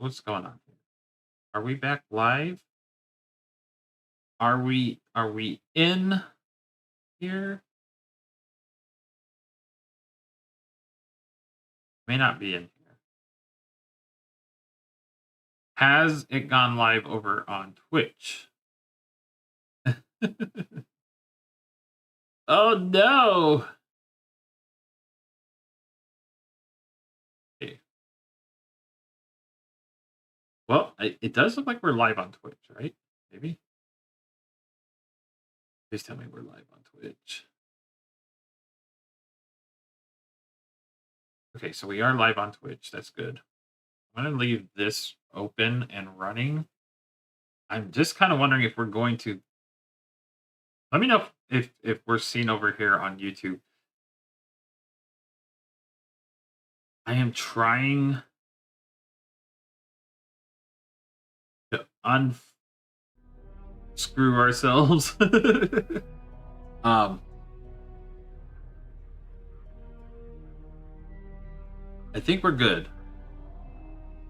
What's going on here? Are we back live? Are we in here? May not be in here. Has it gone live over on Twitch? Oh no. Okay. Well, it does look like we're live on Twitch, right? Maybe. Please tell me we're live on Twitch. Okay, so we are live on Twitch. That's good. I'm going to leave this open and running. I'm just kind of wondering if we're going to. Let me know if we're seen over here on YouTube. I am trying to unscrew ourselves. I think we're good.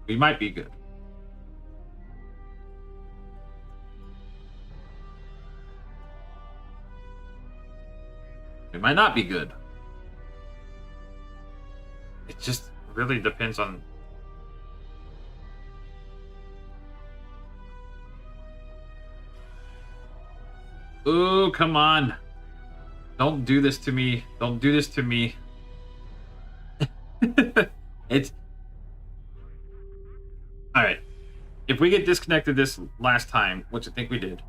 We might be good. We might not be good. It just really depends on. Oh, come on. Don't do this to me. Don't do this to me. It's all right. If we get disconnected this last time, which I think we did.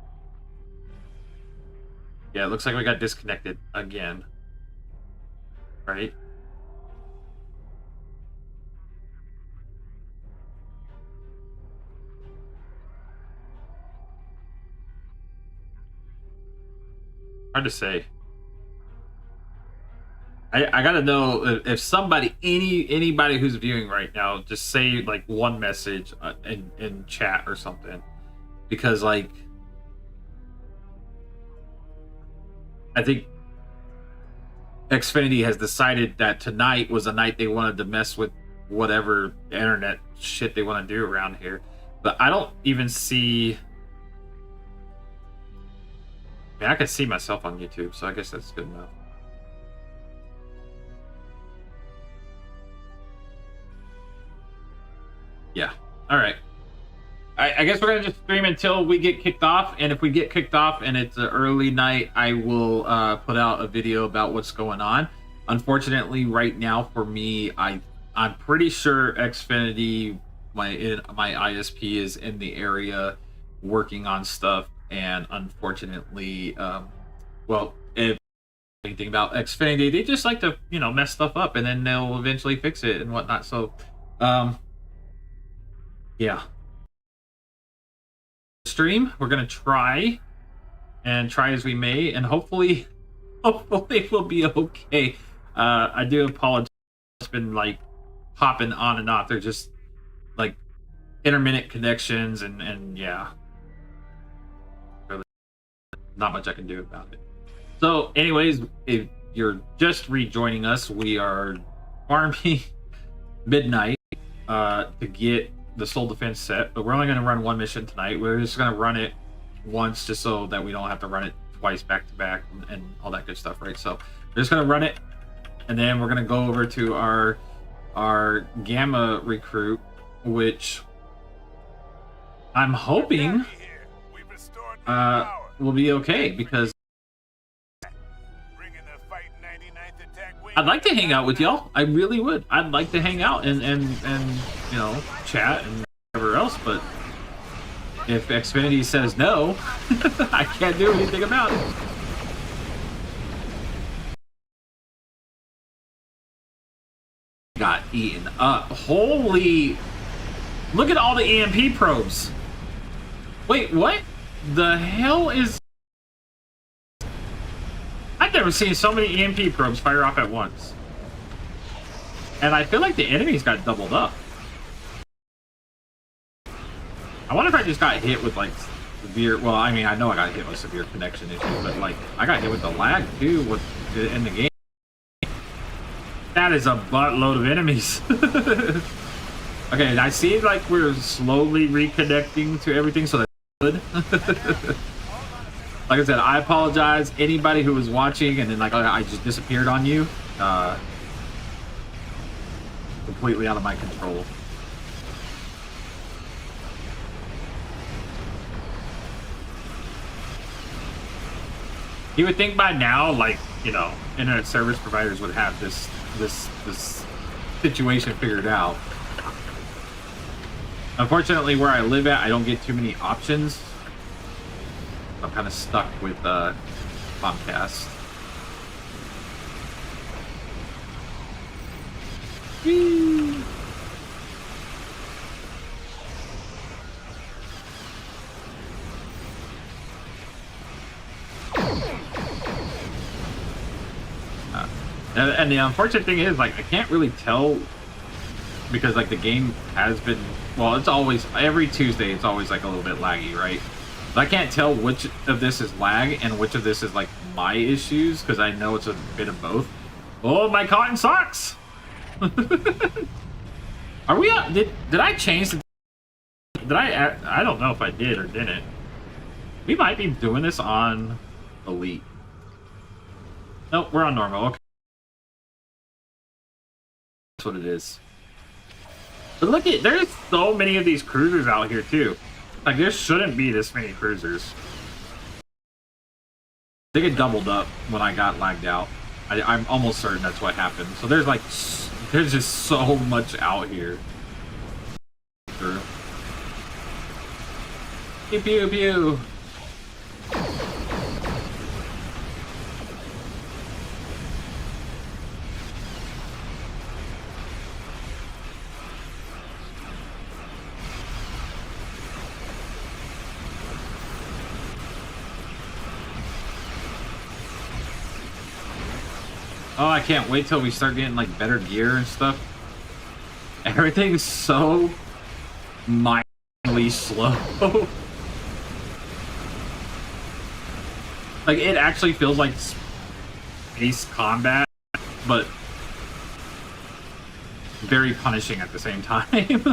Yeah, it looks like we got disconnected again. Right? Hard to say. I gotta know if somebody, anybody who's viewing right now, just say like one message in chat or something, because like I think Xfinity has decided that tonight was a night they wanted to mess with whatever internet shit they want to do around here, but I don't even see. I mean, I can see myself on YouTube, so I guess that's good enough. Yeah. All right. I guess we're gonna just stream until we get kicked off, and if we get kicked off and it's an early night, I will put out a video about what's going on. Unfortunately, right now for me, I'm pretty sure Xfinity, my ISP, is in the area working on stuff, and unfortunately, well, if anything about Xfinity, they just like to mess stuff up, and then they'll eventually fix it and whatnot. So, yeah. Stream, we're gonna try as we may, and hopefully we'll be okay. I do apologize. It's been like hopping on and off. They're just like intermittent connections, and yeah, really not much I can do about it. So anyways, if you're just rejoining us, we are farming midnight to get the Soul Defense set, but we're only going to run one mission tonight. We're just going to run it once just so that we don't have to run it twice back to back and all that good stuff, right? So we're just going to run it, and then we're going to go over to our Gamma recruit, which I'm hoping will be okay, because I'd like to hang out with y'all. I really would. I'd like to hang out and chat and whatever else, but if Xfinity says no, I can't do anything about it. Got eaten up. Holy, look at all the EMP probes. Wait, what the hell is... I've never seen so many EMP probes fire off at once. And I feel like the enemies got doubled up. I wonder if I just got hit with like severe... Well, I mean, I know I got hit with severe connection issues, but like I got hit with the lag too in the game. That is a buttload of enemies. Okay, and I see like we're slowly reconnecting to everything, so that's good. Like I said, I apologize anybody who was watching and then like I just disappeared on you. Completely out of my control. You would think by now, like, you know, internet service providers would have this situation figured out. Unfortunately, where I live at, I don't get too many options. I'm kind of stuck with Comcast. Whee! And the unfortunate thing is, like, I can't really tell because, like, the game has been, well, it's always, every Tuesday, it's always, like, a little bit laggy, right? But I can't tell which of this is lag and which of this is, like, my issues, because I know it's a bit of both. Oh, my cotton socks! Are we up? Did I change the... Did I don't know if I did or didn't. We might be doing this on Elite. Nope, we're on normal. Okay. That's what it is. But look at, there's so many of these cruisers out here too. Like, there shouldn't be this many cruisers. I think it doubled up when I got lagged out. I'm almost certain that's what happened. So there's like, there's just so much out here. Sure. Pew pew pew. Oh, I can't wait till we start getting like better gear and stuff. Everything's so mildly slow. Like, it actually feels like space combat, but very punishing at the same time.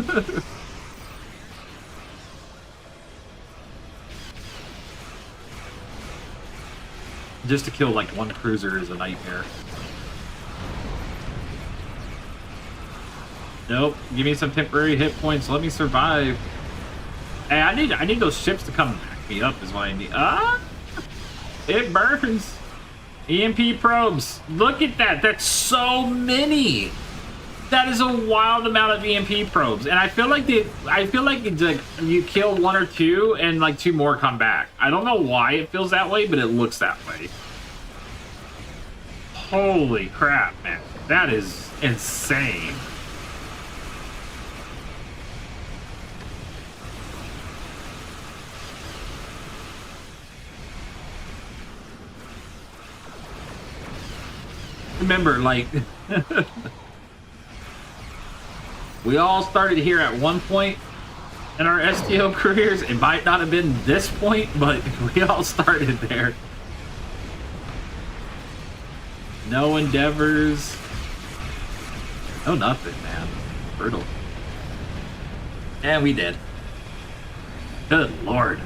Just to kill like one cruiser is a nightmare. Nope. Give me some temporary hit points. Let me survive. Hey, I need those ships to come back me up is what I need. Ah! It burns. EMP probes. Look at that. That's so many. That is a wild amount of EMP probes. And I feel like it's like you kill one or two and like two more come back. I don't know why it feels that way, but it looks that way. Holy crap, man. That is insane. Remember, like, we all started here at one point in our STO careers. It might not have been this point, but we all started there. No endeavors. No nothing, man. Brutal. And we did. Good lord.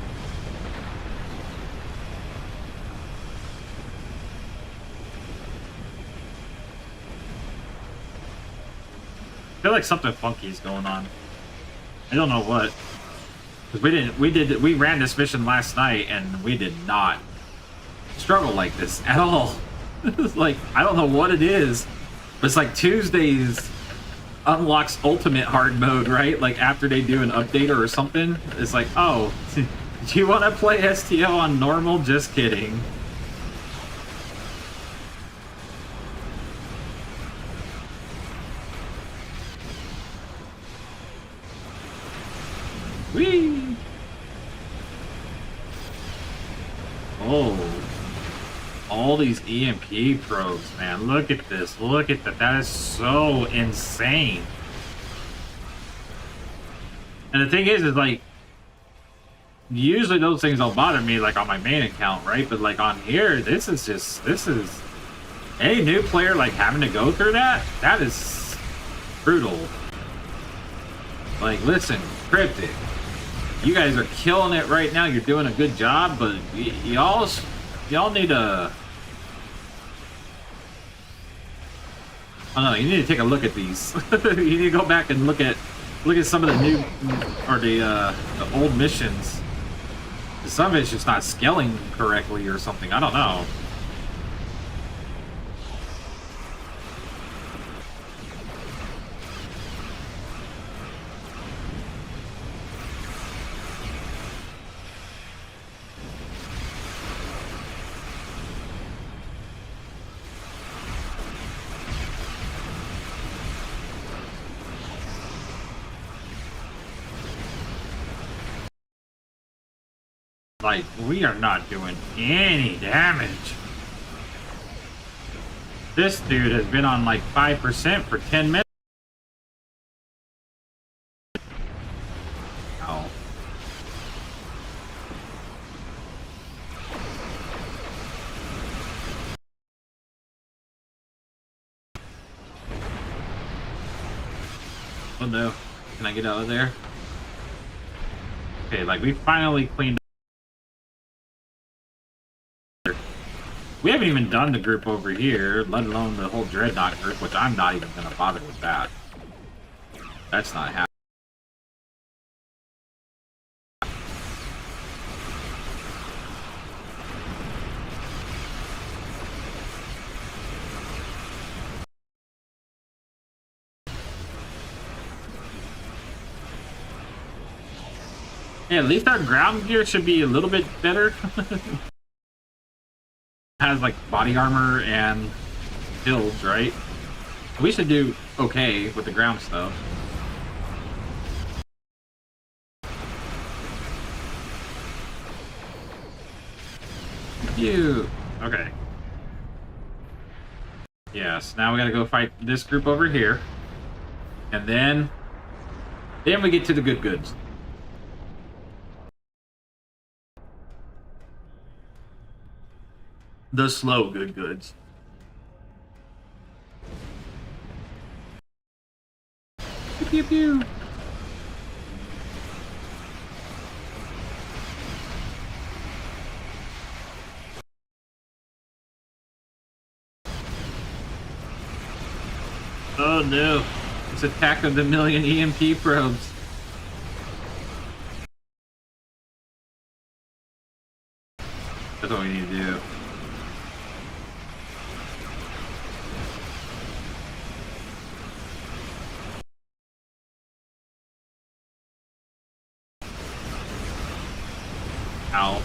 I feel like something funky is going on. I don't know what. Because we ran this mission last night and we did not struggle like this at all. It's like, I don't know what it is. But it's like Tuesdays unlocks ultimate hard mode, right? Like after they do an update or something. It's like, oh, do you want to play STO on normal? Just kidding. Whee! Oh, all these EMP probes, man. Look at this. Look at that. That is so insane. And the thing is like, usually those things don't bother me, like on my main account, right? But like on here, this is any new player like having to go through that. That is brutal. Like, listen, Cryptic, you guys are killing it right now. You're doing a good job, but y'all need to. I don't know. You need to take a look at these. You need to go back and look at some of the new or the old missions. Some of it's just not scaling correctly or something. I don't know. Like, we are not doing any damage. This dude has been on like 5% for 10 minutes. Oh. Oh no. Can I get out of there? Okay, like we finally cleaned up. We haven't even done the group over here, let alone the whole Dreadnought group, which I'm not even gonna bother with that. That's not happening. Yeah, at least our ground gear should be a little bit better. Has like body armor and shields, right? We should do okay with the ground stuff. Okay. Yes, now we gotta go fight this group over here. And then we get to the good goods. The slow good goods. Pew pew pew. Oh no. It's Attack of the Million EMP probes. That's what we need to do. Ow.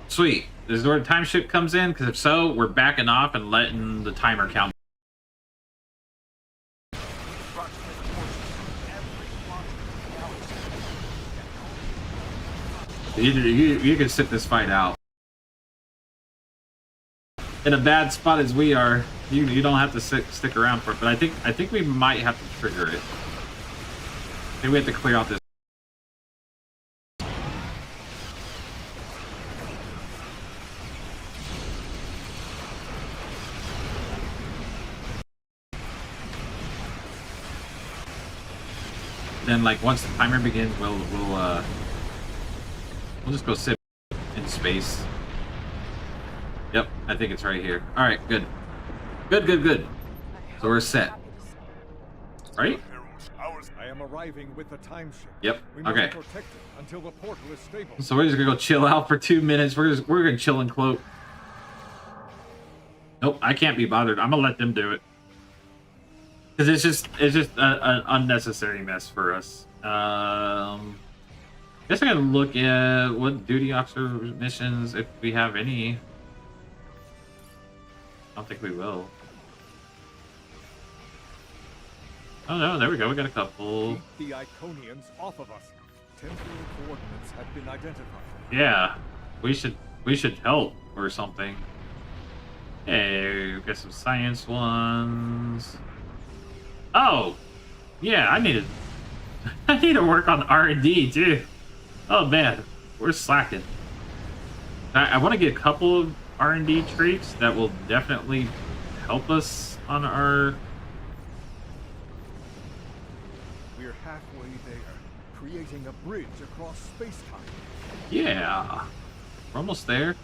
Sweet. This is where the time shift comes in, because if so, we're backing off and letting the timer count. You can sit this fight out. In a bad spot as we are, you don't have to stick around for it. But I think we might have to trigger it. I think we have to clear out this. Then, like, once the timer begins, we'll just go sit in space. Yep, I think it's right here. All right, good. Good. So we're set. Right? I am arriving with the time ship. Yep. Okay. Until the portal is stable. So we're just gonna go chill out for 2 minutes. We're gonna chill and cloak. Nope, I can't be bothered. I'm gonna let them do it. Because it's just an unnecessary mess for us. Guess I gotta look at what duty officer missions, if we have any. I don't think we will. Oh no, there we go. We got a couple. Keep the Iconians off of us. Temporary coordinates have been identified. Yeah, we should help or something. Hey, we got some science ones. Oh, yeah, I need to work on R&D too. Oh man, we're slacking. I want to get a couple of R&D traits that will definitely help us on our... We're halfway there, creating a bridge across space-time. Yeah, we're almost there.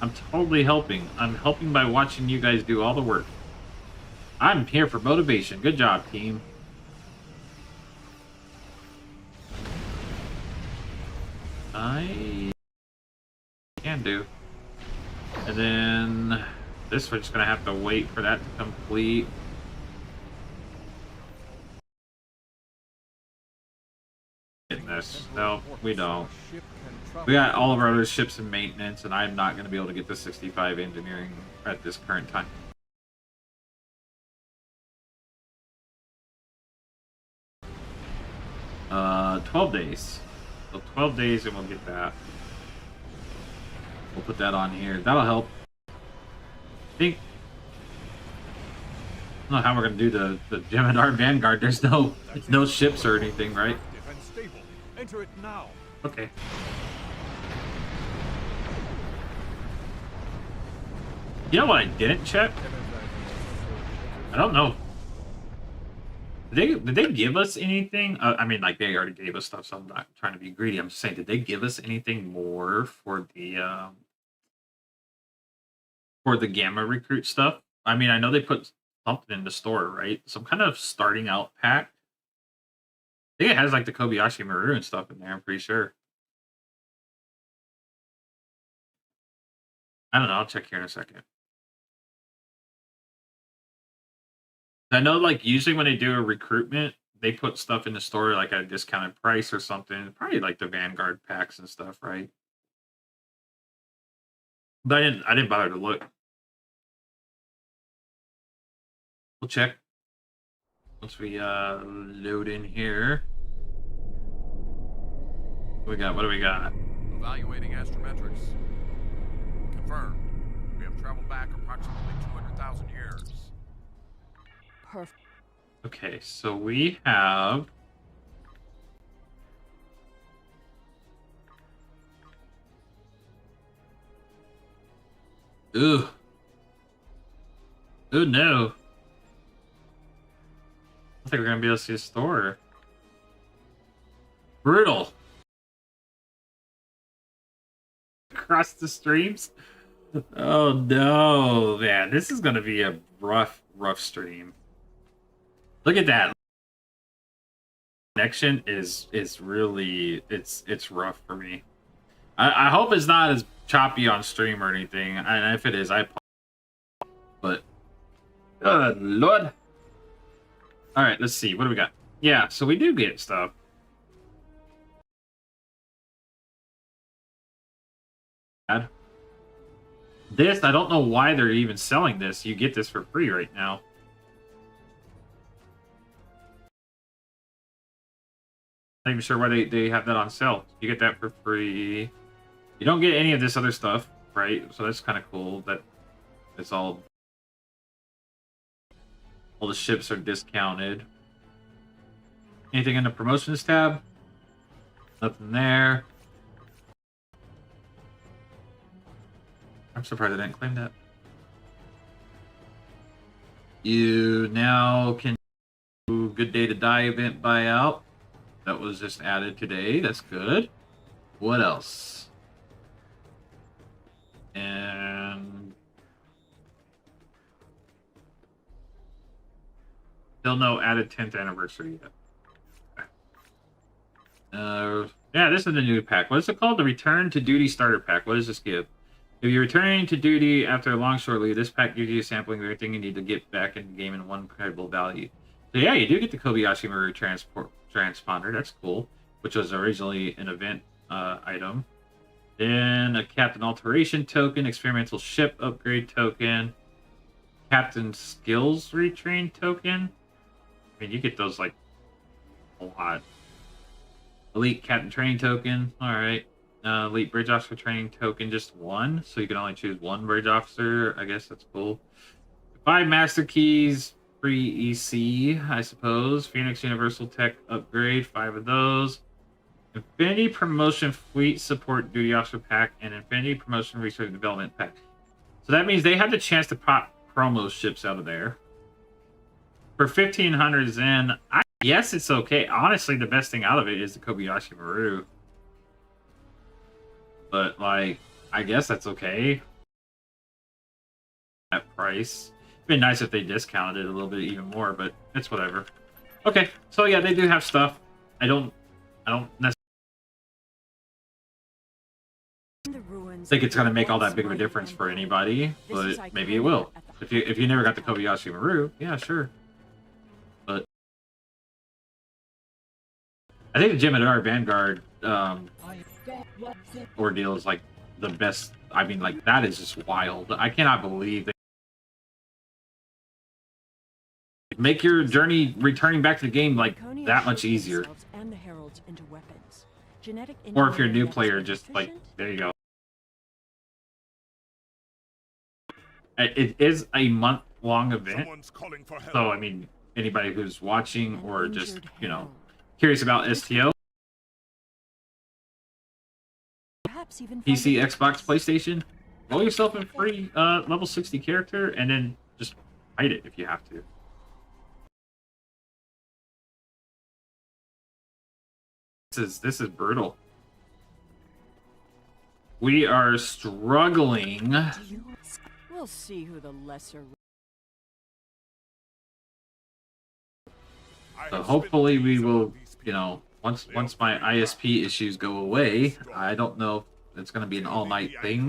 I'm totally helping. I'm helping by watching you guys do all the work. I'm here for motivation. Good job, team. I can do. And then this we're just gonna have to wait for that to complete. Getting this. No, we don't. We got all of our other ships in maintenance, and I'm not gonna be able to get the 65 engineering at this current time. Uh, 12 days. So 12 days and we'll get that. We'll put that on here. That'll help. I think... I don't know how we're gonna do the Gemidar Vanguard. There's no ships or anything, right? Enter it now. Okay. You know what I didn't check? I don't know. Did they give us anything? I mean, like, they already gave us stuff, so I'm not trying to be greedy. I'm just saying, did they give us anything more for the Gamma Recruit stuff? I mean, I know they put something in the store, right? Some kind of starting out pack. I think it has, like, the Kobayashi Maru and stuff in there, I'm pretty sure. I don't know. I'll check here in a second. I know, like, usually when they do a recruitment, they put stuff in the store, like, at a discounted price or something. Probably, like, the Vanguard packs and stuff, right? But I didn't bother to look. We'll check. Once we, load in here. What do we got? Evaluating astrometrics. Confirmed. We have traveled back approximately 200,000 years. Perfect. Okay, so we have... Ooh. Oh no. I think we're gonna be able to see a store. Brutal. Across the streams. Oh no, man. This is gonna be a rough stream. Look at that. Connection is really it's rough for me. I hope it's not as choppy on stream or anything. And if it is, I apologize. But good lord. All right, let's see. What do we got? Yeah, so we do get stuff. This, I don't know why they're even selling this. You get this for free right now. Not even sure why they have that on sale. You get that for free. You don't get any of this other stuff, right? So that's kind of cool. That it's all the ships are discounted. Anything in the promotions tab? Nothing there. I'm surprised I didn't claim that. You now can do Good Day to Die event buyout. That was just added today. That's good. What else? And still no added 10th anniversary yet. Yeah, this is the new pack. What is it called? The Return to Duty Starter Pack. What does this give? If you're returning to duty after a long short leave, this pack gives you a sampling of everything you need to get back in the game in one credible value. So yeah, you do get the Kobayashi Maru transponder. That's cool. Which was originally an event item. Then a Captain Alteration token, Experimental Ship Upgrade token, Captain Skills Retrain token. I mean, you get those like a lot. Elite Captain Training token. All right. Elite Bridge Officer Training token, just one. So you can only choose one Bridge Officer. I guess that's cool. 5 Master Keys, free EC, I suppose. Phoenix Universal Tech Upgrade, 5 of those. Infinity Promotion Fleet Support Duty Officer Pack and Infinity Promotion Research and Development Pack. So that means they had the chance to pop promo ships out of there. For 1,500 Zen, I guess it's okay. Honestly, the best thing out of it is the Kobayashi Maru. But, like, I guess that's okay. At price. It'd be nice if they discounted it a little bit even more, but it's whatever. Okay, so yeah, they do have stuff. I don't necessarily think it's gonna make all that big of a difference for anybody, but maybe it will. If you never got the Kobayashi Maru, yeah, sure. But I think the Jem'Hadar Vanguard ordeal is like the best. I mean, like that is just wild. I cannot believe they make your journey returning back to the game like that much easier. Or if you're a new player, just like there you go. It is a month-long event, so I mean, anybody who's watching or just curious about STO, PC, Xbox, PlayStation, roll yourself a free level 60 character, and then just fight it if you have to. This is brutal. We are struggling. We'll see who the lesser. So hopefully we will, once my ISP issues go away. I don't know if it's going to be an all-night thing.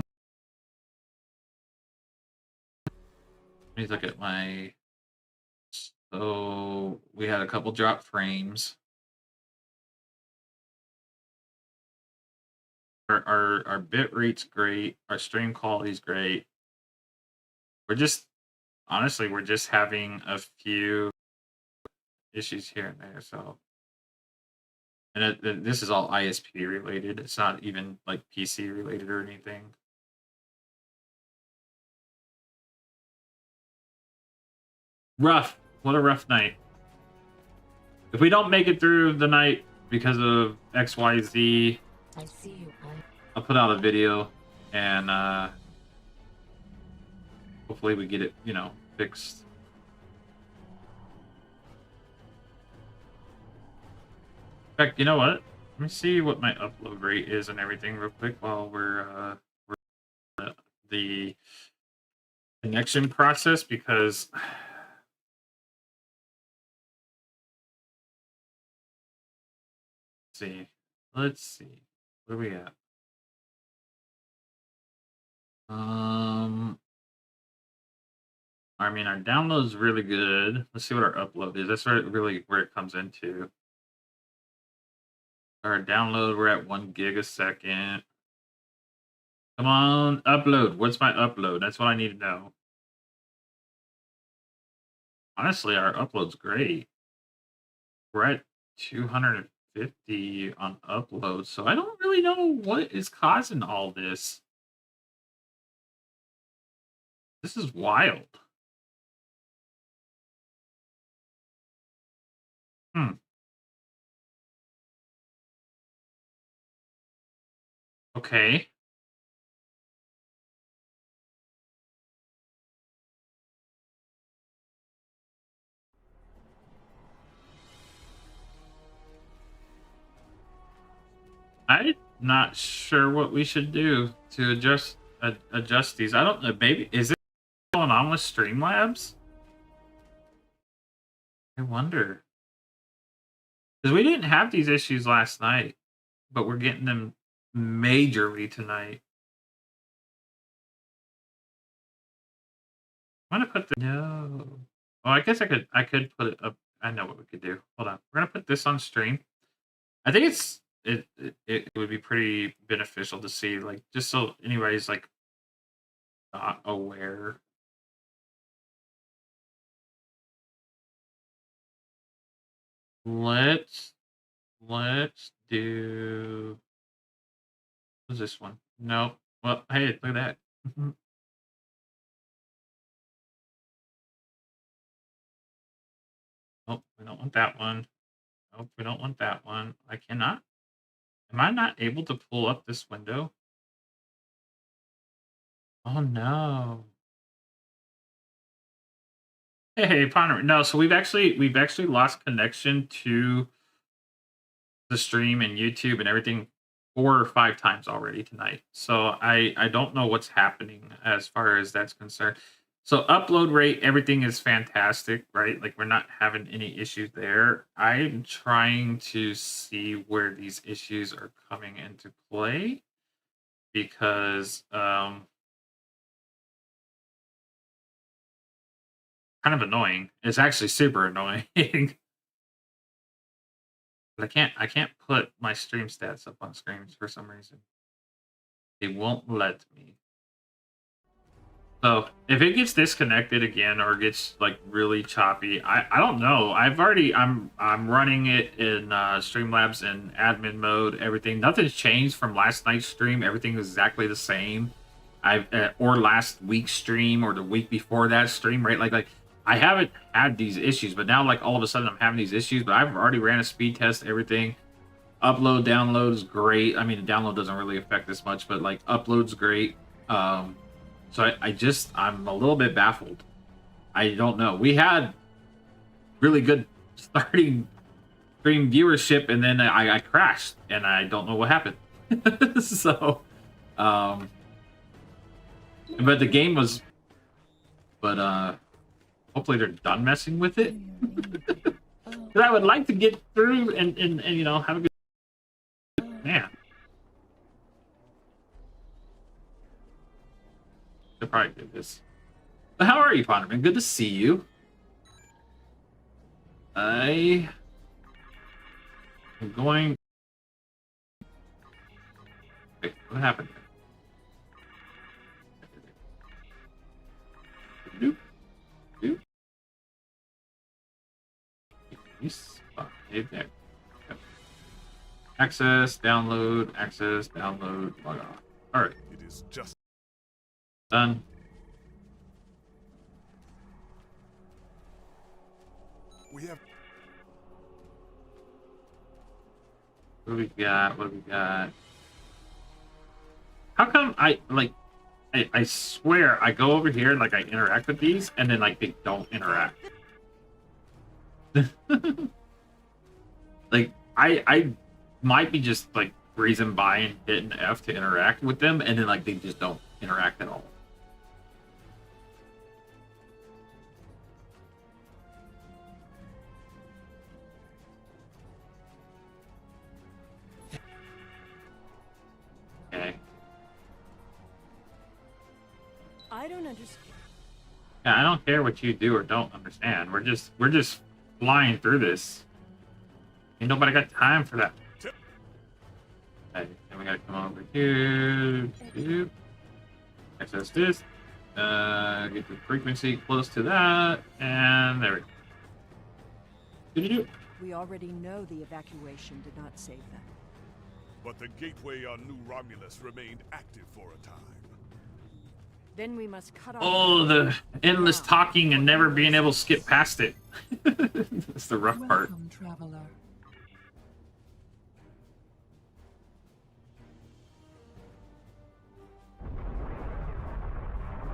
Let me look at my. So we had a couple drop frames. Our bit rate's great. Our stream quality's great. We're just having a few issues here and there. So, and this is all ISP related. It's not even like PC related or anything. Rough. What a rough night. If we don't make it through the night because of XYZ, I see you. I'll put out a video and hopefully we get it, fixed. In fact, you know what? Let me see what my upload rate is and everything real quick while we're the connection process, because let's see. Where are we at? I mean, our download's really good. Let's see what our upload is. That's really where it comes into. Our download, we're at 1 gig a second. Come on, upload. What's my upload? That's what I need to know. Honestly, our upload's great. We're at 250 on upload, so I don't really know what is causing all this. This is wild. Okay. I'm not sure what we should do to adjust these. I don't know. Maybe is it going on with Streamlabs? I wonder. Because we didn't have these issues last night, but we're getting them majorly tonight. I'm gonna put the no. Well, I guess I could put it up. I know what we could do. Hold on. We're gonna put this on stream. I think it would be pretty beneficial to see, like, just so anybody's like not aware. Let's do. What's this one? No. Well, hey, look at that. Oh, we don't want that one. Nope, we don't want that one. I cannot Am I not able to pull up this window? Oh no. Hey, Ponder. No, so we've actually lost connection to the stream and YouTube and everything 4 or 5 times already tonight. So I don't know what's happening as far as that's concerned. So upload rate, everything is fantastic, right? Like we're not having any issues there. I'm trying to see where these issues are coming into play because kind of annoying. It's actually super annoying. But I can't put my stream stats up on screens for some reason. They won't let me. So if it gets disconnected again or gets like really choppy, I don't know. I'm running it in Streamlabs in admin mode. Everything, nothing's changed from last night's stream. Everything is exactly the same. Or last week's stream or the week before that stream, right? Like I haven't had these issues, but now like all of a sudden I'm having these issues. But I've already ran a speed test. Everything, upload download is great. I mean, the download doesn't really affect this much, but like upload's great. So I'm a little bit baffled. I don't know. We had really good starting stream viewership, and then I crashed, and I don't know what happened. So, but the game was, but hopefully they're done messing with it. Because I would like to get through and you know have a good. Man. Should probably do this. But how are you, Ponderman? Good to see you. I am going. Wait, what happened? Doop, doop. Hey there. Yep. Access, download, log on. All right. It is just Done. we have What do we got? What do we got? How come I swear I go over here and like I interact with these and then like they don't interact. Like I might be just like breezing by and hitting F to interact with them and then like they just don't interact at all. Okay. I don't understand. Yeah, I don't care what you do or don't understand. We're just flying through this. Ain't nobody got time for that. Okay, then we gotta come over here. Doop. Access this. Get the frequency close to that, and there we go. Doo-doo-doo. We already know the evacuation did not save them. but the gateway on New Romulus remained active for a time. Then we must cut off. Oh, the endless talking and never being able to skip past it. That's the rough part. Welcome, traveler.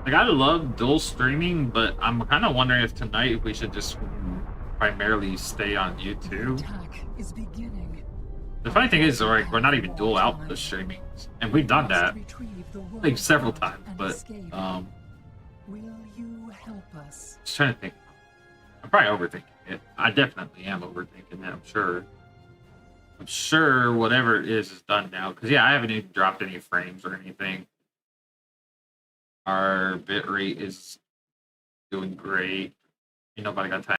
Like, I love dual streaming, but I'm kind of wondering if tonight we should just primarily stay on YouTube. Attack is beginning. The funny thing is, like, we're not even dual output streaming, and we've done that like several times. But Will you help us? just trying to think. I'm probably overthinking it. I definitely am overthinking it. I'm sure. I'm sure whatever it is done now. Because yeah, I haven't even dropped any frames or anything. Our bitrate is doing great. Ain't nobody got time.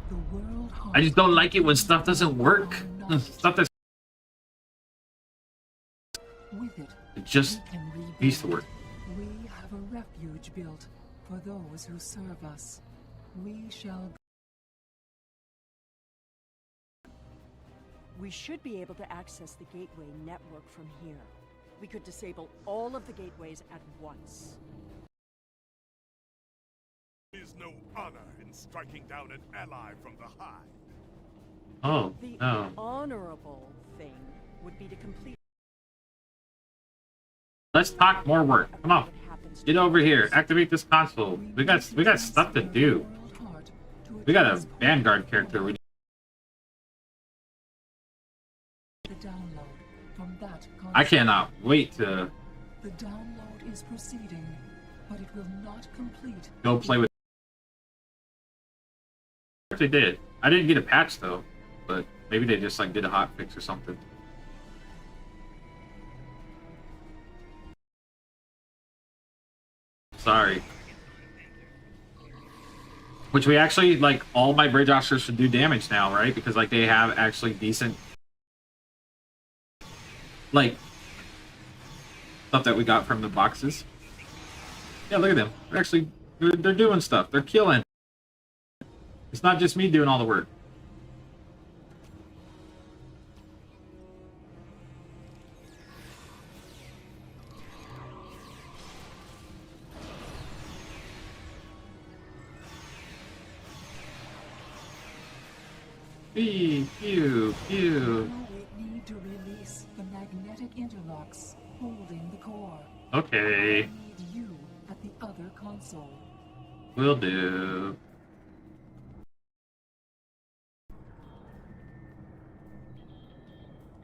The world I just don't like it when stuff doesn't work. Stuff that's with it, just we can rebuild. needs to work. We have a refuge built for those who serve us. We shall. We should be able to access the gateway network from here. We could disable all of the gateways at once. is no honor in striking down an ally from the Hive. Oh, The no. honorable thing would be to complete. Let's talk more work. Come on. what happens to Get over here. Activate this console. We got stuff to do. We got a Vanguard character. We The download from that I cannot wait to The download is proceeding, but it will not complete. go play with. They did. I didn't get a patch though, but maybe they just like did a hot fix or something. Sorry. Which we actually like all my bridge officers should do damage now, right? Because like they have actually decent like stuff that we got from the boxes. Yeah, look at them. They're actually they're doing stuff. They're killing. It's not just me doing all the work. Pew, pew, pew. Now we need to release the magnetic interlocks holding the core. Okay, I need you at the other console. will do.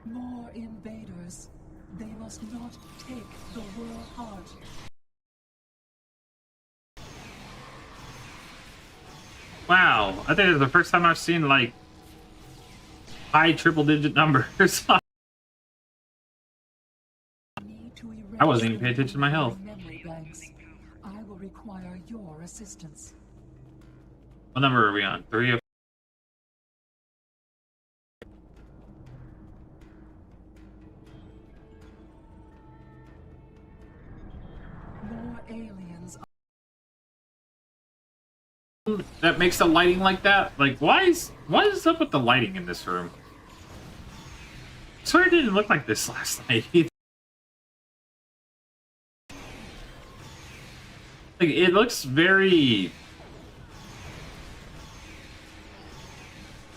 More invaders. They must not take the world heart. Wow, I think it's the first time I've seen like high triple-digit numbers. Need to erase I wasn't even the paying attention to my health. memory banks. I will require your assistance. What number are we on? 3 of. More aliens. That makes the lighting like that? Like, what is up with the lighting in this room? I swear it didn't look like this last night either. Like, it looks very...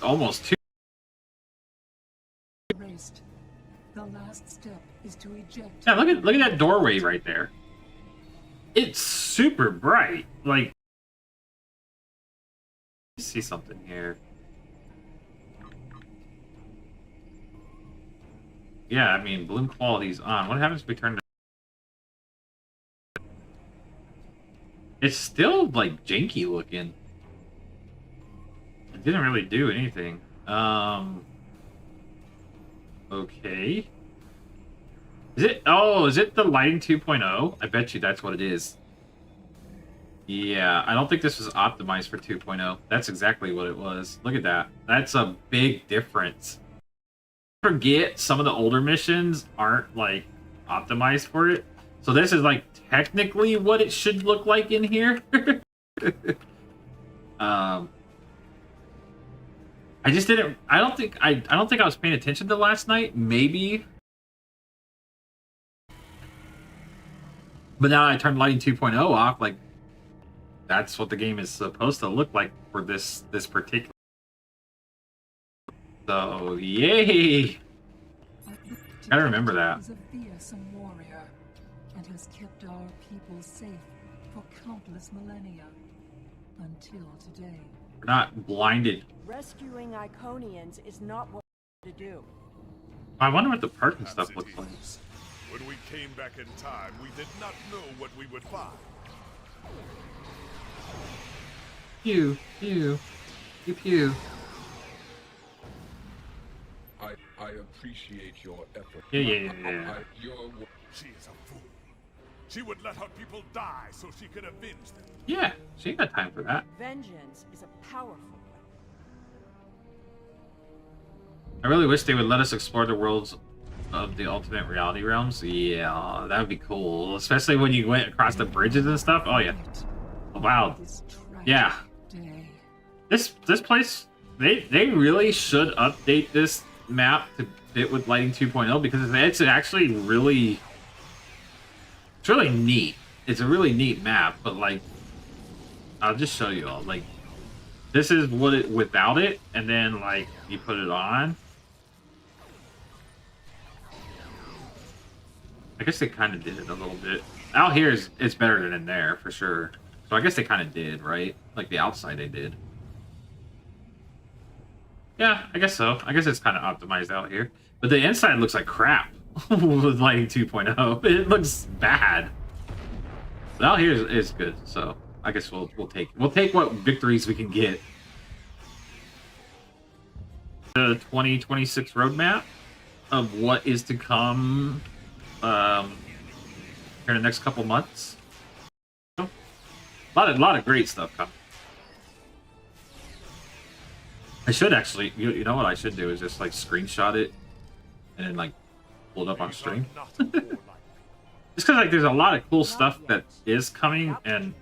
almost too... Erased. The last step is to eject. Yeah, look at that doorway right there. It's super bright. Like... see something here. Yeah, I mean, bloom quality's on. What happens if we turn it? It's still, like, janky looking. It didn't really do anything. Okay. Is it? Oh, is it the lighting 2.0? I bet you that's what it is. Yeah, I don't think this was optimized for 2.0. That's exactly what it was. Look at that. That's a big difference. Forget some of the older missions aren't like optimized for it. So this is like technically what it should look like in here. I just didn't I don't think I was paying attention to last night. Maybe. But now I turned lighting 2.0 off, like that's what the game is supposed to look like for this particular. So yay! Gotta remember that. Is a fearsome warrior and has kept our people safe for countless millennia until today. We're not blinded. Rescuing Iconians is not what to do. I wonder what the parking stuff looks like. When we came back in time, we did not know what we would find. Pew, pew, pew, pew. I appreciate your effort. Yeah. She is a fool. She would let her people die so she could avenge them. Yeah, she ain't got time for that. Vengeance is a powerful weapon. I really wish they would let us explore the worlds of the alternate reality realms. Yeah, that would be cool. Especially when you went across the bridges and stuff. Oh, yeah. Oh, wow. This tragic Yeah. day. This place, they really should update this map to fit with lighting 2.0 because it's actually really... it's really neat. It's a really neat map, but like... I'll just show you all. Like, this is what it without it, and then like you put it on. I guess they kind of did it a little bit. Out here is it's better than in there for sure. So I guess they kind of did, right? Like the outside they did. Yeah, I guess so. I guess it's kind of optimized out here. But the inside looks like crap with lighting 2.0. It looks bad. But out here is good, so I guess we'll take what victories we can get. The 2026 roadmap of what is to come here in the next couple months. A lot of great stuff coming. I should actually, you know what I should do is just like screenshot it and then like pull it up on stream. Just because like there's a lot of cool stuff that is coming and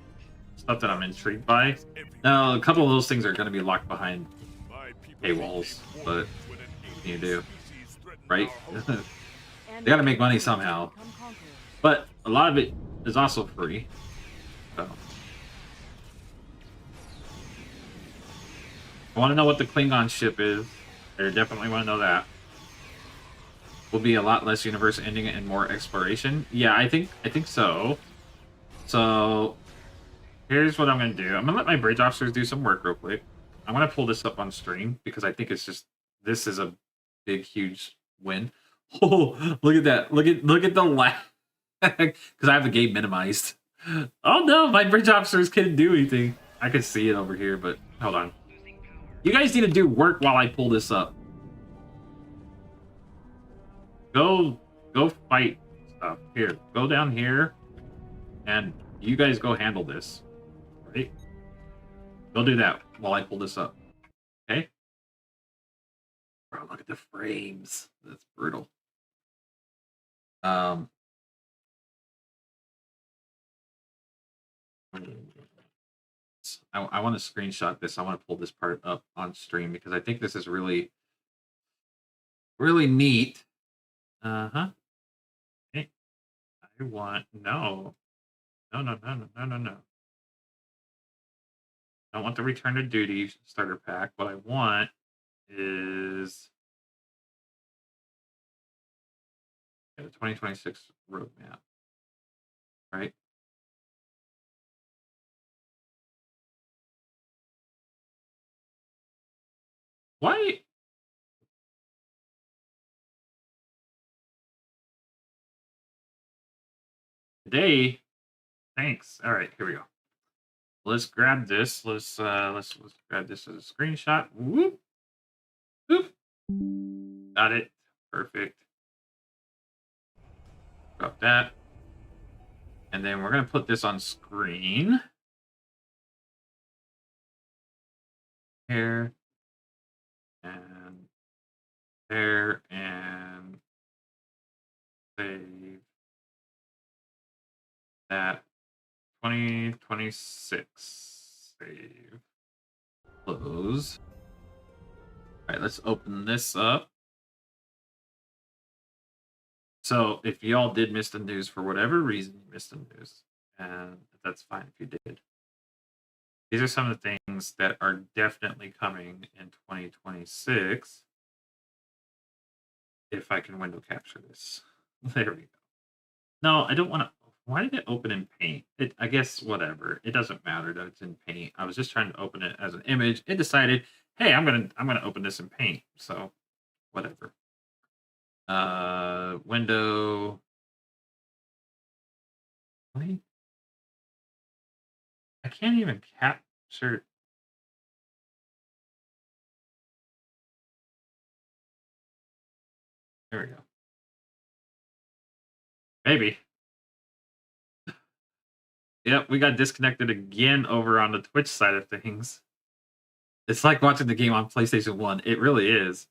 stuff that I'm intrigued by. Now a couple of those things are going to be locked behind paywalls, but what can you do, right? They got to make money somehow. But a lot of it is also free. So. I want to know what the Klingon ship is. I definitely want to know that. Will be a lot less universe ending and more exploration. Yeah, I think so. So here's what I'm gonna do. I'm gonna let my bridge officers do some work real quick. I'm gonna pull this up on stream because I think it's just this is a big, huge win. Oh, look at that! Look at the lag because I have the game minimized. Oh no, my bridge officers couldn't do anything. I could see it over here, but hold on. You guys need to do work while I pull this up. Go fight stuff. Here, go down here, and you guys go handle this. Right? Go do that while I pull this up. Okay? Bro, look at the frames. That's brutal. I want to screenshot this. I want to pull this part up on stream because I think this is really, really neat. Uh-huh. Okay. I want no. I don't want the return to duty starter pack. What I want is the 2026 roadmap. Right? Why? Today. Thanks. All right, here we go. Let's grab this. Let's grab this as a screenshot. Whoop. Whoop. Got it. Perfect. Drop that. And then we're going to put this on screen. Here. And there. And save that. 2026. Save. Close. All right, let's open this up. So if y'all did miss the news for whatever reason, you missed the news, and that's fine if you did. These are some of the things that are definitely coming in 2026. If I can window capture this. There we go. No, I don't want to. Why did it open in Paint? I guess whatever. It doesn't matter that it's in Paint. I was just trying to open it as an image. It decided, hey, I'm gonna open this in Paint. So whatever. Window. Wait. I can't even capture. There we go. Maybe. Yep, we got disconnected again over on the Twitch side of things. It's like watching the game on PlayStation 1. It really is.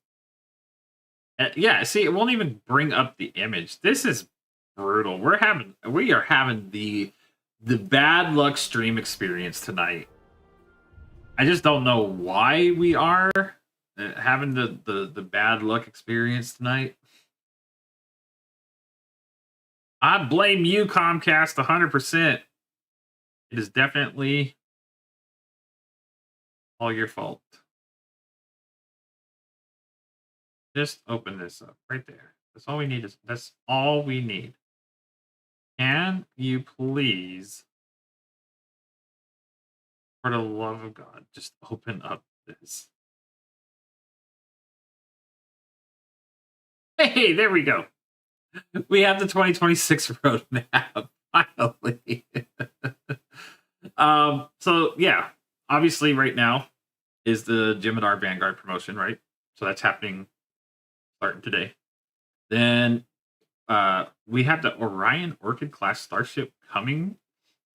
Yeah, see, it won't even bring up the image. This is brutal. We are having the bad luck stream experience tonight. I just don't know why we are having the bad luck experience tonight. I blame you, Comcast, 100%. It is definitely All your fault. Just open this up right there. That's all we need. That's all we need. Can you please, for the love of God, just open up this? Hey, there we go. We have the 2026 roadmap finally. So yeah, obviously right now is the Jim'Hadar Vanguard promotion, right? So that's happening starting today. Then we have the Orion Orchid class starship coming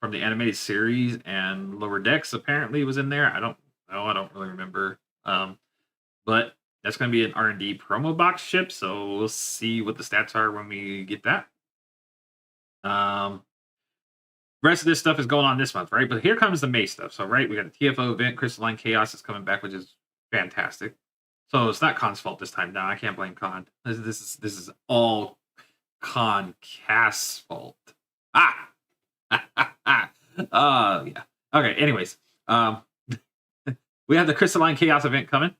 from the animated series, and Lower Decks apparently was in there. I don't know. I don't really remember. But that's going to be an R&D promo box ship, so we'll see what the stats are when we get that. Rest of this stuff is going on this month, right? But here comes the May stuff. So, right, we got a TFO event, Crystalline Chaos is coming back, which is fantastic. So it's not Khan's fault this time. No, I can't blame Khan. This is all Khan Cass' fault. Ah, yeah. Okay. Anyways, we have the Crystalline Chaos event coming.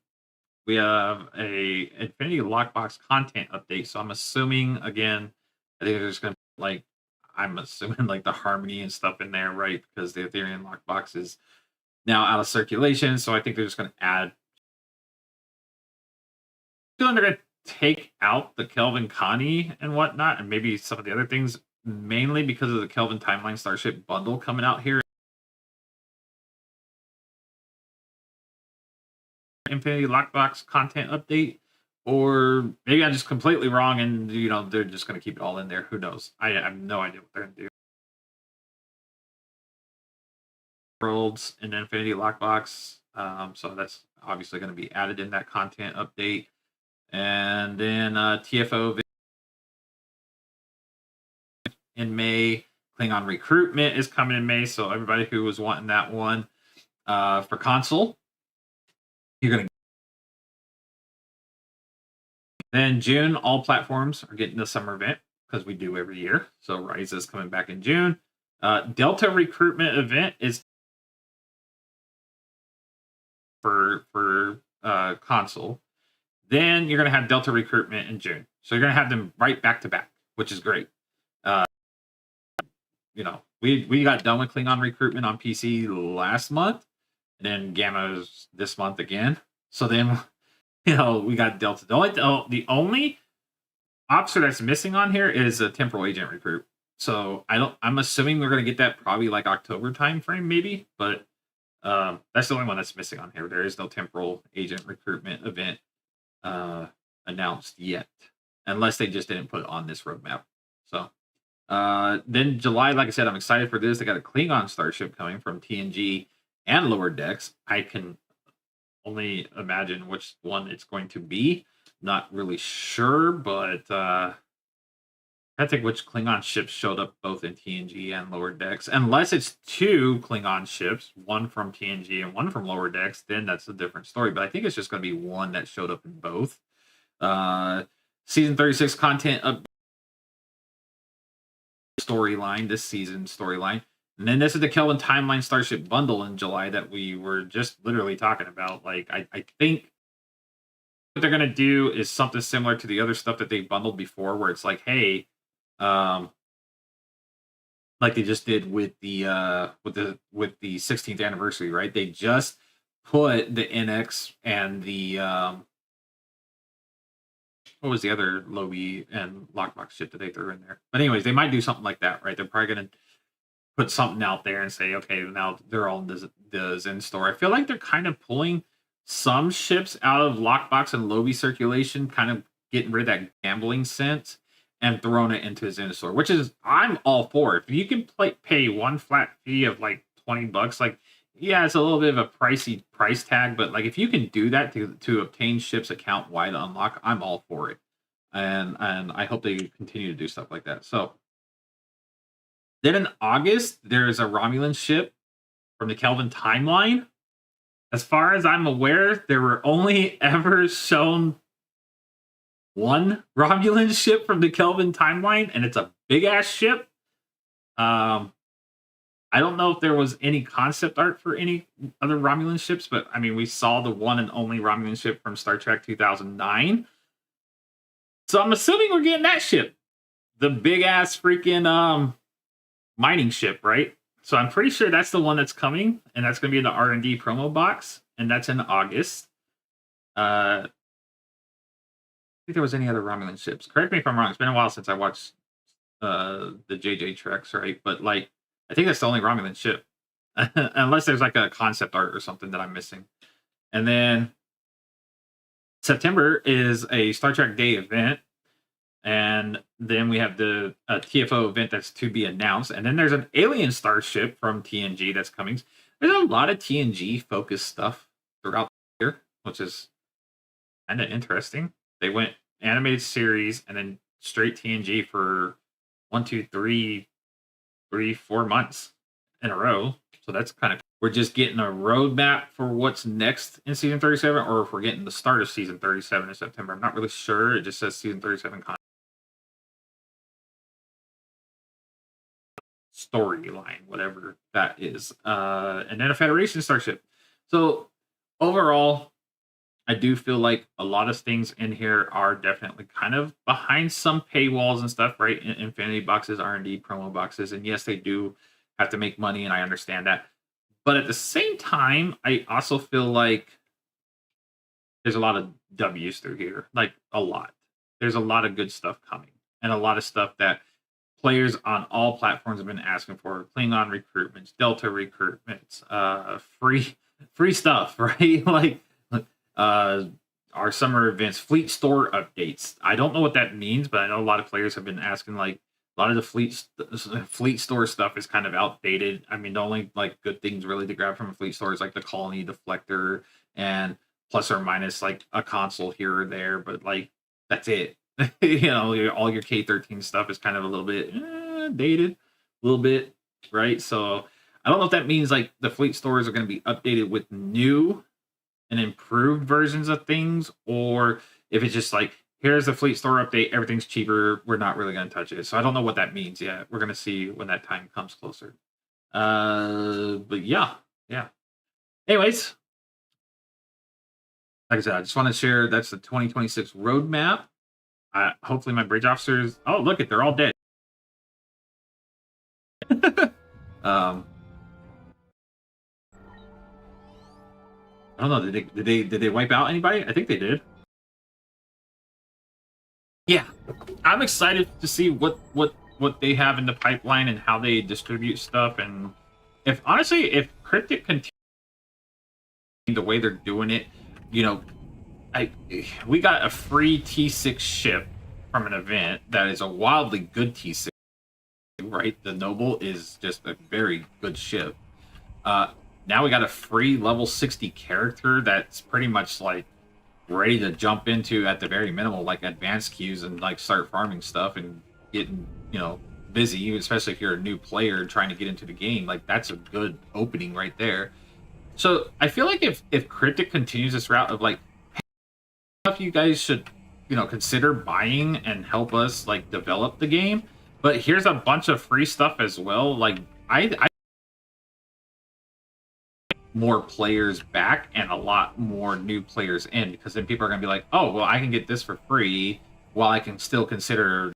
We have a Infinity Lockbox content update. So I'm assuming again, I think there's gonna I'm assuming like the Harmony and stuff in there, right? Because the Ethereum Lockbox is now out of circulation. So I think they're just gonna add. Feeling they're gonna take out the Kelvin Connie and whatnot, and maybe some of the other things, mainly because of the Kelvin Timeline Starship bundle coming out here. Infinity Lockbox content update, or maybe I'm just completely wrong and they're just going to keep it all in there. Who knows? I have no idea what they're going to do. Worlds and Infinity Lockbox, so that's obviously going to be added in that content update. And then TFO in May. Klingon Recruitment is coming in May, so everybody who was wanting that one for console, you're going to. Then June, all platforms are getting the summer event because we do every year. So Rise is coming back in June. Delta Recruitment event is for console. Then you're going to have Delta Recruitment in June. So you're going to have them right back to back, which is great. We got done with Klingon Recruitment on PC last month, and then Gamma's this month again. So then, we got Delta. The only officer that's missing on here is a Temporal Agent Recruit. So I'm assuming we're going to get that probably like October time frame, maybe. But that's the only one that's missing on here. There is no Temporal Agent Recruitment event announced yet, unless they just didn't put it on this roadmap. So then July, like I said, I'm excited for this. They got a Klingon starship coming from TNG and Lower Decks. I can only imagine which one it's going to be. Not really sure, but I think which Klingon ships showed up both in TNG and Lower Decks. Unless it's two Klingon ships, one from TNG and one from Lower Decks, then that's a different story. But I think it's just going to be one that showed up in both. Season 36 content up storyline, this season storyline. And then this is the Kelvin Timeline Starship bundle in July that we were just literally talking about. Like, I think what they're going to do is something similar to the other stuff that they bundled before, where it's like, hey, like they just did with the 16th anniversary, right? They just put the NX and the what was the other Lobi and Lockbox shit that they threw in there? But anyways, they might do something like that, right? They're probably going to put something out there and say, okay, now they're all in the Zen store. I feel like they're kind of pulling some ships out of Lockbox and Lobi circulation, kind of getting rid of that gambling sense and throwing it into Zen store, which is, I'm all for it. If you can pay one flat fee of like $20, like, yeah, it's a little bit of a pricey price tag, but like if you can do that to obtain ships account wide unlock, I'm all for it. And I hope they continue to do stuff like that. So then in August, there's a Romulan ship from the Kelvin timeline. As far as I'm aware, there were only ever shown one Romulan ship from the Kelvin timeline, and it's a big ass ship. I don't know if there was any concept art for any other Romulan ships, but I mean, we saw the one and only Romulan ship from Star Trek 2009. So I'm assuming we're getting that ship, the big ass freaking mining ship, right? So I'm pretty sure that's the one that's coming, and that's going to be in the R&D promo box, and that's in August. I think there was any other Romulan ships. Correct me if I'm wrong. It's been a while since I watched the JJ Treks, right? But like, I think that's the only Romulan ship, unless there's like a concept art or something that I'm missing. And then September is a Star Trek Day event, and then we have the TFO event that's to be announced, and then there's an alien starship from TNG that's coming. There's a lot of TNG focused stuff throughout the year, which is kind of interesting. They went animated series and then straight TNG for 4 months in a row. So that's kind of, we're just getting a roadmap for what's next in season 37, or if we're getting the start of season 37 in September. I'm not really sure. It just says season 37 storyline, whatever that is. And then a Federation starship. So overall, I do feel like a lot of things in here are definitely kind of behind some paywalls and stuff, right? Infinity boxes, R&D promo boxes, and yes, they do have to make money, and I understand that. But at the same time, I also feel like there's a lot of W's through here, like a lot. There's a lot of good stuff coming, and a lot of stuff that players on all platforms have been asking for: Klingon recruitments, Delta recruitments, free stuff, right? Like our summer events, fleet store updates. I don't know what that means, but I know a lot of players have been asking. Like, a lot of the fleet store stuff is kind of outdated. I mean, the only like good things really to grab from a fleet store is like the colony deflector and plus or minus like a console here or there, but like that's it. You know, all your K13 stuff is kind of a little bit dated, a little bit, right? So I don't know if that means like the fleet stores are going to be updated with new and improved versions of things, or if it's just like, here's the fleet store update, everything's cheaper, we're not really going to touch it. So I don't know what that means yet. We're going to see when that time comes closer. But yeah. Anyways, like I said, I just want to share that's the 2026 roadmap. Hopefully my bridge officers, oh look it, they're all dead. I don't know. Did they wipe out anybody? I think they did. Yeah, I'm excited to see what they have in the pipeline and how they distribute stuff. And if Cryptic continues the way they're doing it, you know, we got a free T6 ship from an event that is a wildly good T6. Right, the Noble is just a very good ship. Now we got a free level 60 character that's pretty much like ready to jump into at the very minimal, like advanced queues and like start farming stuff and getting, you know, busy, especially if you're a new player trying to get into the game. Like that's a good opening right there. So I feel like if Cryptic continues this route of like, hey, you guys should, you know, consider buying and help us like develop the game. But here's a bunch of free stuff as well. Like I more players back and a lot more new players in, because then people are going to be like, oh, well, I can get this for free while I can still consider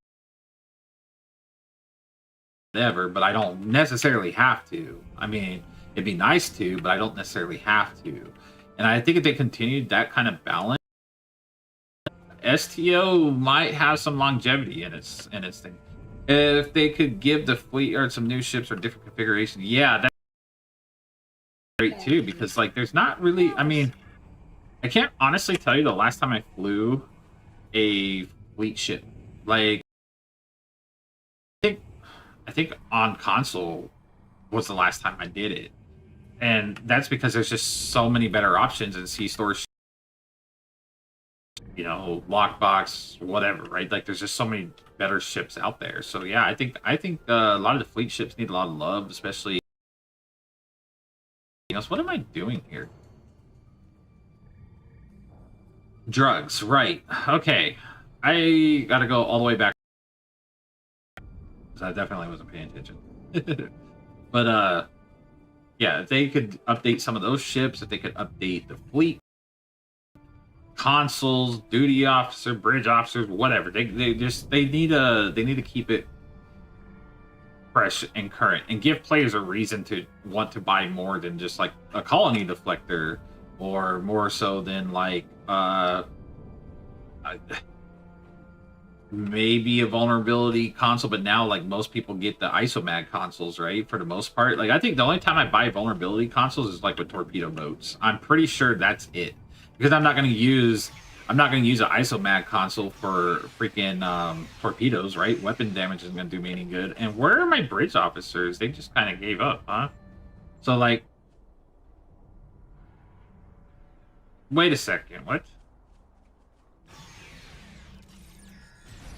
whatever, but I don't necessarily have to. I mean, it'd be nice to, but I don't necessarily have to. And I think if they continued that kind of balance, STO might have some longevity in its thing. If they could give the fleet or some new ships or different configuration, yeah, that's great too, because like there's not really, I mean, I can't honestly tell you the last time I flew a fleet ship. Like I think on console was the last time I did it. And that's because there's just so many better options in C-Store, you know, lockbox, whatever, right? Like there's just so many better ships out there. So yeah, I think a lot of the fleet ships need a lot of love, especially. You know, so what am I doing here? Drugs, right? Okay, I gotta go all the way back. I definitely wasn't paying attention. But yeah, if they could update some of those ships, if they could update the fleet, consuls, duty officer, bridge officers, whatever. They need to keep it fresh and current and give players a reason to want to buy more than just like a colony deflector, or more so than like maybe a vulnerability console. But now like most people get the isomag consoles, right? For the most part, like I think the only time I buy vulnerability consoles is like with torpedo boats. I'm pretty sure that's it, because I'm not going to use an isomag console for freaking torpedoes, right? Weapon damage isn't going to do me any good. And where are my bridge officers? They just kind of gave up, huh? So like, wait a second, what?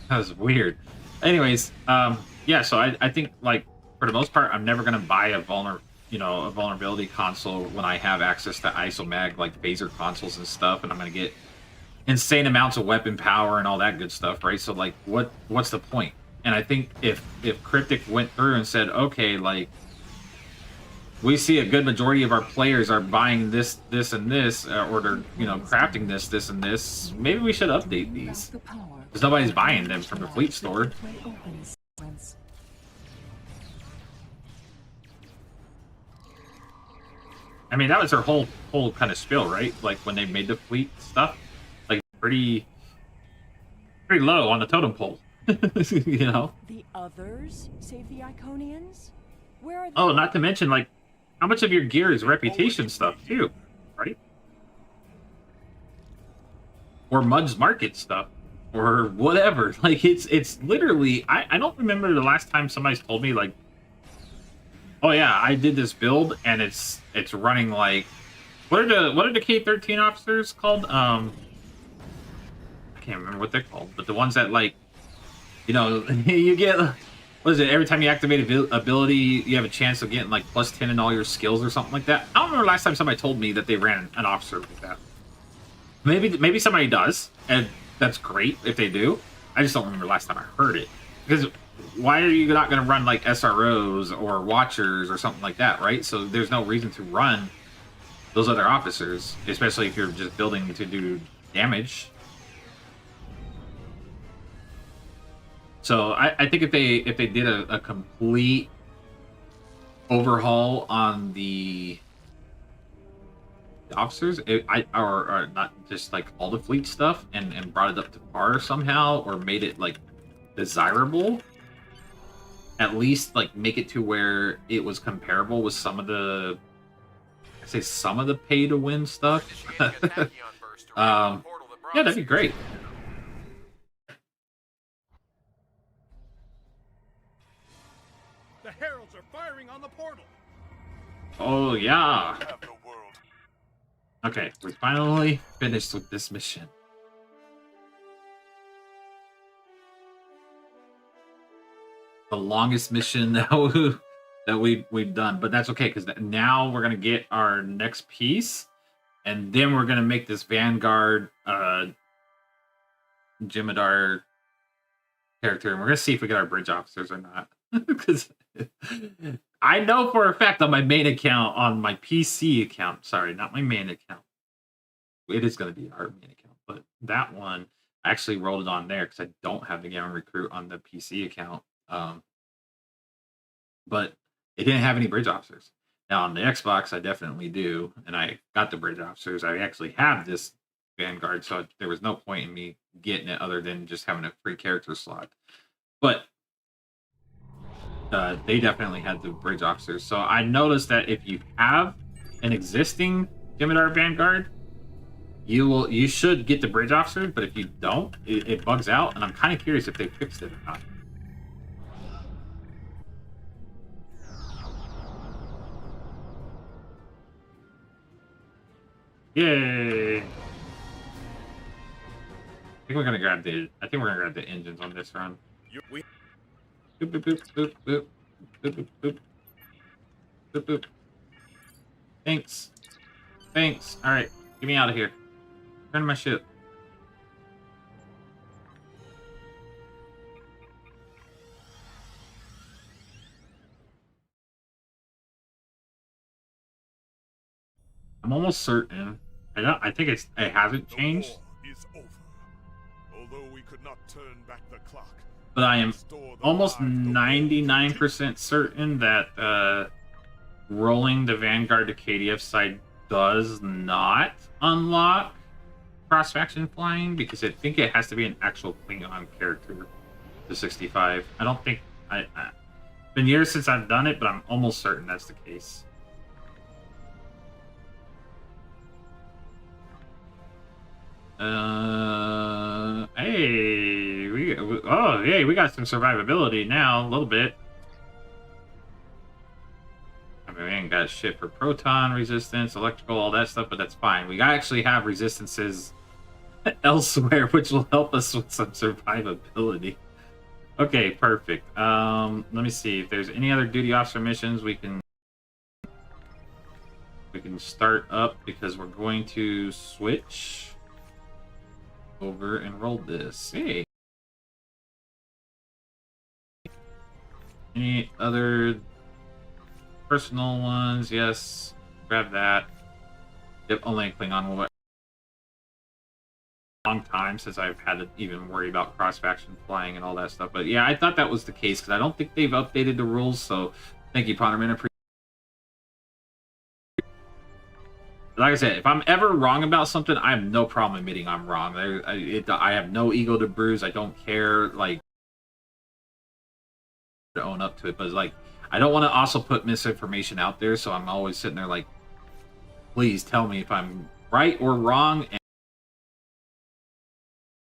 That was weird. Anyways, yeah, so I think like for the most part, I'm never gonna buy a vulnerability console when I have access to isomag like phaser consoles and stuff, and I'm gonna get insane amounts of weapon power and all that good stuff, right? So like, what's the point? And I think if Cryptic went through and said, okay, like we see a good majority of our players are buying this, and this, or they're crafting this, and this, maybe we should update these. Because nobody's buying them from the fleet store. I mean, that was their whole kind of spiel, right? Like when they made the fleet stuff, like pretty low on the totem pole. The others save the Iconians? Where are they? Oh, not to mention like how much of your gear is reputation stuff too, right? Or Mud's Market stuff. Or whatever. Like it's literally I don't remember the last time somebody's told me like, oh yeah, I did this build and it's running like what are the K-13 officers called? I can't remember what they're called, but the ones that like you get, what is it, every time you activate ability you have a chance of getting like +10 in all your skills or something like that. I don't remember last time somebody told me that they ran an officer like that. Maybe somebody does, and that's great if they do. I just don't remember last time I heard it. Because why are you not going to run like SROs or Watchers or something like that, right? So there's no reason to run those other officers, especially if you're just building to do damage. So I think if they did a complete overhaul on the officers, or not just like all the fleet stuff, and brought it up to par somehow, or made it like desirable, at least like make it to where it was comparable with some of the pay to win stuff. Yeah, that'd be great. The heralds are firing on the portal. Oh yeah. Have the world. Okay, we finally finished with this mission. The longest mission that we've done, but that's okay because now we're gonna get our next piece, and then we're gonna make this Vanguard Jem'Hadar character, and we're gonna see if we get our bridge officers or not. Because I know for a fact on my main account, on my PC account, sorry, not my main account, it is going to be our main account, but that one I actually rolled it on there because I don't have the Gamma Recruit on the PC account. But it didn't have any bridge officers. Now on the Xbox, I definitely do, and I got the bridge officers. I actually have this Vanguard, so there was no point in me getting it other than just having a free character slot. But they definitely had the bridge officers. So I noticed that if you have an existing Jem'Hadar Vanguard, you should get the bridge officers, but if you don't, it bugs out, and I'm kind of curious if they fixed it or not. Yay! I think we're gonna grab the engines on this run. Boop, boop, boop, boop, boop, boop, boop, boop, boop, boop. Thanks. All right, get me out of here. Turn my ship. I'm almost certain. I think it hasn't The changed, war is over. Although we could not turn back the clock, but I am restore the almost lives the world 99% certain that rolling the Vanguard to KDF side does not unlock cross-faction flying, because I think it has to be an actual Klingon character to 65. I don't think it's been years since I've done it, but I'm almost certain that's the case. Hey, we got some survivability now, a little bit. I mean, we ain't got shit for proton resistance, electrical, all that stuff, but that's fine. We actually have resistances elsewhere, which will help us with some survivability. Okay, perfect. Let me see if there's any other duty officer missions we can start up, because we're going to switch over and roll this. Hey. Any other personal ones? Yes. Grab that. Yep, only Klingon will. Long time since I've had to even worry about cross-faction flying and all that stuff. But yeah, I thought that was the case, because I don't think they've updated the rules. So thank you, Potterman. Like I said, if I'm ever wrong about something, I have no problem admitting I'm wrong. I have no ego to bruise. I don't care, like, to own up to it. But like, I don't want to also put misinformation out there, so I'm always sitting there like, please tell me if I'm right or wrong. And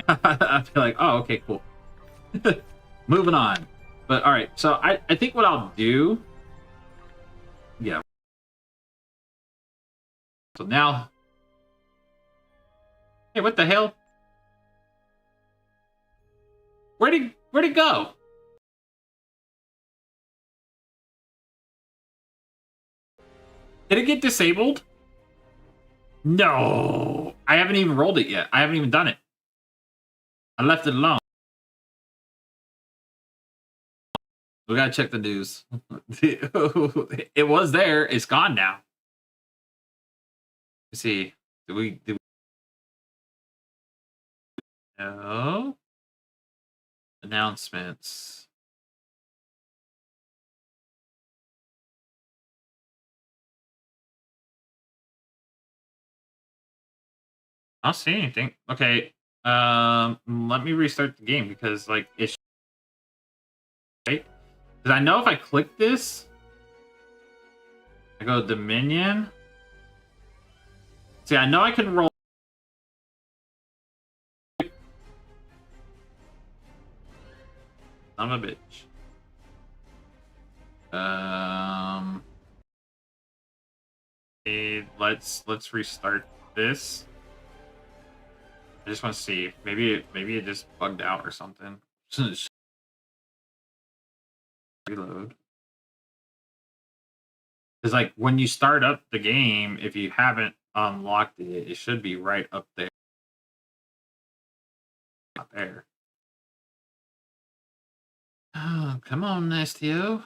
I'd be like, oh, okay, cool. Moving on. But all right, so I think what I'll do, yeah. So now, hey, what the hell? Where'd it go? Did it get disabled? No, I haven't even rolled it yet. I haven't even done it. I left it alone. We gotta check the news. It was there. It's gone now. Let's see. Did we? No. Announcements. I don't see anything. Okay. Let me restart the game, because like it's right. Because I know if I click this, I go Dominion. See, I know I can roll. I'm a bitch. Hey, let's restart this. I just want to see. Maybe it just bugged out or something. Reload. Because like when you start up the game, if you haven't unlocked it, it should be right up there. Not there. Oh, come on, Nestio.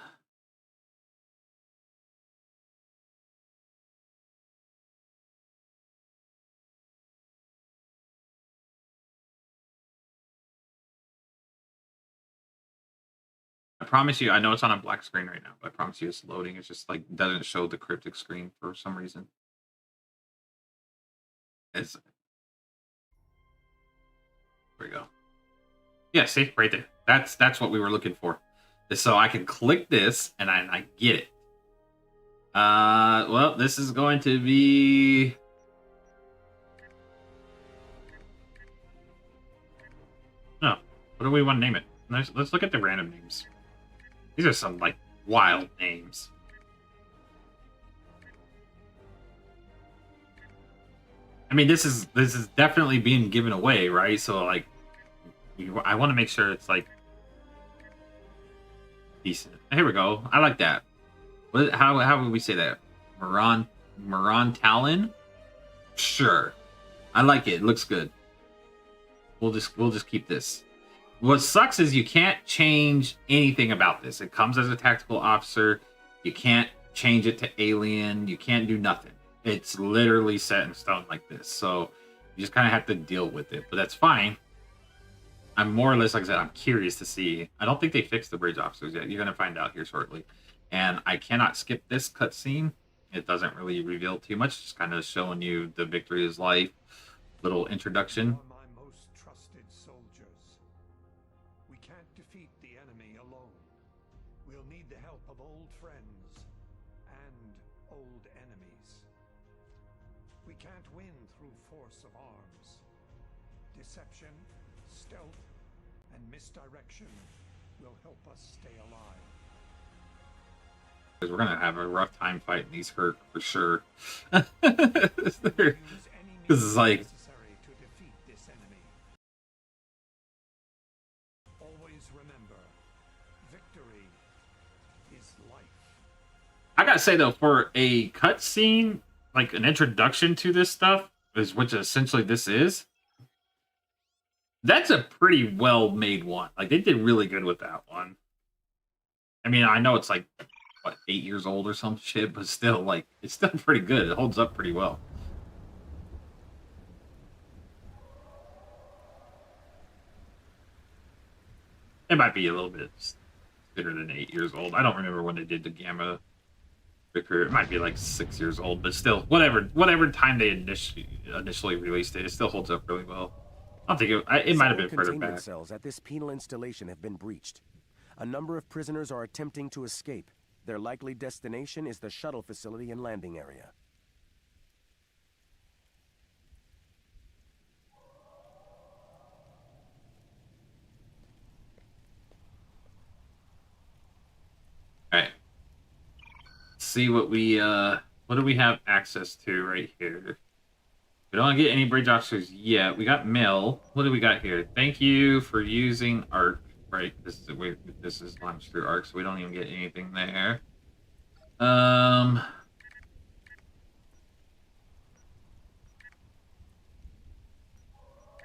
I promise you, I know it's on a black screen right now, but I promise you it's loading. It's just like doesn't show the cryptic screen for some reason. There we go. Yeah, see, right there. That's what we were looking for. So I can click this and I get it. Well, this is going to be. No, what do we want to name it? Let's look at the random names. These are some like wild names. I mean, this is definitely being given away, right? So like, I want to make sure it's like decent. Here we go. I like that. How would we say that? Moran Talon? Sure. I like it. It looks good. We'll just keep this. What sucks is you can't change anything about this. It comes as a tactical officer. You can't change it to alien. You can't do nothing. It's literally set in stone like this. So you just kind of have to deal with it. But that's fine. I'm more or less, like I said, I'm curious to see. I don't think they fixed the bridge officers yet. You're going to find out here shortly. And I cannot skip this cutscene. It doesn't really reveal too much. Just kind of showing you the victory is life. Little introduction. You are my most trusted soldiers. We can't defeat the enemy alone. We'll need the help of old friends and old enemies. We can't win through force of arms. Deception, stealth, and misdirection will help us stay alive. Because we're going to have a rough time fighting these hurt for sure. Use any This means is like... necessary to defeat this enemy. Always remember, victory is life. I gotta say though, for a cutscene, like an introduction to this stuff, which essentially this is, that's a pretty well made one. Like they did really good with that one. I mean, I know it's like what 8 years old or some shit, but still, like it's still pretty good. It holds up pretty well. It might be a little bit better than 8 years old. I don't remember when they did the Gamma Vicar. It might be like 6 years old, but still, whatever time they initially released it, it still holds up really well. I don't think it might have been further Containment back. cells at this penal installation have been breached. A number of prisoners are attempting to escape. Their likely destination is the shuttle facility and landing area. All right. Let's see what do we have access to right here? We don't get any bridge officers yet. We got mail. What do we got here? Thank you for using Arc. Right, this is launched through Arc, so we don't even get anything there. What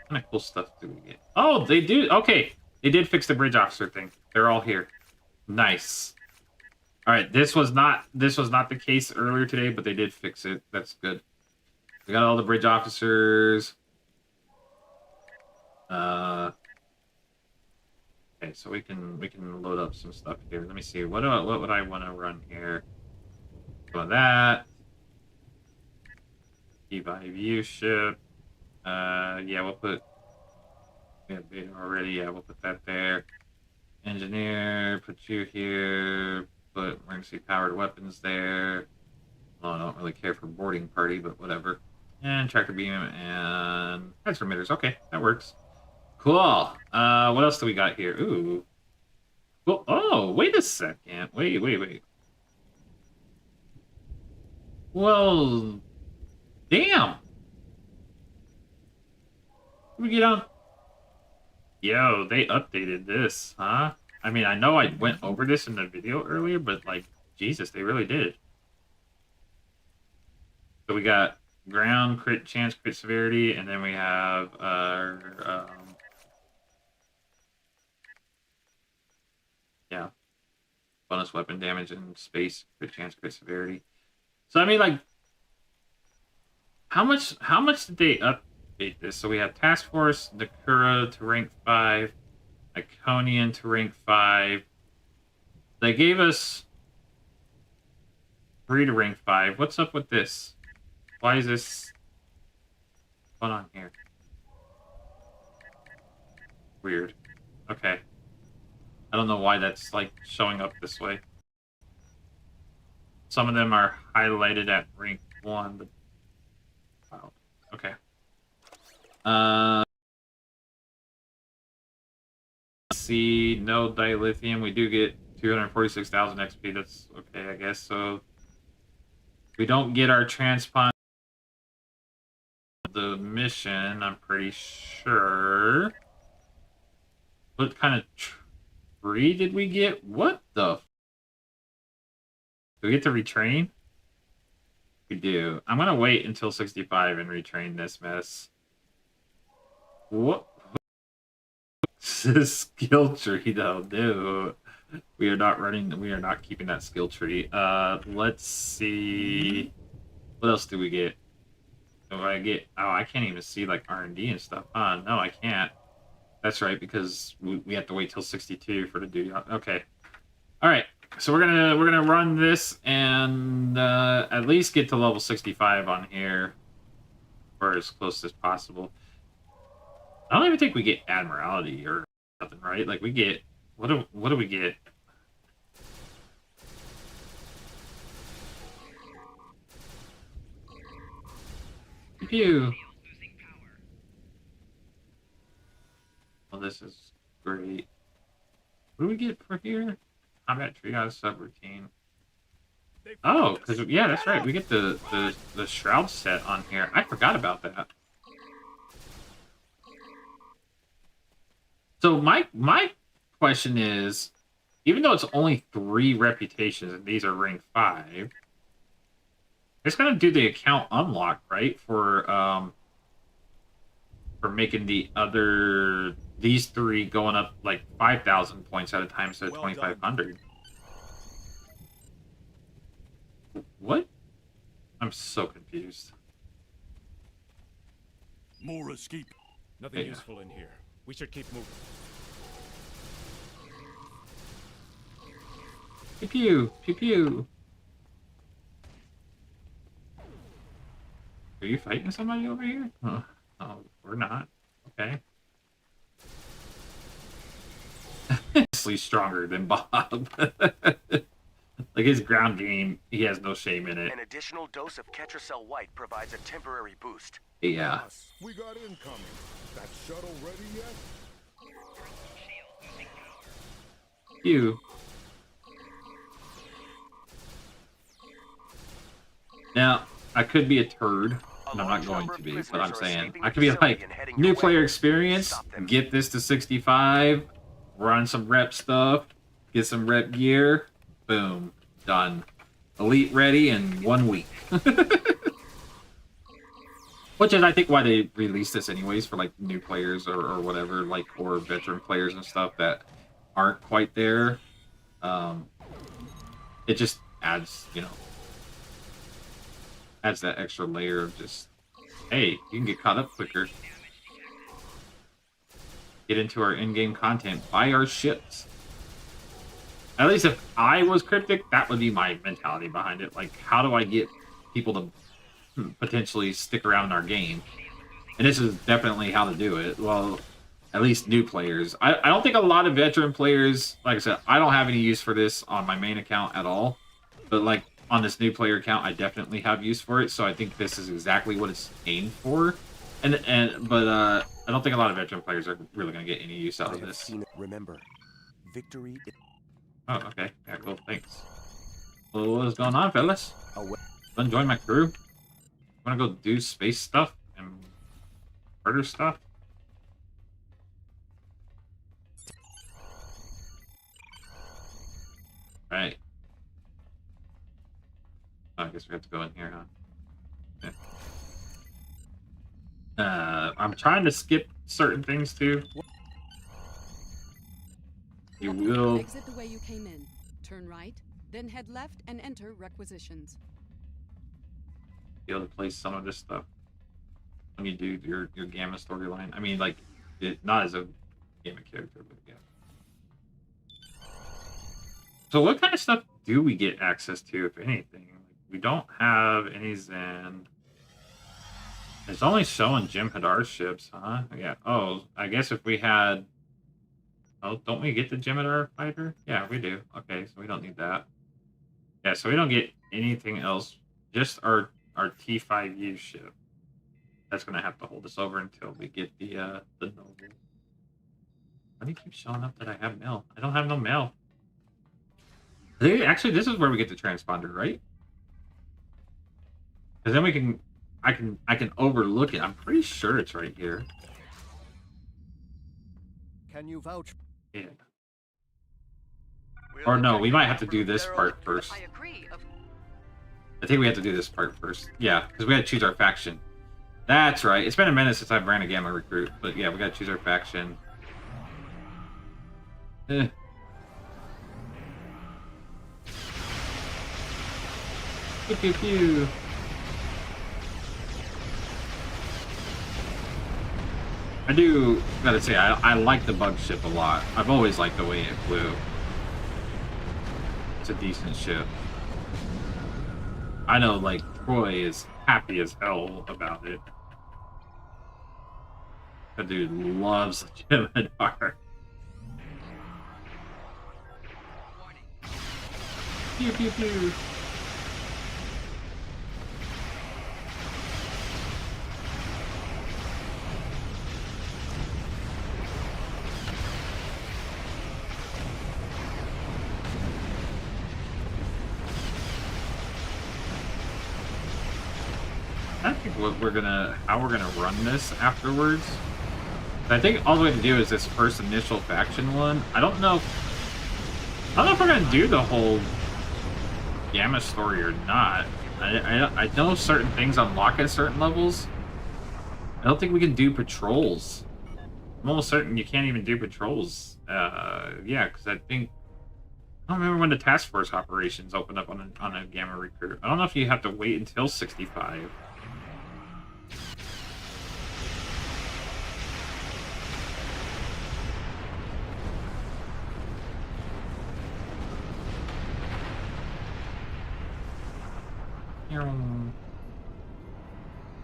kind of cool stuff do we get? Oh, they do. Okay, they did fix the bridge officer thing. They're all here. Nice. All right, this was not the case earlier today, but they did fix it. That's good. We got all the bridge officers. Okay, so we can load up some stuff here. Let me see. What would I want to run here? Go that. Buy view ship. Yeah, we'll put. We have beta already. Yeah, we'll put that there. Engineer. Put you here. Put emergency powered weapons there. Well, I don't really care for boarding party, but whatever. And tractor beam and transmitters. Okay, that works. Cool. What else do we got here? Ooh. Well, oh, wait a second. Wait. Well, damn. We get on. Yo, they updated this, huh? I mean, I know I went over this in the video earlier, but like, Jesus, they really did. So we got ground, crit chance, crit severity, and then we have yeah, bonus weapon damage and space, crit chance, crit severity. So I mean, like, how much did they update this? So we have Task Force Nakura to rank 5, Iconian to rank 5. They gave us 3 to rank 5. What's up with this? Why is this going on here? Weird. Okay. I don't know why that's like showing up this way. Some of them are highlighted at rank 1, but wow. Okay. See, no dilithium. We do get 246,000 XP. That's okay, I guess. So we don't get our transpond the mission, I'm pretty sure. What kind of tree did we get? What the? Do we get to retrain? We do. I'm gonna wait until 65 and retrain this mess. What? This skill tree though, no. We are not keeping that skill tree. Let's see. What else do we get? Do I get? Oh, I can't even see like R&D and stuff. No, I can't. That's right, because we have to wait till 62 for the duty. Okay. All right. So we're gonna run this and at least get to level 65 on here, or as close as possible. I don't even think we get Admiralty or nothing, right? Like we get what do we get? Pew. Well, this is great. What do we get for here? Combat triage subroutine. Oh, because yeah, that's right. We get the shroud set on here. I forgot about that. So my question is, even though it's only 3 reputations and these are rank 5, it's gonna do the account unlock, right? For making these 3 going up like 5,000 points at a time instead of 2,500. What? I'm so confused. More escape. Nothing useful in here. We should keep moving. Pew pew pew pew. Are you fighting somebody over here? Oh, we're not. Okay. Honestly, stronger than Bob. Like his ground game, he has no shame in it. An additional dose of Ketracel White provides a temporary boost. Yeah. We got incoming. That shuttle ready yet? You. Now, I could be a turd, and I'm not going to be, but I'm saying I could be like, new player experience, get this to 65, run some rep stuff, get some rep gear, boom, done. Elite ready in 1 week. Which is, I think, why they released this anyways, for like new players or whatever, like, or veteran players and stuff that aren't quite there. It just adds, you know, adds that extra layer of just, hey, you can get caught up quicker. Get into our in-game content, buy our ships. At least if I was Cryptic, that would be my mentality behind it. Like, how do I get people to potentially stick around in our game? And this is definitely how to do it. Well, at least new players. I don't think a lot of veteran players, like I said, I don't have any use for this on my main account at all. But like on this new player account, I definitely have use for it. So I think this is exactly what it's aimed for. But I don't think a lot of veteran players are really going to get any use out of this. Remember, victory. Oh, okay. Yeah, cool. Thanks. Well, what is going on, fellas? Wanna join my crew? Wanna go do space stuff and murder stuff? Right. Oh, I guess we have to go in here, huh? Yeah. I'm trying to skip certain things too. You will exit the way you came in. Turn right, then head left and enter requisitions. be able to play some of this stuff when you do your Gamma storyline. I mean, like, not as a Gamma character, but yeah. So what kind of stuff do we get access to, if anything? We don't have any Zen. It's only showing Jim Hadar's ships, huh? Yeah. Oh, I guess if we had... Oh, don't we get the Jim Hadar fighter? Yeah, we do. Okay, so we don't need that. Yeah, so we don't get anything else. Just our T5U ship. That's gonna have to hold us over until we get the Noble. Why do you keep showing up that I have mail? I don't have no mail. Actually, this is where we get the transponder, right? Because then we can, I can overlook it. I'm pretty sure it's right here. Can you vouch? Yeah. Or no, we might have to do this part first. I think we have to do this part first. Yeah, because we got to choose our faction. That's right. It's been a minute since I've ran a Gamma recruit, but yeah, we got to choose our faction. Pew, pew, pew. I do gotta say, I like the bug ship a lot. I've always liked the way it flew. It's a decent ship. I know, like, Troy is happy as hell about it. That dude loves the Jim'Hadar. Pew pew pew. I think how we're gonna run this afterwards. I think all we have to do is this first initial faction one. I don't know if we're gonna do the whole Gamma story or not. I know certain things unlock at certain levels. I don't think we can do patrols. I'm almost certain you can't even do patrols. Yeah, because I don't remember when the task force operations open up on a Gamma recruit. I don't know if you have to wait until 65.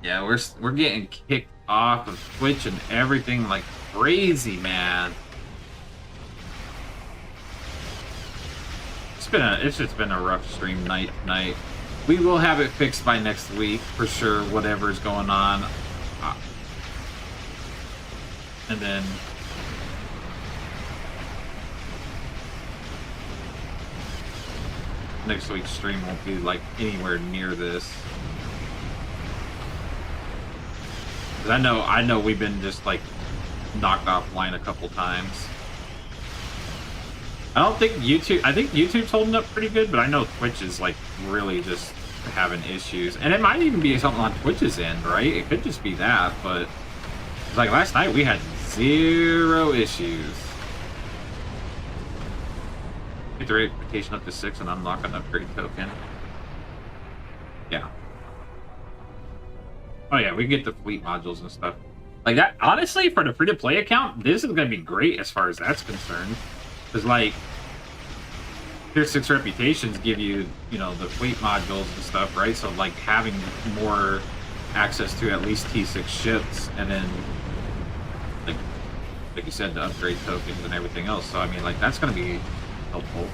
Yeah, we're getting kicked off of Twitch and everything like crazy, man. It's just been a rough stream night tonight. We will have it fixed by next week for sure. Whatever's going on, and then next week's stream won't be like anywhere near this. I know we've been just like knocked offline a couple times. I think YouTube's holding up pretty good, but I know Twitch is like really just having issues. And it might even be something on Twitch's end, right? It could just be that, but it's like last night we had 0 issues. Get the reputation up to 6 and unlock an upgrade token. Yeah. Oh yeah, we can get the fleet modules and stuff. Like that, honestly, for the free-to-play account, this is going to be great as far as that's concerned. Because, like, Tier 6 reputations give you, you know, the fleet modules and stuff, right? So, like, having more access to at least T6 ships, and then, like you said, the upgrade tokens and everything else. So, I mean, like, that's going to be helpful.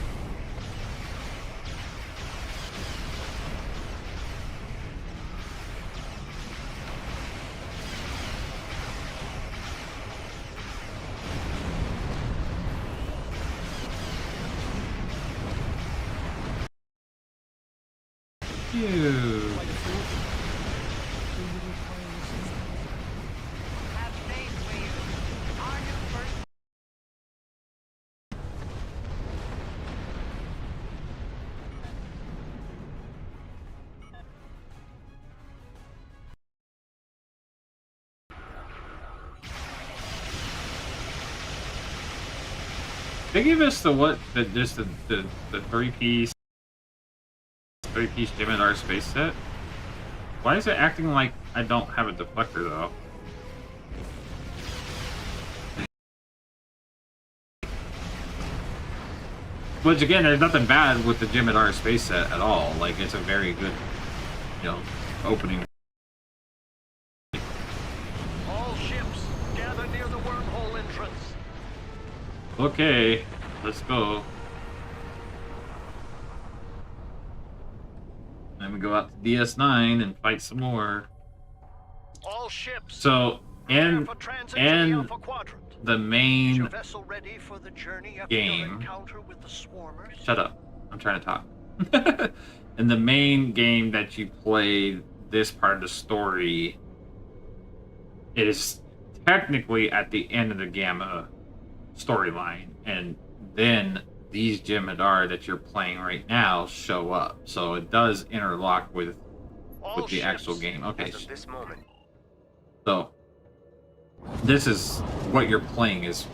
They gave us the three-piece Jim'Hadar space set. Why is it acting like I don't have a deflector though? Which again, there's nothing bad with the Jim'Hadar space set at all. Like it's a very good, you know, opening. All ships gather near the wormhole entrance. Okay, let's go. Then we go out to DS9 and fight some more. All ships. So, and the main game. Shut up. I'm trying to talk. And the main game that you play, this part of the story, is technically at the end of the Gamma storyline, and then these Jim'Hadar that you're playing right now show up, so it does interlock with the actual game. Okay, so this is what you're playing is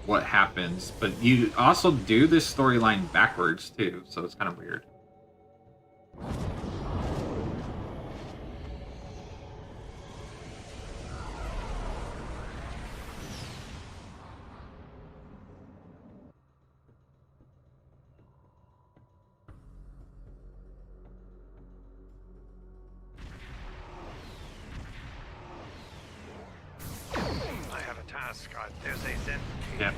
what happens, but you also do this storyline backwards too, so it's kind of weird. Yeah.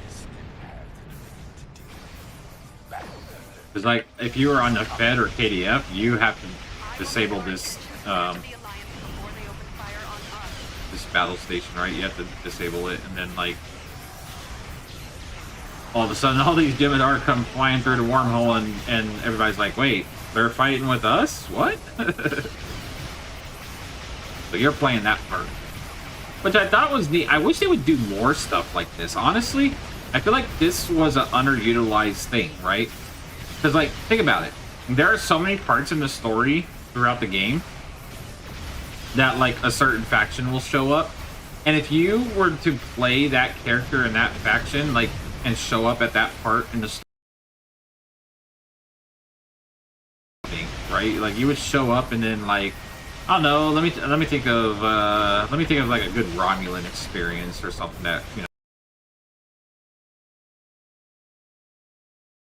Because, like, if you were on the Fed or KDF, you have to disable this, this battle station, right? You have to disable it, and then, like, all of a sudden, all these Jim'Hadar come flying through the wormhole, and everybody's like, wait, they're fighting with us? What? So you're playing that part. Which I thought was neat. I wish they would do more stuff like this, honestly. I feel like this was an underutilized thing, right? Because, like, think about it. There are so many parts in the story throughout the game that, like, a certain faction will show up. And if you were to play that character in that faction, like, and show up at that part in the story, right? Like, you would show up and then, like, I don't know, let me think of like a good Romulan experience or something that, you know.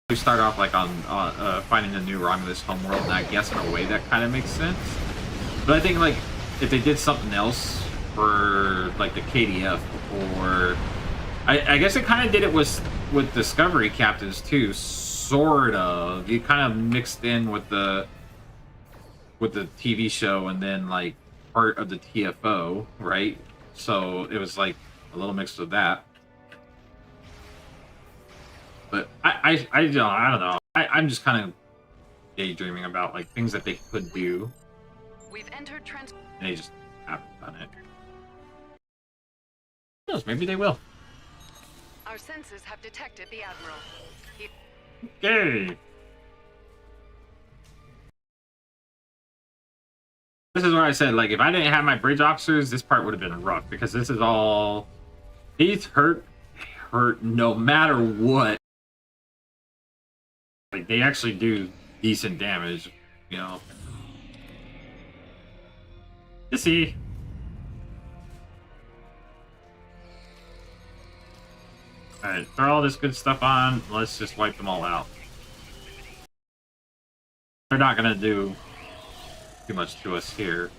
We start off like on finding a new Romulus homeworld, and I guess in a way that kind of makes sense. But I think like if they did something else for like the KDF, or I guess it kind of did it with Discovery Captains too, sort of. You kind of mixed in with the TV show and then like part of the TFO, right? So it was like a little mix of that. But I don't know. I'm just kind of daydreaming about like things that they could do. We've entered and they just haven't done it. Who knows? Maybe they will. Our sensors have detected the Admiral. Okay. This is where I said, like, if I didn't have my bridge officers, this part would have been rough, because this is all... These hurt no matter what. Like, they actually do decent damage, you know. You see. Alright, throw all this good stuff on. Let's just wipe them all out. They're not gonna do too much to us here.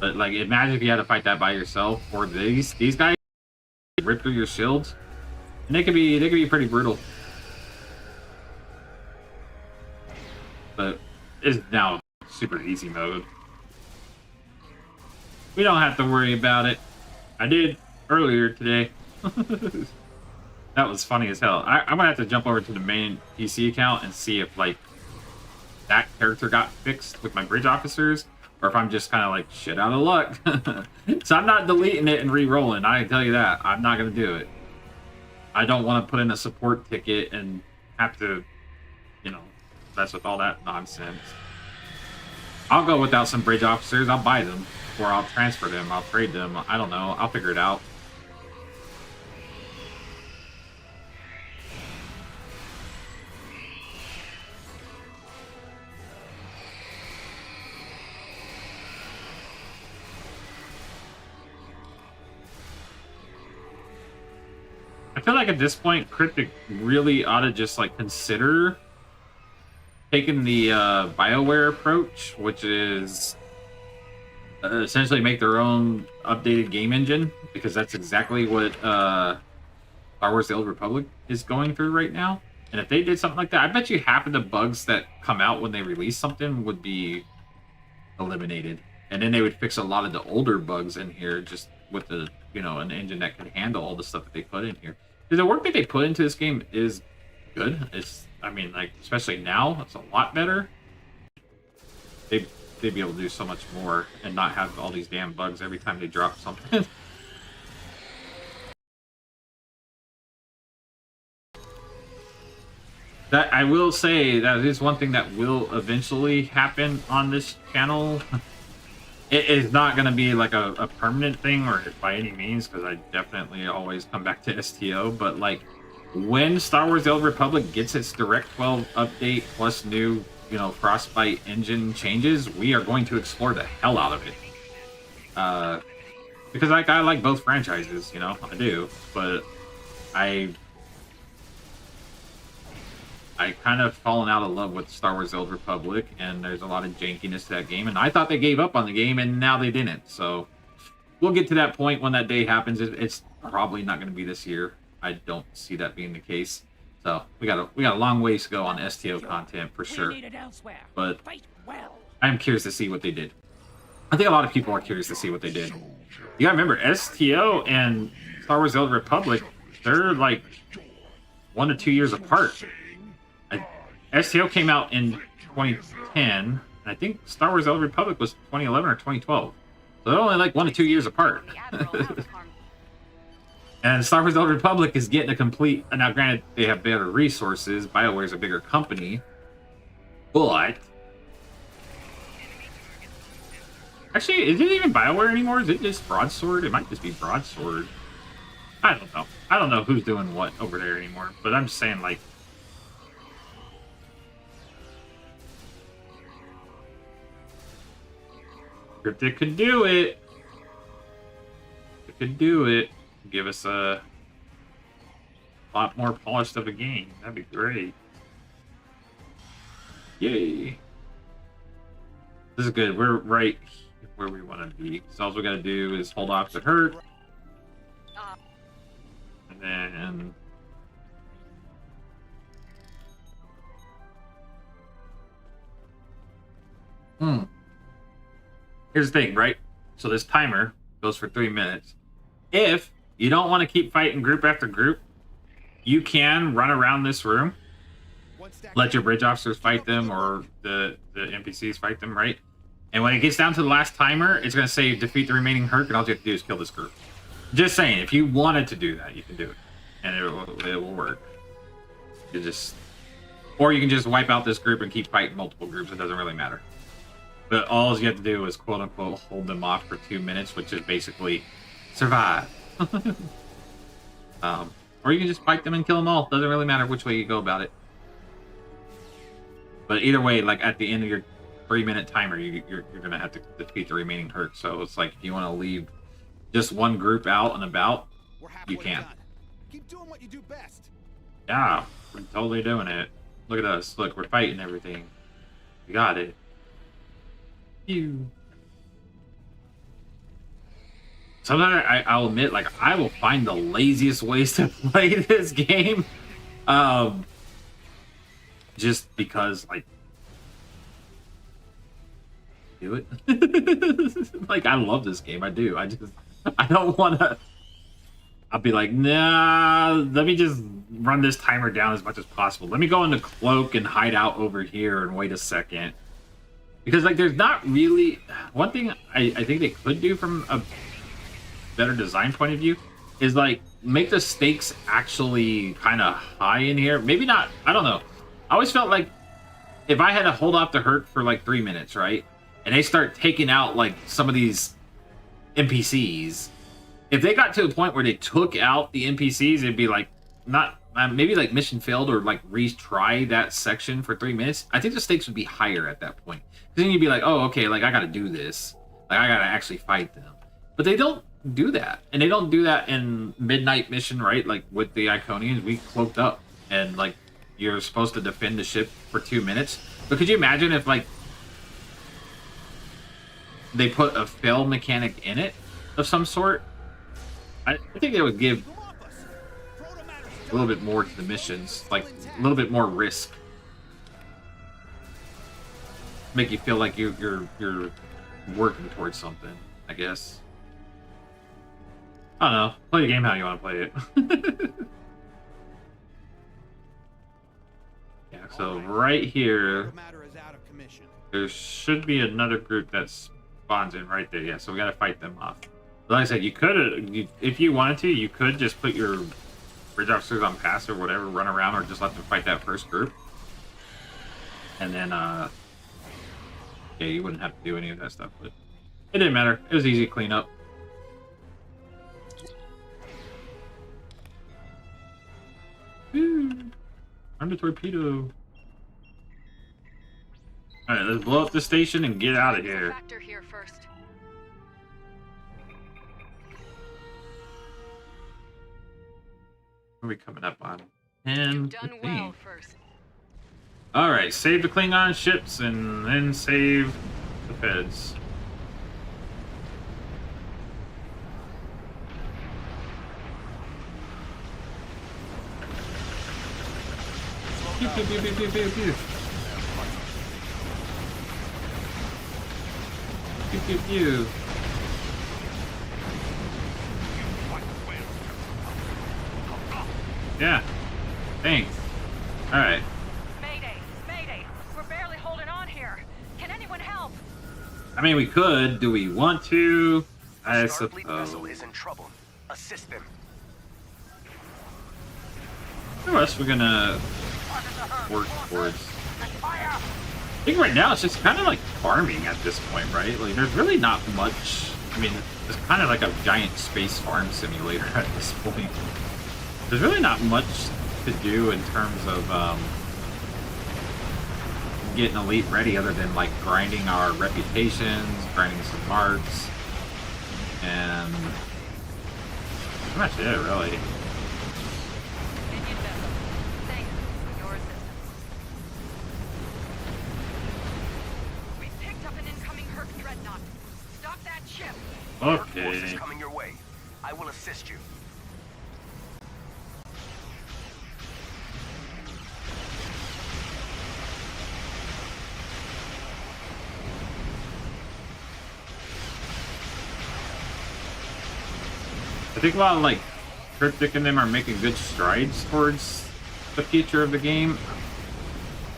But, like, imagine if you had to fight that by yourself, or these guys rip through your shields. And they could be pretty brutal. But it's now super easy mode. We don't have to worry about it. I did earlier today. That was funny as hell. I'm gonna have to jump over to the main PC account and see if like that character got fixed with my bridge officers, or if I'm just kind of like shit out of luck. So I'm not deleting it and re-rolling. I can tell you that. I'm not gonna do it. I don't want to put in a support ticket and have to, you know, mess with all that nonsense. I'll go without some bridge officers. I'll buy them, or I'll transfer them. I'll trade them. I don't know. I'll figure it out. I feel like at this point, Cryptic really ought to just like consider taking the BioWare approach, which is essentially make their own updated game engine, because that's exactly what Star Wars: The Old Republic is going through right now. And if they did something like that, I bet you half of the bugs that come out when they release something would be eliminated, and then they would fix a lot of the older bugs in here just with the, you know, an engine that could handle all the stuff that they put in here. The work that they put into this game is good. It's, I mean, like, especially now, it's a lot better. They'd be able to do so much more and not have all these damn bugs every time they drop something. That I will say, that is one thing that will eventually happen on this channel. It is not going to be like a permanent thing, or by any means, because I definitely always come back to STO, but like when Star Wars: The Old Republic gets its Direct 12 update plus new, you know, Frostbite engine changes, we are going to explore the hell out of it. Because like I like both franchises, you know, I do, but I kind of fallen out of love with Star Wars: The Old Republic, and there's a lot of jankiness to that game, and I thought they gave up on the game, and now they didn't. So we'll get to that point when that day happens. It's probably not going to be this year. I don't see that being the case. So we got a long ways to go on STO content for sure. But I am curious to see what they did. I think a lot of people are curious to see what they did. You gotta remember, STO and Star Wars: The Old Republic, they're like 1 to 2 years apart. STO came out in 2010, and I think Star Wars: The Old Republic was 2011 or 2012. So they're only like 1 to 2 years apart. And Star Wars: The Old Republic is getting a complete... Now, granted, they have better resources. BioWare's a bigger company. But... Actually, is it even BioWare anymore? Is it just Broadsword? It might just be Broadsword. I don't know. I don't know who's doing what over there anymore. But I'm just saying, like... Cryptic could do it. It could do it. Give us a lot more polished of a game. That'd be great. Yay. This is good. We're right where we want to be. So all we got to do is hold off the hurt. And then... Here's the thing, right? So this timer goes for 3 minutes. If you don't want to keep fighting group after group, you can run around this room, let your bridge officers fight them or the NPCs fight them, right? And when it gets down to the last timer, it's going to say defeat the remaining Herc, and all you have to do is kill this group. Just saying, if you wanted to do that, you can do it. And it will work. You just... Or you can just wipe out this group and keep fighting multiple groups. It doesn't really matter. But all you have to do is quote-unquote hold them off for 2 minutes, which is basically survive. Or you can just fight them and kill them all. Doesn't really matter which way you go about it. But either way, like at the end of your 3-minute timer, you're gonna have to defeat the remaining Herc. So it's like if you want to leave just one group out and about, you can. Keep doing what you do best. Yeah, we're totally doing it. Look at us. Look, we're fighting everything. We got it. You. Sometimes I'll admit, like, I will find the laziest ways to play this game. Just because, like, do it. Like, I love this game. I do. I don't want to... I'll be like, nah, let me just run this timer down as much as possible. Let me go into cloak and hide out over here and wait a second. Because, like, there's not really... One thing I think they could do from a better design point of view is, like, make the stakes actually kind of high in here. Maybe not... I don't know. I always felt like if I had to hold off the Hurt for, like, 3 minutes, right? And they start taking out, like, some of these NPCs... If they got to a point where they took out the NPCs, it'd be like, not, maybe like mission failed or like retry that section for 3 minutes. I think the stakes would be higher at that point. Because then you'd be like, oh, okay, like I gotta do this. Like I gotta actually fight them. But they don't do that. And they don't do that in Midnight Mission, right? Like with the Iconians, we cloaked up. And like, you're supposed to defend the ship for 2 minutes. But could you imagine if like, they put a fail mechanic in it of some sort? I think they would give a little bit more to the missions, like a little bit more risk. Make you feel like you're working towards something, I guess. I don't know. Play the game how you want to play it. Yeah, so right here, there should be another group that spawns in right there. Yeah, so we got to fight them off. Like I said, you could, if you wanted to, you could just put your bridge officers on pass or whatever, run around, or just let them fight that first group. And then, yeah, you wouldn't have to do any of that stuff, but it didn't matter. It was easy to clean up. Arm the torpedo. Alright, let's blow up the station and get out of here. Factor here first. What are we coming up on? 10, Done 15. well first. Alright, save the Klingon ships and then save the feds. Pew, pew, pew, pew, pew, pew, pew. Pew, pew, pew. Yeah. Thanks. Alright. Mayday! Mayday! We're barely holding on here. Can anyone help? I mean, we could. Do we want to? I Starfleet vessel suppose. is in trouble. Assist them. What else we're gonna work towards? I think right now it's just kind of like farming at this point, right? Like, there's really not much. I mean, it's kind of like a giant space farm simulator at this point. There's really not much to do in terms of getting Elite ready other than like grinding our reputations, grinding some marks, and pretty much it, really. Opinion vessel. Thanks for your assistance. We picked up an incoming Herc dreadnought. Stop that ship. Okay. Forces coming your way. I will assist you. I think while like Cryptic and them are making good strides towards the future of the game,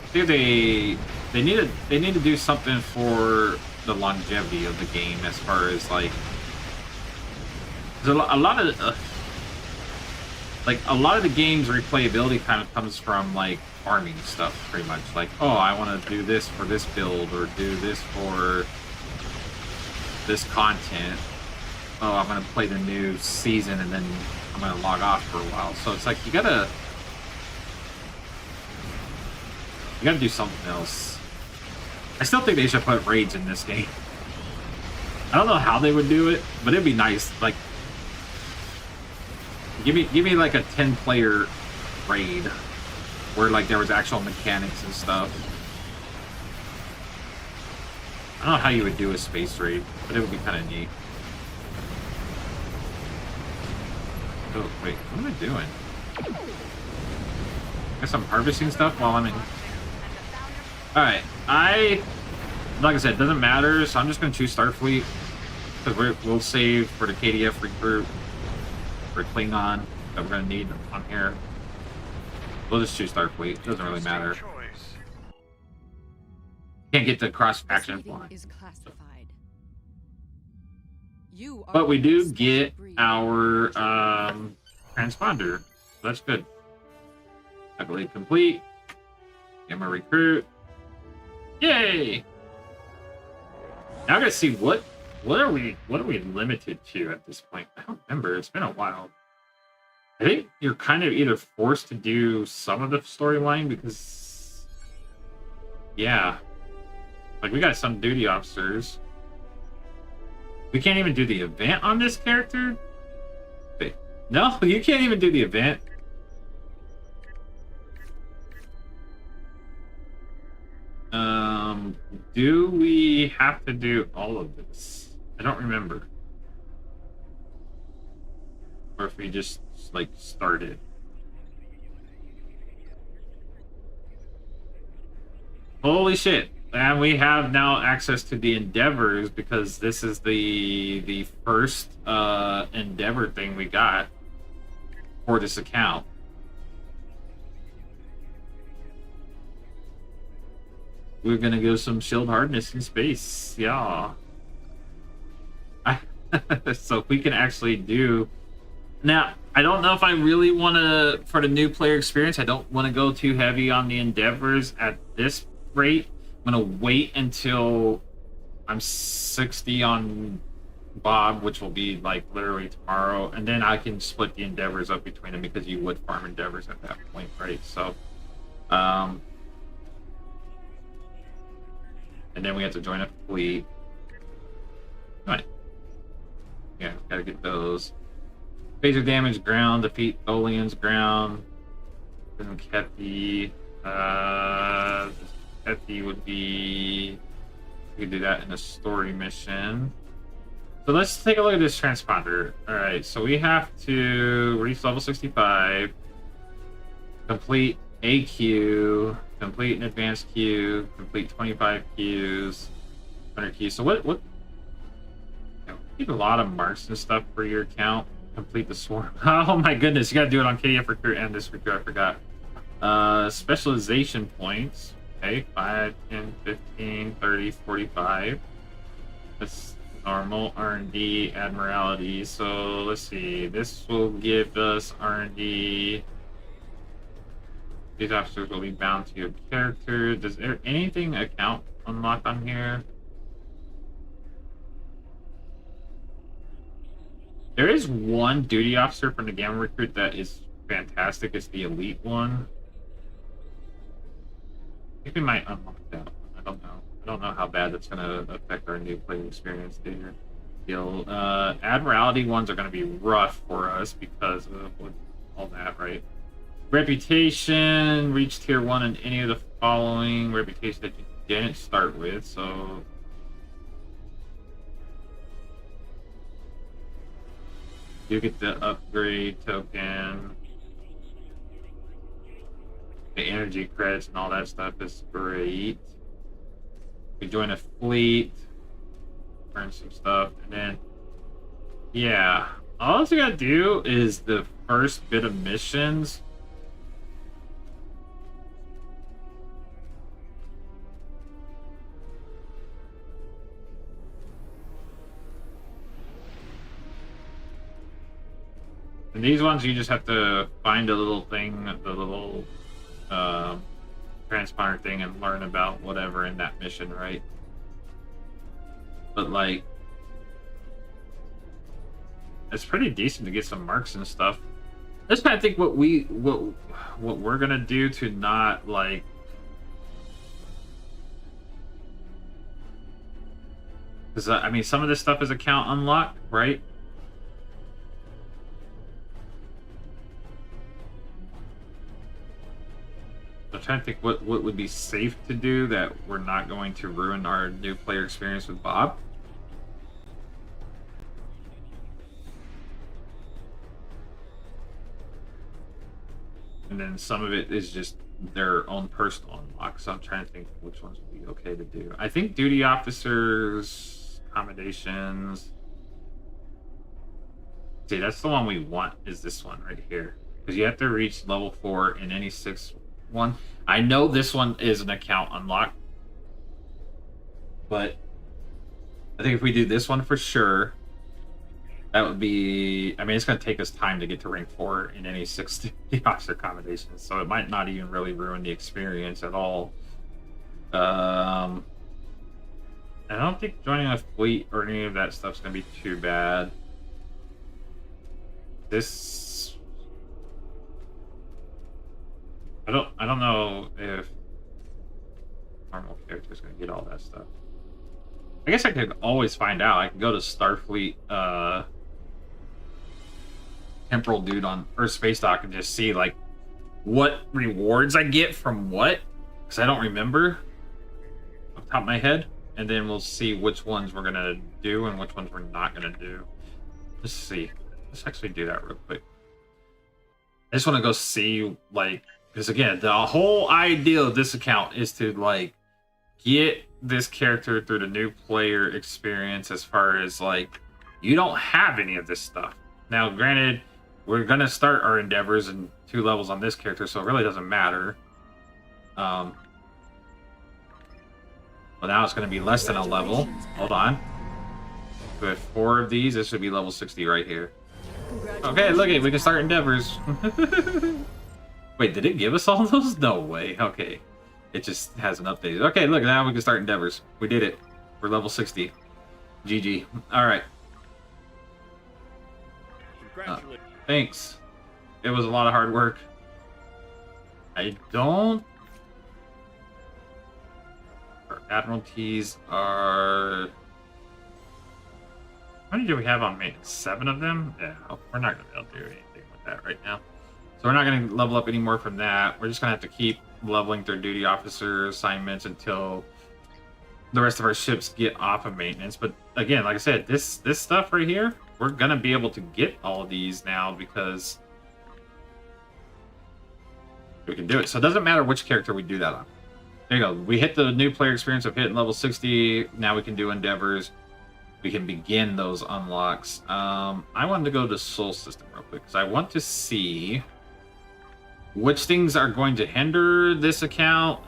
I think they need to do something for the longevity of the game as far as like there's a lot of the game's replayability kind of comes from like farming stuff pretty much. Like, oh, I want to do this for this build or do this for this content. Oh, I'm gonna play the new season and then I'm gonna log off for a while. So it's like you gotta do something else. I still think they should put raids in this game. I don't know how they would do it, but it'd be nice. Like, give me like a 10-player raid where like there was actual mechanics and stuff. I don't know how you would do a space raid, but it would be kind of neat. Oh, wait, what am I doing? I guess I'm harvesting stuff while I'm in. Alright, like I said, it doesn't matter, so I'm just going to choose Starfleet. Because we'll save for the KDF recruit, for Klingon, that we're going to need on here. We'll just choose Starfleet, it doesn't really matter. Can't get the cross-faction flying. But we do get our transponder. So that's good. I believe complete. Gamma recruit. Yay! Now I gotta see what are we limited to at this point? I don't remember. It's been a while. I think you're kind of either forced to do some of the storyline because yeah. Like we got some duty officers. We can't even do the event on this character? Wait, no, you can't even do the event. Do we have to do all of this? I don't remember. Or if we just, like, started. Holy shit. And we have now access to the Endeavors because this is the first Endeavor thing we got for this account. We're gonna go some shield hardness in space, yeah. So if we can actually do... Now, I don't know if I really want to, for the new player experience, I don't want to go too heavy on the Endeavors at this rate. I'm gonna wait until I'm 60 on Bob, which will be like literally tomorrow, and then I can split the Endeavors up between them because you would farm Endeavors at that point, right? So, and then we have to join up the fleet. Right. Yeah, gotta get those. Phaser damage, ground, defeat Tholians, ground. Then Kepi. Kepi would be... We could do that in a story mission. So let's take a look at this transponder. Alright, so we have to reach level 65. Complete a queue, complete an advanced queue, complete 25 queues, 100 queues. So what you know, keep a lot of marks and stuff for your account. Complete the swarm. Oh my goodness, you gotta do it on KDF recruit and this recruit, I forgot. Specialization points. Okay, 5, 10, 15, 30, 45. That's normal. R&D, Admiralty. So let's see. This will give us R&D. These officers will be bound to your character. Does there anything account unlocked on here? There is one duty officer from the Gamma Recruit that is fantastic. It's the elite one. I think we might unlock that one. I don't know. I don't know how bad that's going to affect our new playing experience there. Admiralty ones are going to be rough for us because of all that, right? Reputation, reach tier 1 in any of the following reputation that you didn't start with, so... You get the upgrade token. The energy credits and all that stuff is great. We join a fleet, earn some stuff, and then yeah, all you gotta do is the first bit of missions. And these ones you just have to find a little thing, the little transponder thing, and learn about whatever in that mission, right? But like, it's pretty decent to get some marks and stuff. That's kind of think what we're gonna do to not like. Because I mean, some of this stuff is account unlocked, right? I'm trying to think what would be safe to do that we're not going to ruin our new player experience with Bob. And then some of it is just their own personal unlock. So I'm trying to think which ones would be okay to do. I think duty officers, accommodations. See, that's the one we want, is this one right here. Because you have to reach level 4 in any 6 one. I know this one is an account unlock, but I think if we do this one for sure, that would be, I mean, it's going to take us time to get to rank 4 in any 6 officer accommodations, so it might not even really ruin the experience at all. I don't think joining a fleet or any of that stuff's going to be too bad. This, I don't know if normal character's gonna get all that stuff. I guess I could always find out. I could go to Starfleet Temporal Dude on Earth Space Dock and just see like what rewards I get from what, because I don't remember off the top of my head. And then we'll see which ones we're gonna do and which ones we're not gonna do. Let's see. Let's actually do that real quick. I just want to go see like. Because again, the whole idea of this account is to like get this character through the new player experience, as far as like you don't have any of this stuff. Now, granted, we're gonna start our endeavors in 2 levels on this character, so it really doesn't matter. But now it's gonna be less than a level. Hold on. With 4 of these, this should be level 60 right here. Okay, look it, we can start endeavors. Wait, did it give us all those? No way. Okay. It just hasn't updated. Okay, look, now we can start endeavors. We did it. We're level 60. GG. Alright. Thanks. It was a lot of hard work. I don't... Our Admiralties are... How many do we have on maintenance? 7 of them? Yeah, we're not going to be able to do anything with that right now. So we're not going to level up anymore from that. We're just going to have to keep leveling through duty officer assignments until the rest of our ships get off of maintenance. But again, like I said, this stuff right here, we're going to be able to get all of these now because We can do it. So it doesn't matter which character we do that on. There you go. We hit the new player experience of hitting level 60. Now we can do endeavors. We can begin those unlocks. I wanted to go to Soul System real quick because I want to see which things are going to hinder this account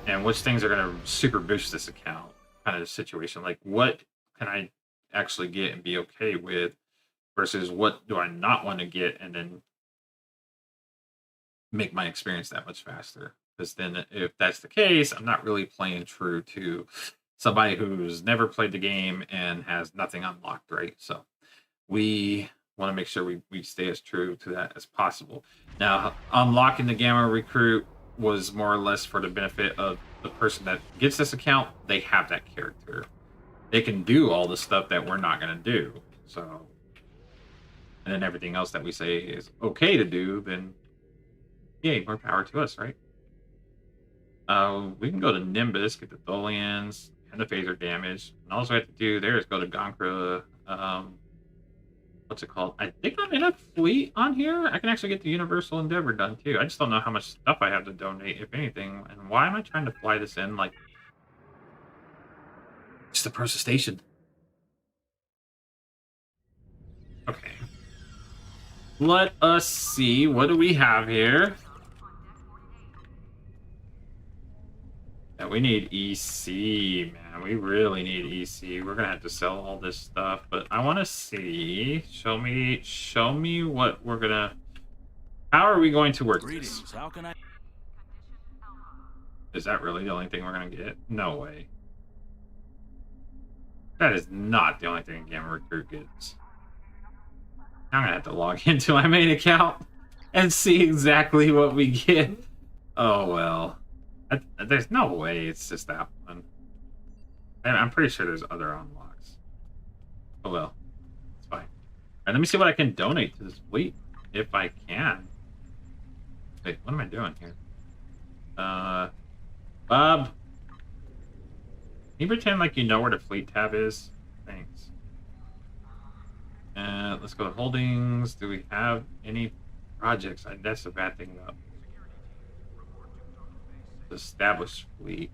and which things are going to super boost this account kind of situation. Like, what can I actually get and be okay with versus what do I not want to get and then make my experience that much faster. Because then if that's the case, I'm not really playing true to somebody who's never played the game and has nothing unlocked, right? So we want to make sure we stay as true to that as possible. Now, unlocking the Gamma Recruit was more or less for the benefit of the person that gets this account. They have that character. They can do all the stuff that we're not going to do. So, and then everything else that we say is okay to do, then yay, more power to us, right? We can go to Nimbus, get the Tholians, and the phaser damage. And all we have to do there is go to Gonkra. What's it called? I think I'm in a fleet on here. I can actually get the Universal Endeavor done too. I just don't know how much stuff I have to donate, if anything. And why am I trying to fly this in? Like, it's the process station. Okay. Let us see. What do we have here? Yeah, we need EC, man. We really need EC. We're gonna have to sell all this stuff, but I want to see. Show me what we're gonna. How are we going to work this? How can I? Is that really the only thing we're gonna get? No way. That is not the only thing Gamma Recruit gets. I'm gonna have to log into my main account and see exactly what we get. Oh well. There's no way it's just that one. And I'm pretty sure there's other unlocks. Oh well. It's fine. Alright, let me see what I can donate to this fleet. If I can. Wait, what am I doing here? Bob. Can you pretend like you know where the fleet tab is? Thanks. Let's go to holdings. Do we have any projects? That's a bad thing though. Established fleet.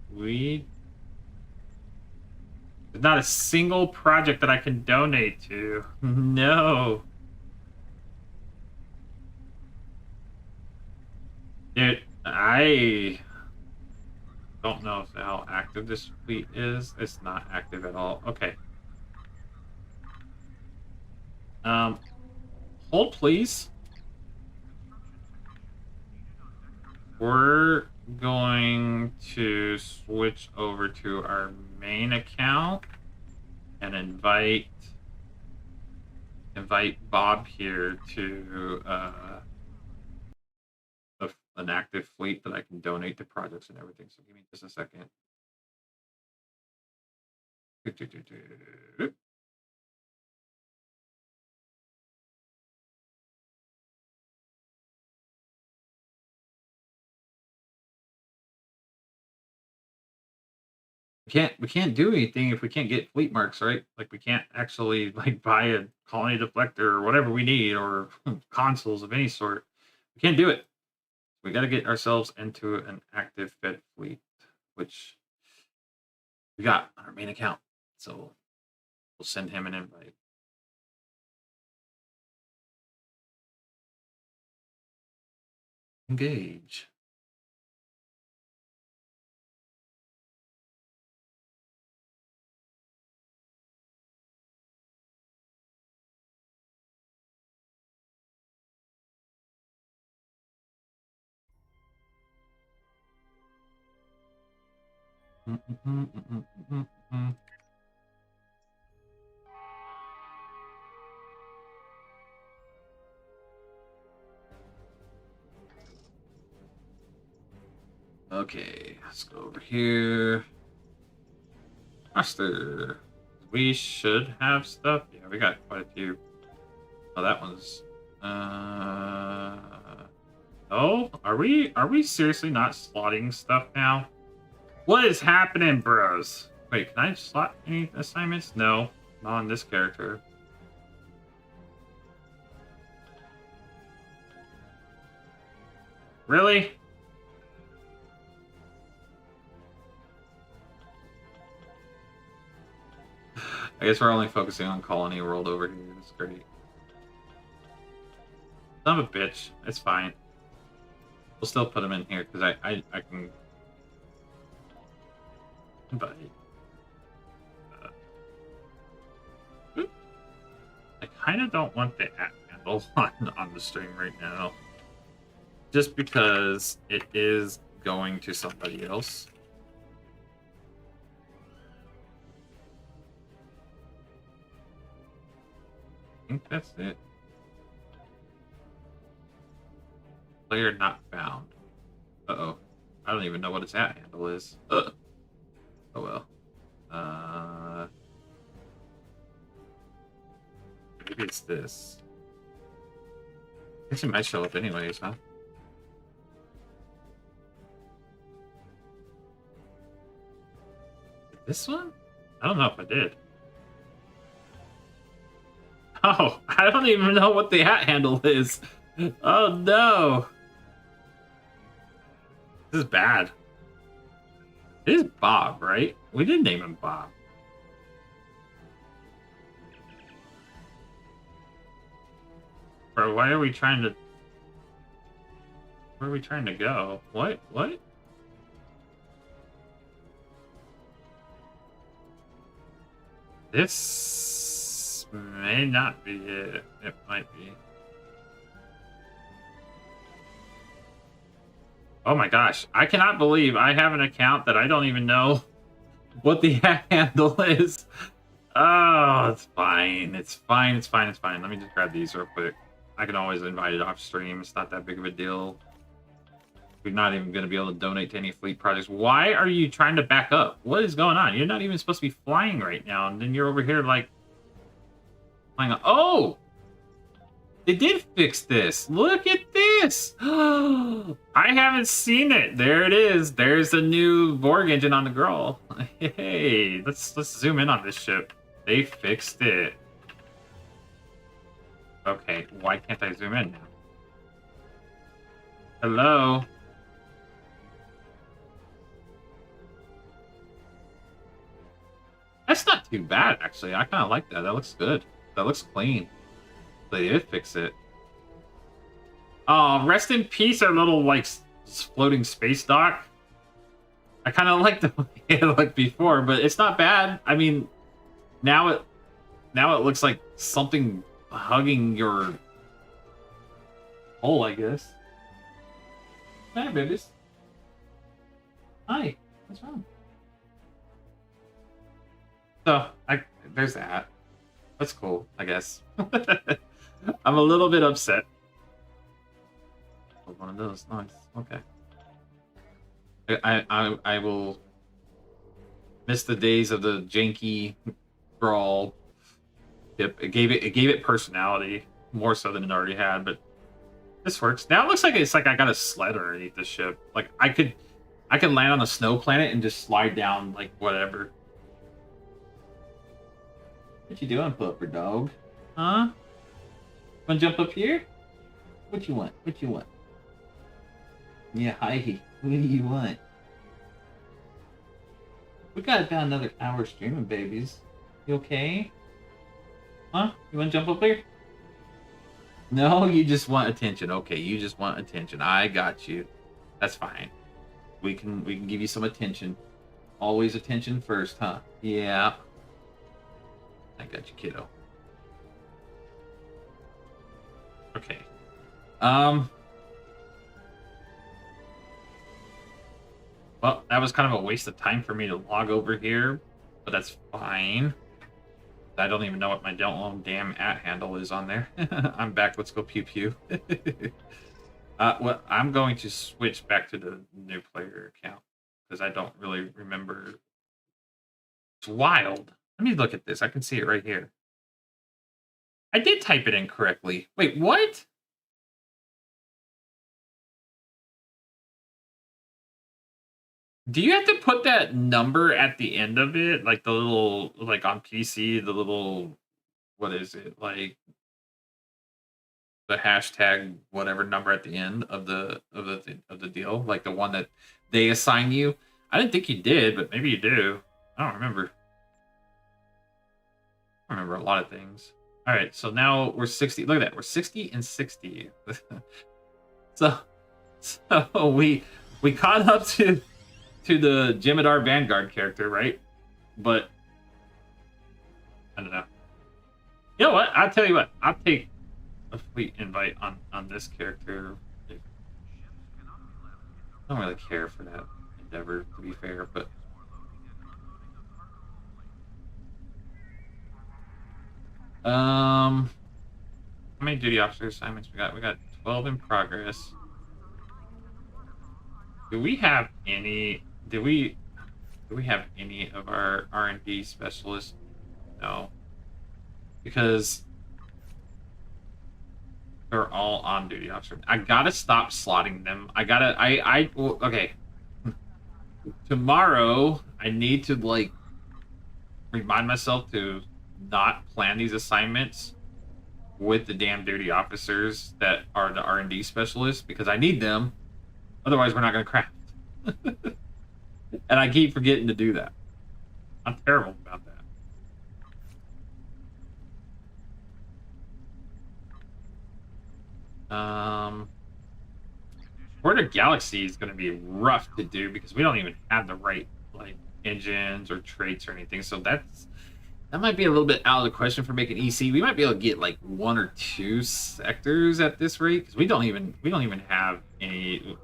There's not a single project that I can donate to. No. Dude, I don't know how active this fleet is. It's not active at all. Okay. Hold please. We're going to switch over to our main account and invite Bob here to an active fleet that I can donate to projects and everything. So give me just a second. We can't do anything if we can't get fleet marks, right? Like we can't actually like buy a colony deflector or whatever we need or consoles of any sort. We can't do it. We got to get ourselves into an active fed fleet, which we got on our main account. So we'll send him an invite. Engage. Okay, let's go over here. Master. We should have stuff. Yeah, we got quite a few. Oh, that one's. Oh, are we seriously not slotting stuff now? What is happening, bros? Wait, can I slot any assignments? No, not on this character. Really? I guess we're only focusing on Colony World over here. That's great. Son of a bitch. It's fine. We'll still put him in here because I can. But I kind of don't want the at handle on the stream right now, just because it is going to somebody else. I think that's it. Player not found. Uh-oh. I don't even know what its at handle is. Oh well. Maybe it's this. I guess it might show up anyways, huh? This one? I don't know if I did. Oh, I don't even know what the at handle is. Oh no. This is bad. It is Bob, right? We did name him Bob. Bro, why are we trying to... Where are we trying to go? What? What? This may not be it. It might be. Oh my gosh. I cannot believe I have an account that I don't even know what the handle is. Oh, it's fine. It's fine. It's fine. It's fine. Let me just grab these real quick. I can always invite it off stream. It's not that big of a deal. We're not even going to be able to donate to any fleet projects. Why are you trying to back up? What is going on? You're not even supposed to be flying right now. And then you're over here like... flying. Oh! They did fix this. Look at this. I haven't seen it. There it is. There's a new Borg engine on the girl. Hey, let's zoom in on this ship. They fixed it. Okay, why can't I zoom in now? Hello? That's not too bad, actually. I kind of like that. That looks good. That looks clean. They did fix it. Oh, rest in peace, our little, like, floating space dock. I kind of like the way it looked before, but it's not bad. I mean, now it looks like something hugging your hole, I guess. Hey, babies. Hi. What's wrong? So, there's that. That's cool, I guess. I'm a little bit upset. One of those, nice. Okay. I will miss the days of the janky brawl. Yep, it gave it personality more so than it already had, but this works. Now it looks like it's like I got a sled underneath the ship. Like I could land on a snow planet and just slide down like whatever. What you doing, pupper dog? Huh? Wanna jump up here? What you want? What you want? Yeah, hi. What do you want? We got about another hour streaming, babies. You okay? Huh? You wanna jump up here? No, you just want attention. Okay, you just want attention. I got you. That's fine. We can give you some attention. Always attention first, huh? Yeah. I got you, kiddo. Okay. Well, that was kind of a waste of time for me to log over here, but that's fine. I don't even know what my damn at handle is on there. I'm back. Let's go pew pew. Well, I'm going to switch back to the new player account because I don't really remember. It's wild. Let me look at this. I can see it right here. I did type it in correctly. Wait, what? Do you have to put that number at the end of it? Like the little, like on PC, the little, what is it? Like the hashtag whatever number at the end of the deal, like the one that they assign you. I didn't think you did, but maybe you do. I don't remember. I remember a lot of things. All right, so now we're 60. Look at that. We're 60 and 60. so we caught up to the Jemadar Vanguard character, right? But I don't know. You know what? I'll tell you what. I'll take a fleet invite on this character. I don't really care for that endeavor, to be fair, but how many duty officer assignments we got? We got 12 in progress. Do we have any? Do we have any of our R&D specialists? No, because they're all on duty officer. I gotta stop slotting them. Well, okay. Tomorrow, I need to like remind myself to not plan these assignments with the damn duty officers that are the R&D specialists because I need them. Otherwise, we're not going to craft. And I keep forgetting to do that. I'm terrible about that. Border Galaxy is going to be rough to do because we don't even have the right like engines or traits or anything. So that might be a little bit out of the question for making EC. We might be able to get like 1 or 2 sectors at this rate because we don't even have any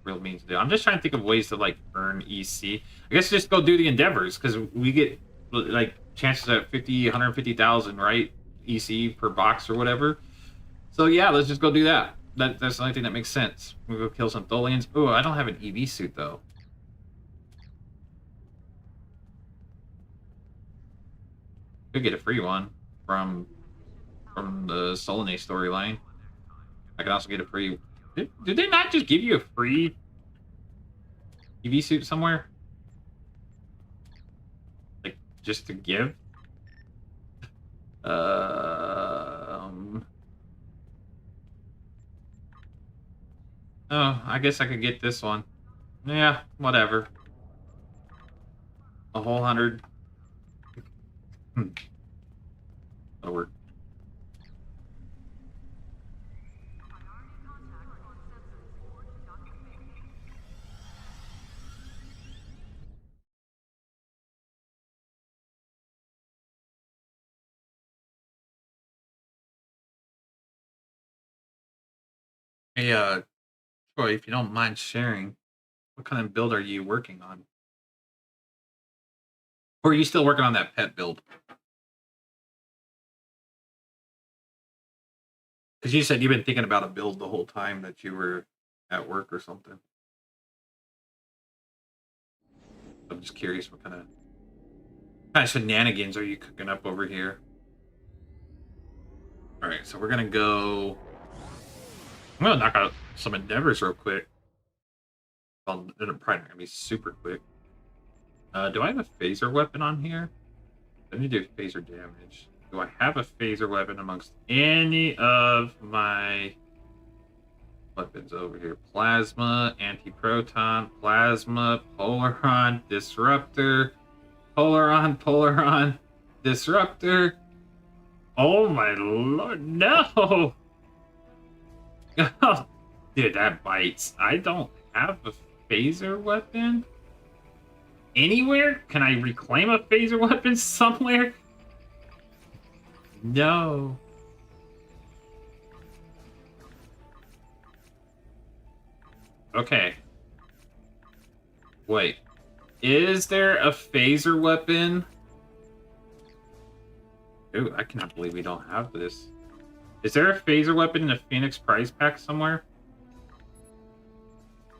real means to do. I'm just trying to think of ways to like earn EC. I guess just go do the endeavors because we get like chances at 150,000, right? EC per box or whatever. So yeah, let's just go do that. That's the only thing that makes sense. We go kill some Tholians. Oh, I don't have an EV suit though. Could get a free one from the Solane storyline. I could also get a free. Did they not just give you a free EV suit somewhere? Like just to give? Oh, I guess I could get this one. Yeah, whatever. A whole 100. That'll work. Hey, Troy, if you don't mind sharing, what kind of build are you working on? Or are you still working on that pet build? Because you said you've been thinking about a build the whole time that you were at work or something. I'm just curious what kind of shenanigans are you cooking up over here? All right, so we're gonna go. I'm gonna knock out some endeavors real quick. Well, they're probably not gonna be super quick. Do I have a phaser weapon on here? Let me do phaser damage. Do I have a phaser weapon amongst any of my weapons over here? Plasma, anti-proton, plasma, polaron, disruptor, polaron, disruptor. Oh my lord, no! Oh, dude, that bites. I don't have a phaser weapon? Anywhere? Can I reclaim a phaser weapon somewhere? No. Okay. Wait. Is there a phaser weapon? Ooh, I cannot believe we don't have this. Is there a phaser weapon in a Phoenix prize pack somewhere?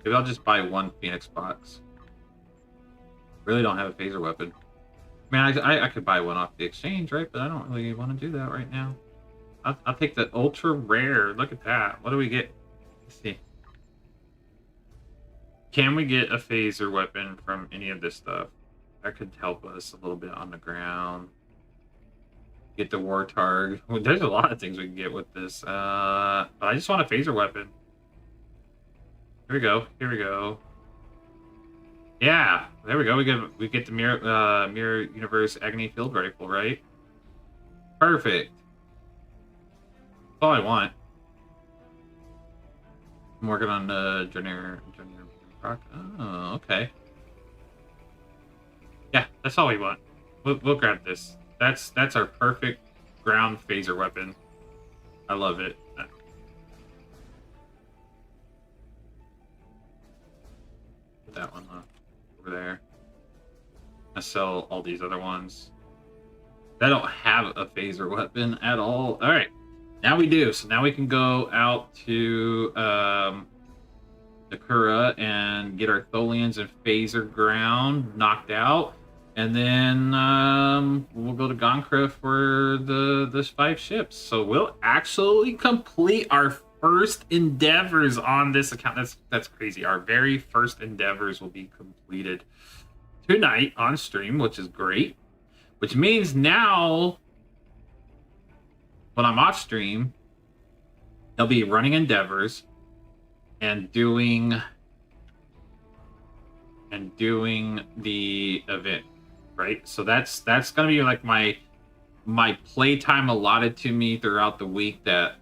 Maybe I'll just buy 1 Phoenix box. Really don't have a phaser weapon. I mean, I could buy one off the exchange, right? But I don't really want to do that right now. I'll take the ultra rare. Look at that. What do we get? Let's see. Can we get a phaser weapon from any of this stuff? That could help us a little bit on the ground. Get the Wartarg. Well, there's a lot of things we can get with this. But I just want a phaser weapon. Here we go. Here we go. Yeah, there we go. We get the mirror universe agony field rifle, right? Perfect. That's all I want. I'm working on Junior Rock. Oh, okay. Yeah, that's all we want. We'll grab this. That's our perfect ground phaser weapon. I love it. Put that one over there. I sell all these other ones. I don't have a phaser weapon at all. All right, now we do. So now we can go out to Nakura and get our Tholians and phaser ground knocked out. And then we'll go to Gonkra for the 5 ships. So we'll actually complete our first endeavors on this account. That's crazy. Our very first endeavors will be completed tonight on stream, which is great. Which means now, when I'm off stream, they'll be running endeavors and doing the event. Right, so that's gonna be like my playtime allotted to me throughout the week that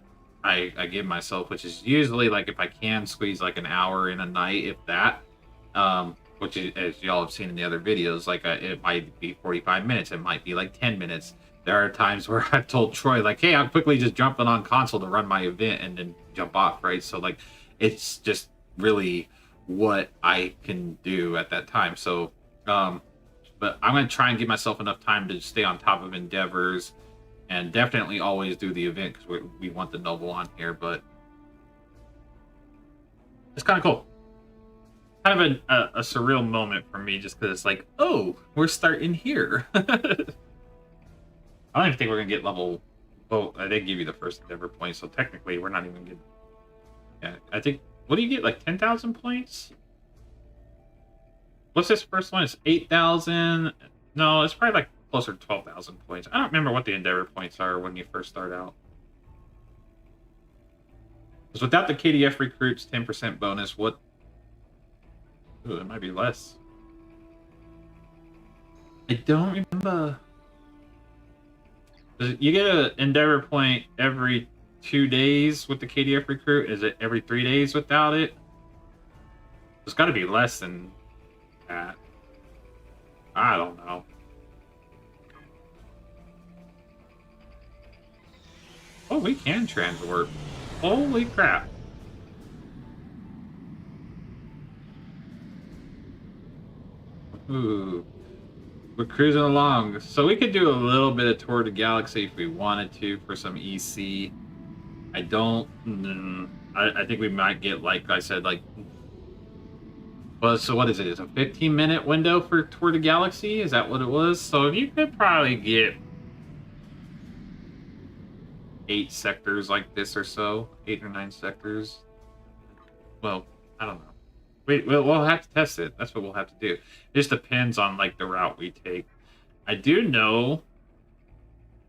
I give myself, which is usually like if I can squeeze like an hour in a night, if that. Which is, as y'all have seen in the other videos, like it might be 45 minutes, it might be like 10 minutes. There are times where I've told Troy like, "Hey, I'm quickly just jumping on console to run my event and then jump off." Right, so like it's just really what I can do at that time. So. But I'm going to try and give myself enough time to stay on top of endeavors and definitely always do the event because we want the Noble on here, but it's kind of cool. Kind of a surreal moment for me just because it's like, oh, we're starting here. I don't even think we're going to get level... Well, they give you the first endeavor points, so technically we're not even getting... Yeah, I think... What do you get, like 10,000 points? What's this first one? It's 8,000. No, it's probably like closer to 12,000 points. I don't remember what the endeavor points are when you first start out. Because without the KDF recruits 10% bonus, what... Ooh, it might be less. I don't remember. You get an endeavor point every 2 days with the KDF recruit. Is it every 3 days without it? It's got to be less than... that. I don't know. Oh, we can transwarp. Holy crap. Ooh. We're cruising along. So we could do a little bit of Tour de Galaxy if we wanted to for some EC. I don't... I think we might get, like I said, like... Well, so what is it? It's a 15-minute window for Tour de Galaxy? Is that what it was? So you could probably get 8 sectors like this or so. 8 or 9 sectors. Well, I don't know. We'll have to test it. That's what we'll have to do. It just depends on, like, the route we take. I do know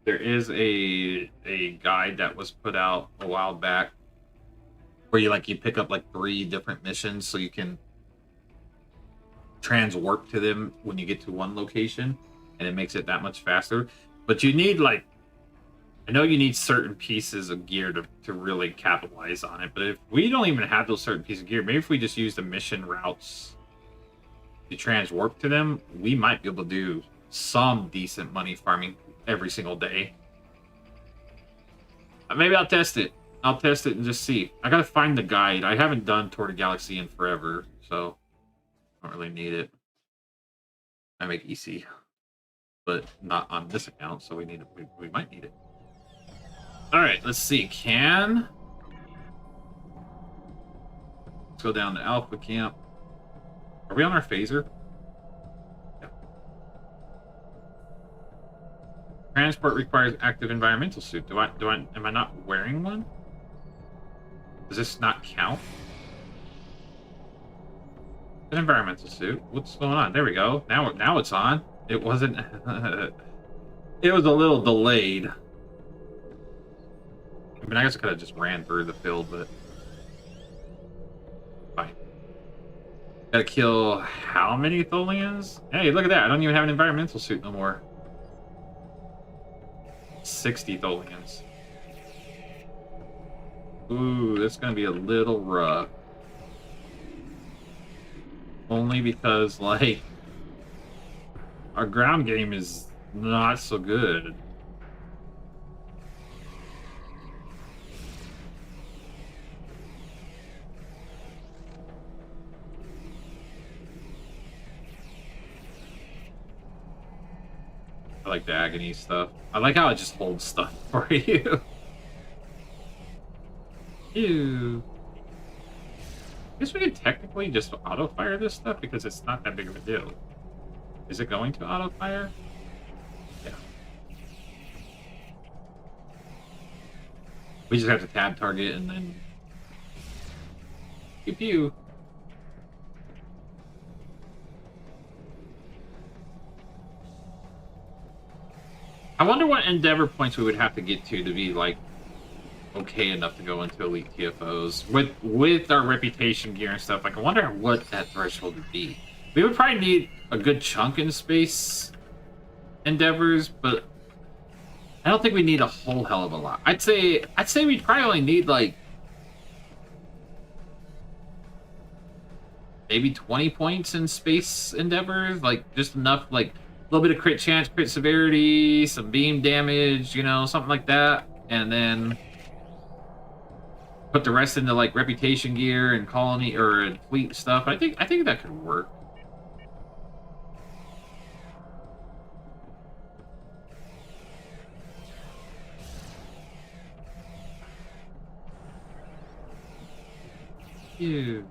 there is a guide that was put out a while back where you pick up, like, 3 different missions so you can transwarp to them when you get to one location, and it makes it that much faster. But you need, like, I know you need certain pieces of gear to really capitalize on it, but if we don't even have those certain pieces of gear, maybe if we just use the mission routes to transwarp to them, we might be able to do some decent money farming every single day. Maybe I'll test it. I'll test it and just see. I gotta find the guide. I haven't done Tour de Galaxy in forever, so I don't really need it. I make EC, but not on this account, so we might need it. All right, let's see. Let's go down to Alpha Camp. Are we on our phaser? Yeah. Transport requires active environmental suit. Am I not wearing one? Does this not count? An environmental suit. What's going on? There we go. Now it's on. It wasn't. It was a little delayed. I mean, I guess I could have just ran through the field, but fine. Gotta kill how many Tholians? Hey, look at that. I don't even have an environmental suit no more. 60 Tholians. Ooh, that's gonna be a little rough. Only because, like, our ground game is not so good. I like the agony stuff. I like how it just holds stuff for you. Ew. I guess we could technically just auto-fire this stuff because it's not that big of a deal. Is it going to auto-fire? Yeah. We just have to tab target and then... Pew pew. I wonder what Endeavor points we would have to get to be, like, okay enough to go into Elite TFOs. With our reputation gear and stuff, like, I wonder what that threshold would be. We would probably need a good chunk in space Endeavors, but I don't think we need a whole hell of a lot. I'd say we'd probably only need, like, maybe 20 points in space Endeavors, like, just enough, like, a little bit of crit chance, crit severity, some beam damage, you know, something like that, and then put the rest into, like, reputation gear and colony or fleet stuff. I think that could work. Ew.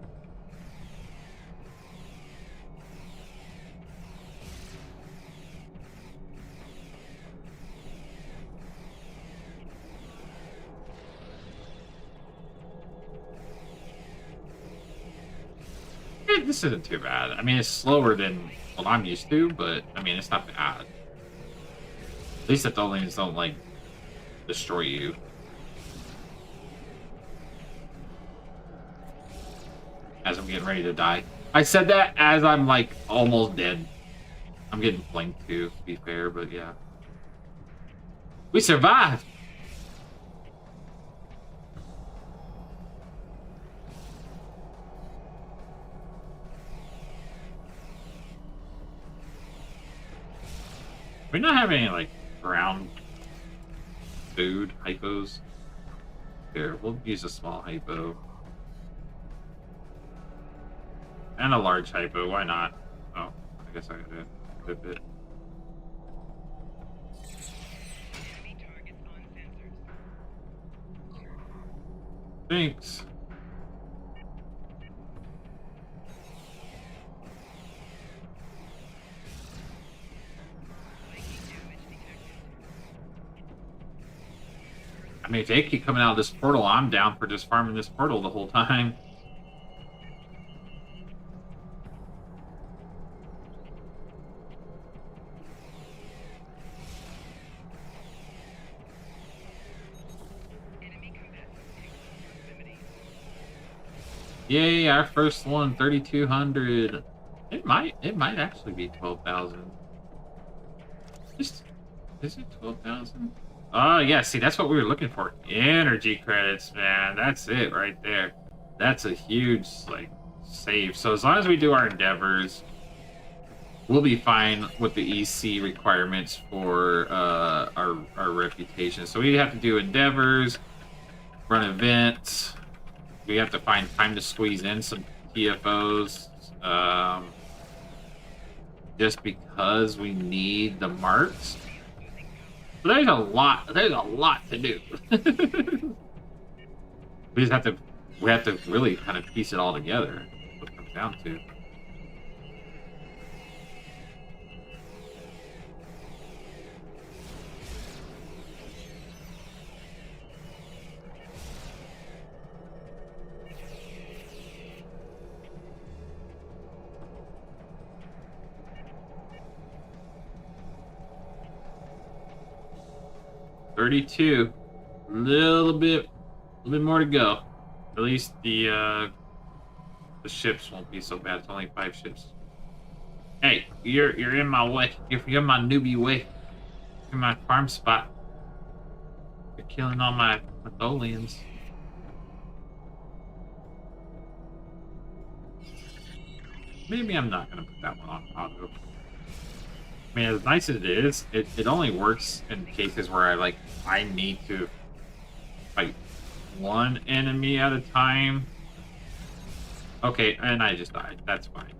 This isn't too bad. I mean, it's slower than what I'm used to, but I mean, it's not bad. At least the Tholians don't, like, destroy you. As I'm getting ready to die. I said that as I'm, like, almost dead. I'm getting flanked too, to be fair, but yeah. We survived! We not have any, like, ground food hypos. Here, we'll use a small hypo. And a large hypo, why not? Oh, I guess I gotta equip it. Thanks. I mean, if they keep coming out of this portal, I'm down for just farming this portal the whole time. Yay, our first one, 3,200. It might actually be 12,000. Is it 12,000? Oh, yeah, see, that's what we were looking for. Energy credits, man. That's it right there. That's a huge, like, save. So as long as we do our endeavors, we'll be fine with the EC requirements for our reputation. So we have to do endeavors, run events. We have to find time to squeeze in some TFOs. Just because we need the marks. So there's a lot to do. we have to really kind of piece it all together. That's what it comes down to. 32. A little bit more to go. At least the ships won't be so bad. It's only 5 ships. Hey, you're in my way. You're my newbie way. You're my farm spot. You're killing all my Tholians. Maybe I'm not gonna put that one on auto. I mean, as nice as it is, it only works in cases where I need to fight one enemy at a time. Okay, and I just died. That's fine.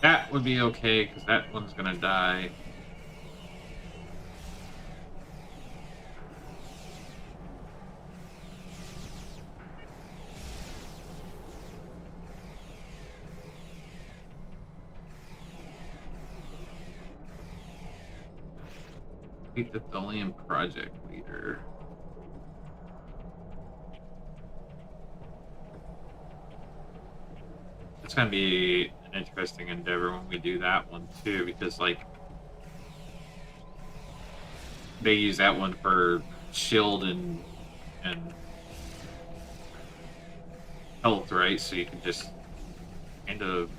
That would be okay, because that one's gonna die. Beat the Tholian project leader. It's gonna be an interesting endeavor when we do that one too, because they use that one for shield and health, right? So you can just kind of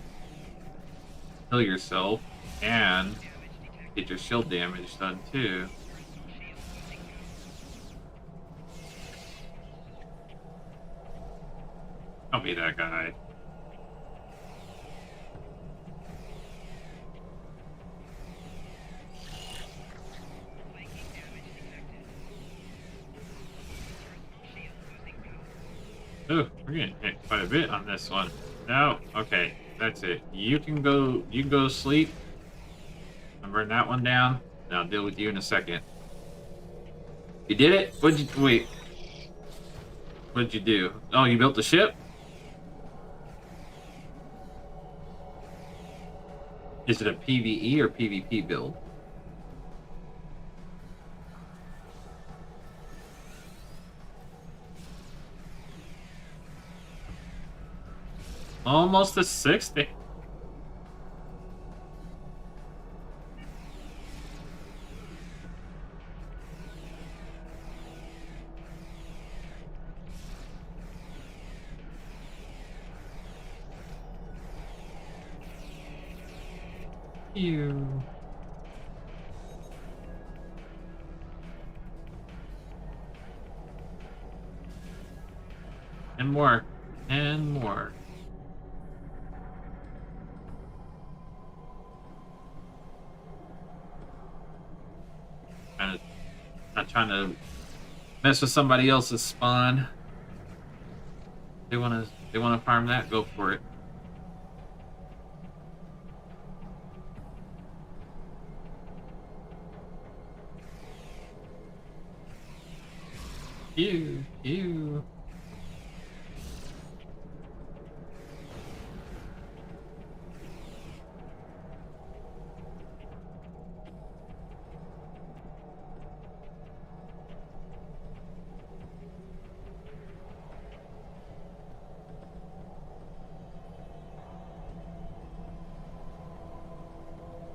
heal yourself and get your shield damage done too. I'll be that guy. Oh, we're getting hit quite a bit on this one. No, okay, that's it. You can go sleep. I'm burn that one down. And I'll deal with you in a second. You did it? Wait. What'd you do? Oh, you built the ship? Is it a PvE or PvP build? Almost a 60. You. And more. And more. Not trying to mess with somebody else's spawn. They wanna farm that, go for it. Ew.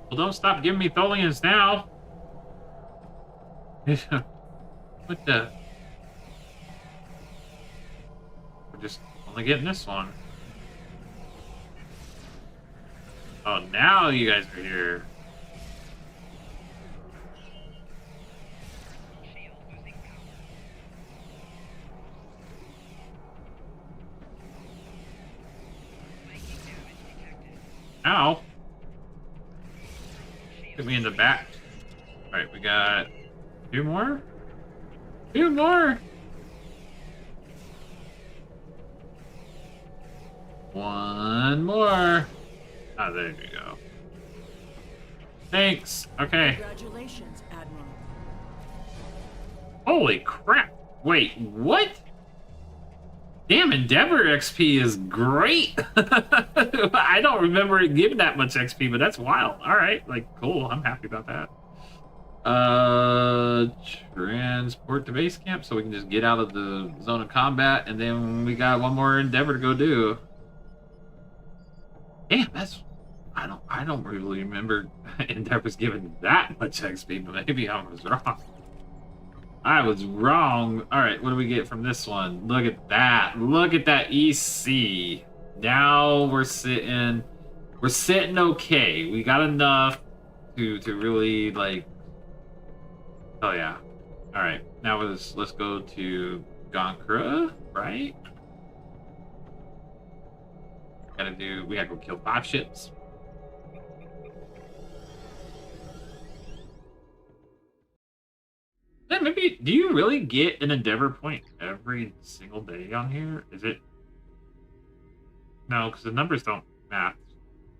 Well, don't stop giving me Tholians now. What the? We're just only getting this one. Oh, now you guys are here. Ow. Get me in the back. Alright, we got 2 more? 2 more! 1 more. Ah, there you go. Thanks. Okay. Congratulations, Admiral. Holy crap. Wait, what? Damn, Endeavor XP is great. I don't remember it giving that much XP, but that's wild. All right, cool. I'm happy about that. Transport to base camp so we can just get out of the zone of combat, and then we got one more endeavor to go do. Damn, that's I don't really remember endeavors given that much XP, but maybe I was wrong. I was wrong. All right, what do we get from this one? Look at that. Look at that EC. Now we're sitting okay. We got enough to really like. Oh yeah. All right. Now let's go to Gonkra, right? We gotta go kill 5 ships. Yeah, maybe. Do you really get an endeavor point every single day on here? Is it? No, because the numbers don't math.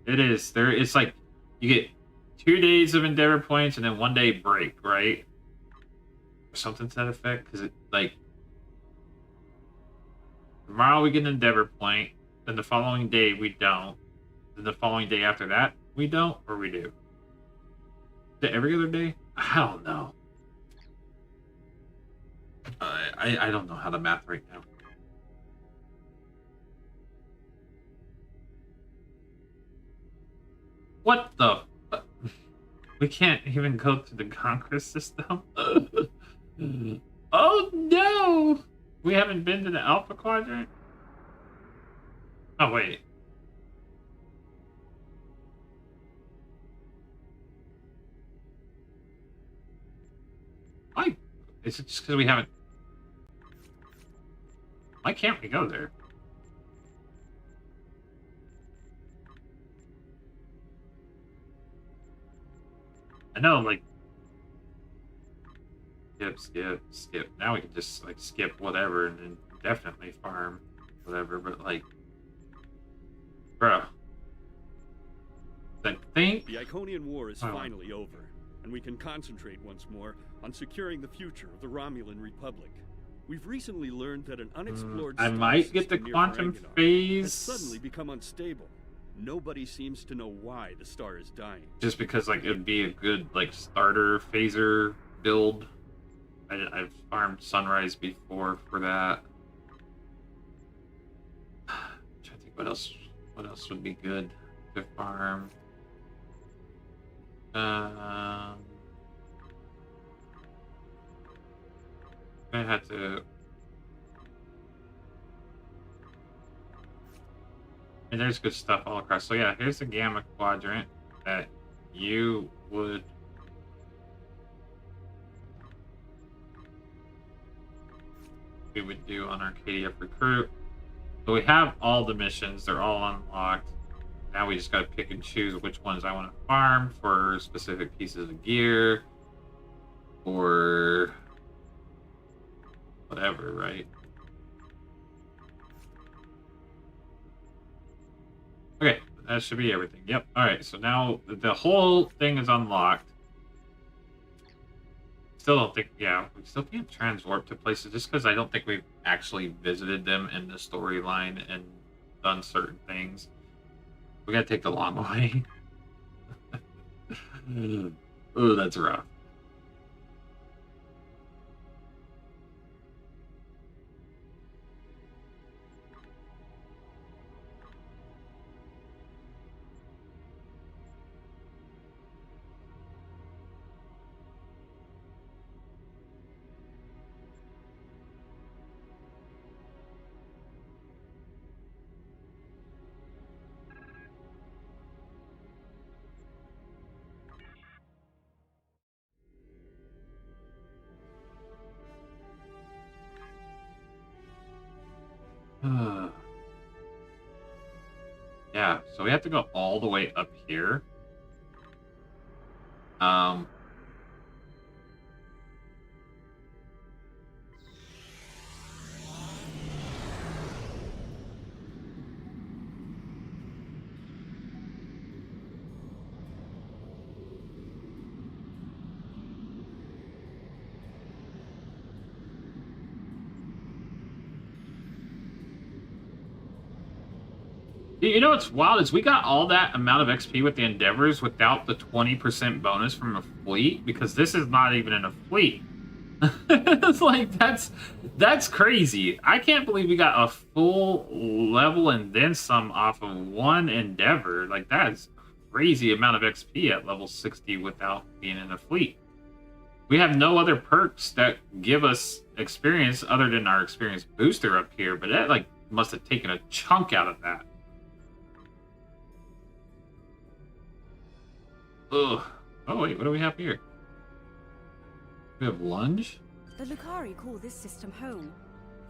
It is there. It's like you get 2 days of endeavor points and then 1 day break, right? Or something to that effect. Because it like tomorrow we get an endeavor point, then the following day we don't, then the following day after that we don't, or we do. Is it every other day? I don't know. I don't know how to math right now. What the? We can't even go to the Conquest system. Oh no! We haven't been to the Alpha Quadrant. Oh wait. Why? Is it just because we haven't? Why can't we go there? I know, like, skip. Now we can just, like, skip whatever and then definitely farm whatever, but, like, bro. I think... The Iconian War is finally over, and we can concentrate once more on securing the future of the Romulan Republic. We've recently learned that an unexplored I might get the quantum phase has suddenly become unstable. Nobody seems to know why the star is dying. Just because, like, it'd be a good, like, starter phaser build. I've farmed Sunrise before for that. I'm trying to think what else would be good to farm. I had to. And there's good stuff all across. So yeah, here's the Gamma Quadrant that we would do on Arcadia Recruit. So we have all the missions; they're all unlocked. Now we just gotta pick and choose which ones I want to farm for specific pieces of gear or whatever, right? Okay, that should be everything. Yep. All right, so now the whole thing is unlocked. Still don't think, yeah, we still can't transwarp to places just because I don't think we've actually visited them in the storyline and done certain things. We gotta take the long way. Oh, that's rough. Yeah, so we have to go all the way up here. You know what's wild is we got all that amount of XP with the Endeavors without the 20% bonus from a fleet, because this is not even in a fleet. It's like that's crazy. I can't believe we got a full level and then some off of one Endeavor. Like that's crazy amount of XP at level 60 without being in a fleet. We have no other perks that give us experience other than our experience booster up here, but that like must have taken a chunk out of that. Ugh. Oh wait, what do we have here? We have lunge? The Lucari call this system home.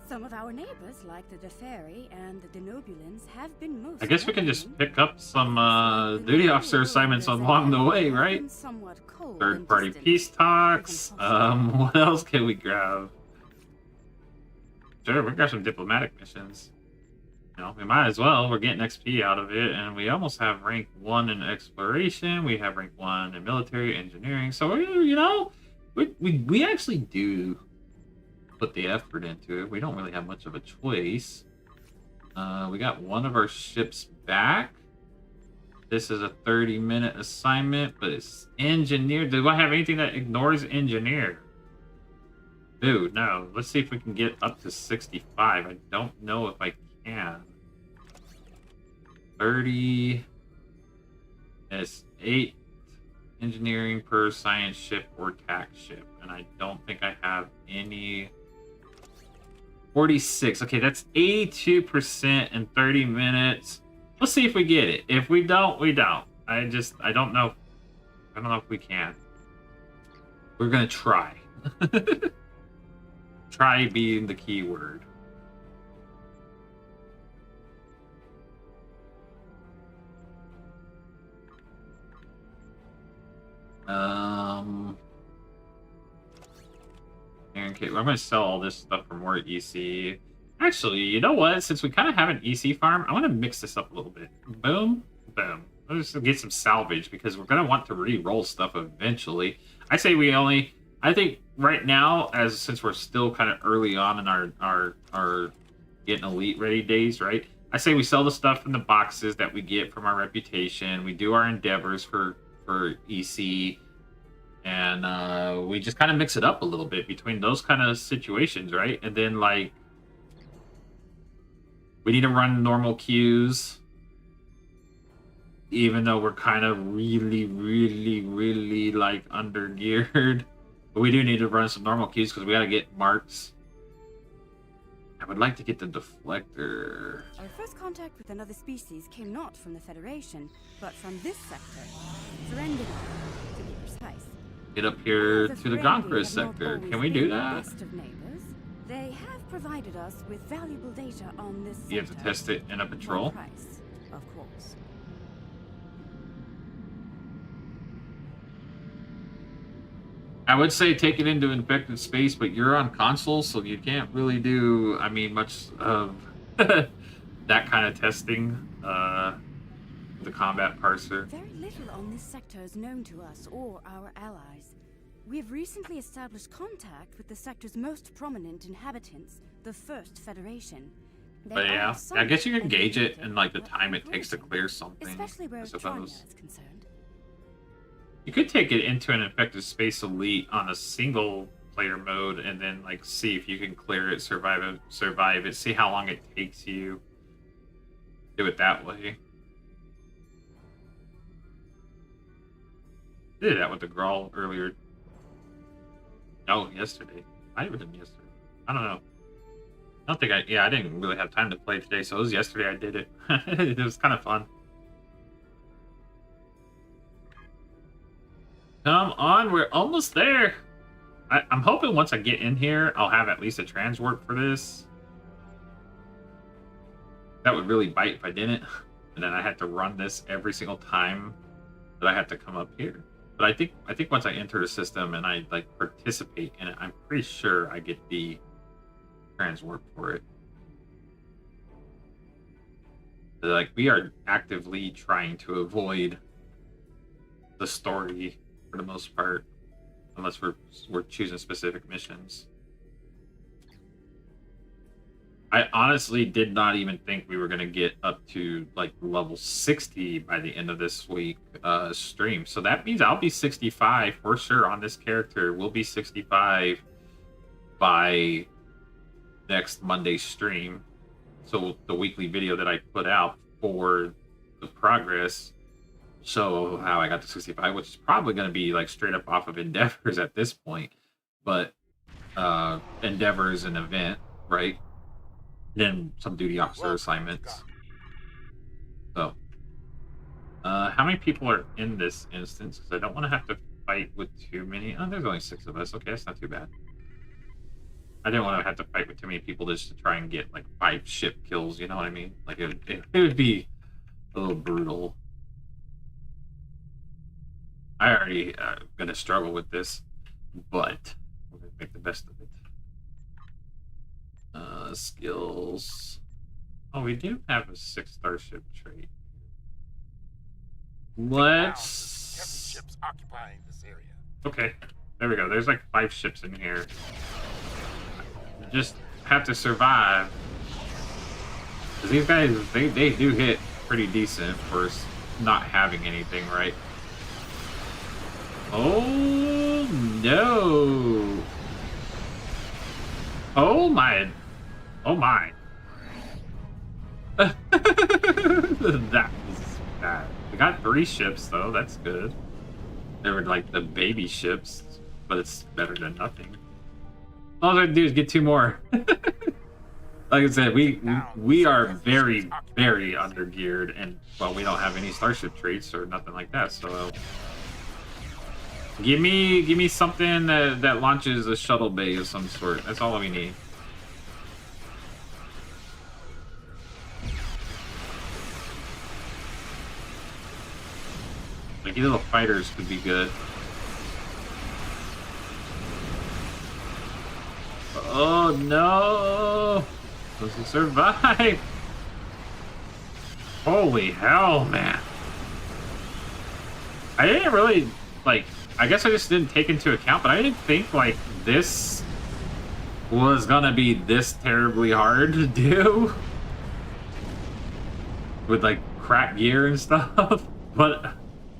Some of our neighbors, like the Deferi and the Denobulans, have been most... I guess we can just pick up some duty officer assignments along the way, right? Third-party peace talks. What else can we grab? Sure, we grab some diplomatic missions. You know, we might as well. We're getting XP out of it, and we almost have rank 1 in exploration. We have rank 1 in military engineering. So, you know, we actually do put the effort into it. We don't really have much of a choice. We got one of our ships back. This is a 30-minute assignment, but it's engineer. Do I have anything that ignores engineer? Dude, no. Let's see if we can get up to 65. I don't know if I can. 30 is 8 engineering per science ship or tax ship, and I don't think I have any. 46. Okay, that's 82% in 30 minutes. Let's see if we get it. If we don't, we don't. I don't know. I don't know if we can. We're gonna try. Try being the key word. Okay, well, I'm going to sell all this stuff for more EC. Actually, you know what? Since we kind of have an EC farm, I want to mix this up a little bit. Boom, boom. Let's just get some salvage because we're going to want to re-roll stuff eventually. I say we only... I think right now, since we're still kind of early on in our getting elite ready days, right? I say we sell the stuff from the boxes that we get from our reputation. We do our endeavors for EC. And we just kind of mix it up a little bit between those kind of situations, right? And then, like, we need to run normal queues, even though we're kind of really, like, under-geared. But we do need to run some normal queues because we got to get marks. I would like to get the deflector. Our first contact with another species came not from the Federation, but from this sector. Serendina, to be precise. Get up here to the Gonquerist sector. Can we do that? They have provided us with valuable data on this sector. You have to test it in a patrol. Price, of course. I would say take it into infected space, but you're on console, so you can't really do, I mean, much of that kind of testing. The combat parser. Very little on this sector is known to us or our allies. We have recently established contact with the sector's most prominent inhabitants, the First Federation. But yeah, I guess you can gauge it in like the time it takes to clear something. Especially where Tranya is concerned. You could take it into an infected space elite on a single player mode and then like see if you can clear it, survive it, see how long it takes you. Do it that way. Did that with the Grawl earlier. No, yesterday. Might have been yesterday. I don't know. I don't think I didn't really have time to play today, so it was yesterday I did it. It was kind of fun. Come on, we're almost there. I'm hoping once I get in here, I'll have at least a transwarp for this. That would really bite if I didn't. And then I had to run this every single time that I had to come up here. But I think once I enter the system and I like participate in it, I'm pretty sure I get the transwarp for it. But, like, we are actively trying to avoid the story for the most part, unless we're choosing specific missions. I honestly did not even think we were gonna get up to like level 60 by the end of this week stream. So that means I'll be 65 for sure on this character. We'll be 65 by next Monday's stream. So the weekly video that I put out for the progress show how I got to 65, which is probably going to be like straight up off of Endeavors at this point. But Endeavor is an event, right? Then some duty officer assignments. So, how many people are in this instance? Because I don't want to have to fight with too many. Oh, there's only 6 of us. Okay, that's not too bad. I didn't want to have to fight with too many people just to try and get like 5 ship kills. You know what I mean? Like it would be a little brutal. I already gonna struggle with this, but we're gonna make the best of it. Skills. Oh, we do have a 6 starship trait. Let's. Heavy ships occupying this area. Okay, there we go. There's like 5 ships in here. Just have to survive. Cause these guys, they do hit pretty decent for not having anything, right? Oh no! Oh my! Oh my! That was bad. We got 3 ships though. That's good. They were like the baby ships, but it's better than nothing. All I have to do is get 2 more. Like I said, we are very, very undergeared, and well, we don't have any starship traits or nothing like that. So give me something that launches a shuttle bay of some sort. That's all we need. Like these little fighters could be good. Oh no! Supposed to survive! Holy hell, man! I didn't really, like, I guess I just didn't take into account, but I didn't think, like, this was gonna be this terribly hard to do. With, like, crap gear and stuff. But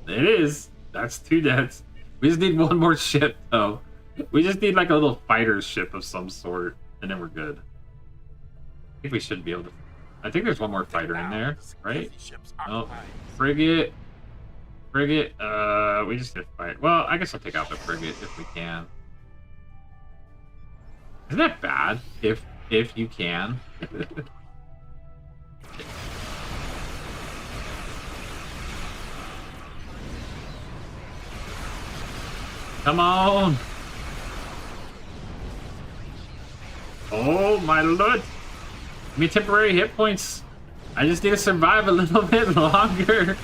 it is. That's 2 deaths. We just need 1 more ship, though. We just need like a little fighter ship of some sort, and then we're good. I think we should be able to. I think there's 1 more fighter in there, right? Oh, frigate. Frigate. We just did fight. Well, I guess I'll take out the frigate if we can. Isn't that bad? If you can. Come on! Oh my lord! Give me temporary hit points. I just need to survive a little bit longer.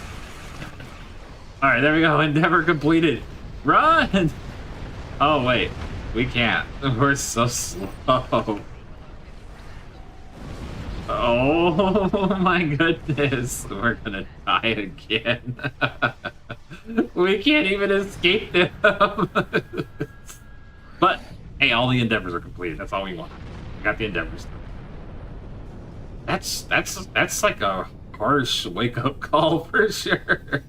Alright, there we go. Endeavor completed. Run! Oh wait, we can't. We're so slow. Oh my goodness. We're gonna die again. We can't even escape them. But hey, all the endeavors are completed. That's all we want. We got the endeavors. That's like a harsh wake-up call for sure.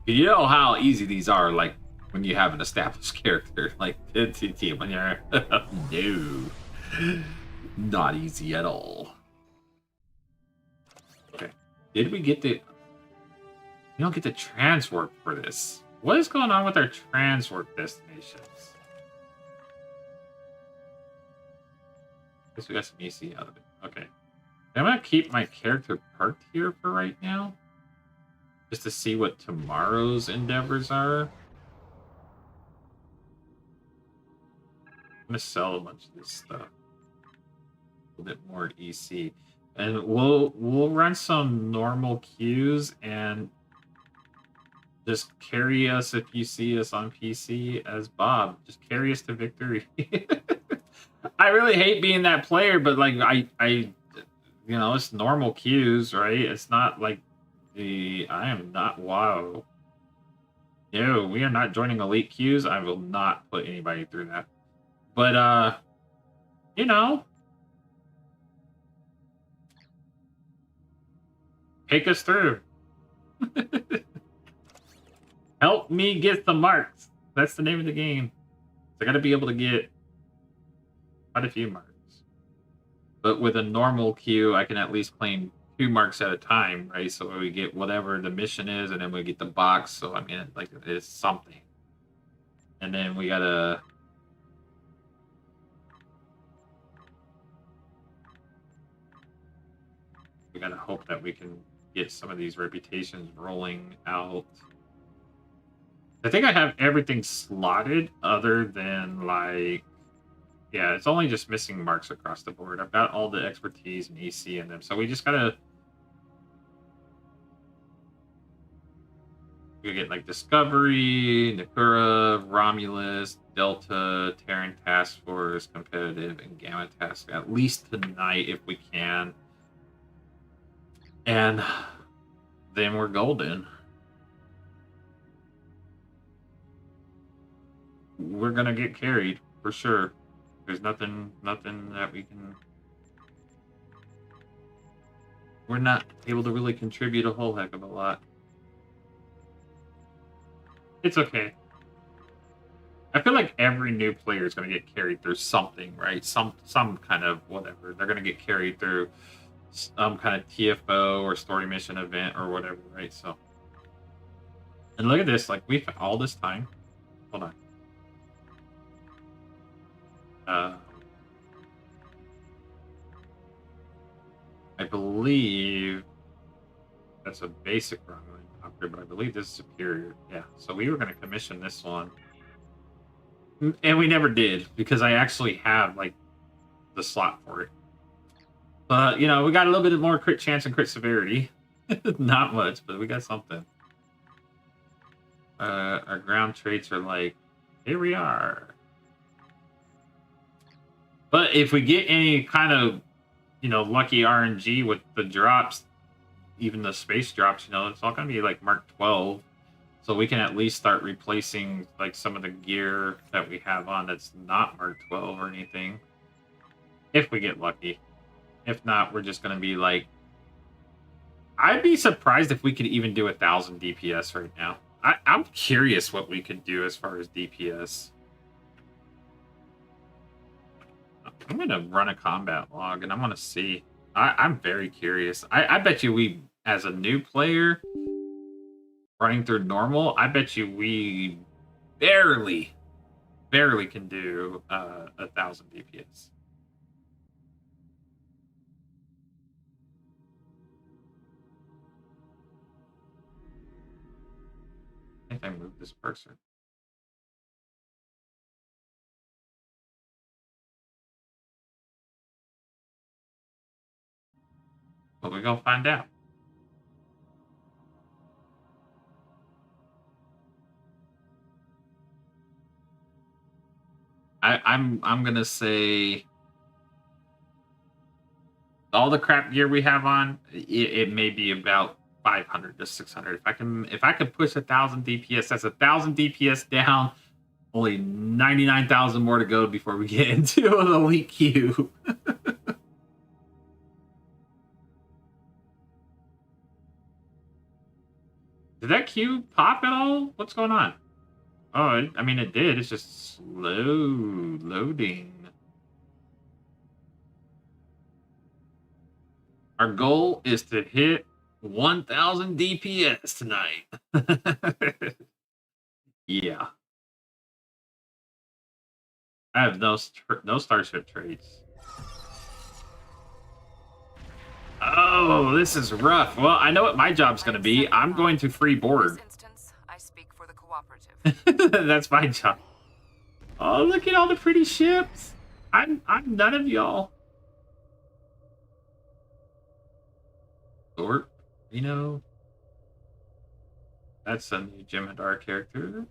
You know how easy these are, like when you have an established character like TT when you're no, not easy at all. Okay, did we get the? We don't get the transwarp for this. What is going on with our transwarp destinations? Guess we got some EC out of it. Okay. I'm gonna keep my character parked here for right now. Just to see what tomorrow's endeavors are. I'm gonna sell a bunch of this stuff. A little bit more EC. And we'll run some normal queues and just carry us if you see us on PC as Bob. Just carry us to victory. I really hate being that player, but like I you know, it's normal queues, right? It's not like I am not wow. No, we are not joining elite queues. I will not put anybody through that. But you know, take us through. Help me get some marks. That's the name of the game. I gotta be able to get quite a few marks. But with a normal queue, I can at least claim 2 marks at a time, right? So we get whatever the mission is, and then we get the box. So, I mean, like, it's something. And then we gotta... We gotta hope that we can get some of these reputations rolling out. I think I have everything slotted other than, like... Yeah, it's only just missing marks across the board. I've got all the expertise and EC in them, so we just gotta... We get, like, Discovery, Nakura, Romulus, Delta, Terran Task Force, Competitive, and Gamma Task, at least tonight if we can. And then we're golden. We're gonna get carried, for sure. There's nothing that we can... We're not able to really contribute a whole heck of a lot. It's okay. I feel like every new player is going to get carried through something, right? Some kind of whatever. They're going to get carried through some kind of TFO or story mission event or whatever, right? So, and look at this. Like, we've all this time. Hold on. I believe that's a basic Romulan copter, but I believe this is superior. Yeah, so we were going to commission this one. And we never did, because I actually have, like, the slot for it. But, you know, we got a little bit more crit chance and crit severity. Not much, but we got something. Our ground traits are like, here we are. But if we get any kind of, you know, lucky RNG with the drops, even the space drops, you know, it's all going to be like Mark 12. So we can at least start replacing like some of the gear that we have on that's not Mark 12 or anything. If we get lucky. If not, we're just going to be like... I'd be surprised if we could even do 1,000 DPS right now. I'm curious what we could do as far as DPS. I'm going to run a combat log, and I'm going to see. I'm very curious. I bet you we, as a new player, running through normal, I bet you we barely can do 1,000 DPS. I think I moved this person. But we're gonna find out. I'm gonna say all the crap gear we have on, it may be about 500 to 600. If I can push 1,000 DPS, that's 1,000 DPS down. Only 99,000 more to go before we get into an elite queue. Did that queue pop at all? What's going on? Oh, I mean, it did. It's just slow loading. Our goal is to hit 1,000 DPS tonight. Yeah. I have no starship traits. Oh, this is rough. Well, I know what my job's going to be. I'm going to free board. In this instance, I speak for the cooperative. That's my job. Oh, look at all the pretty ships. I'm none of y'all. Thorpe, Reno. That's a new Jem'Hadar character.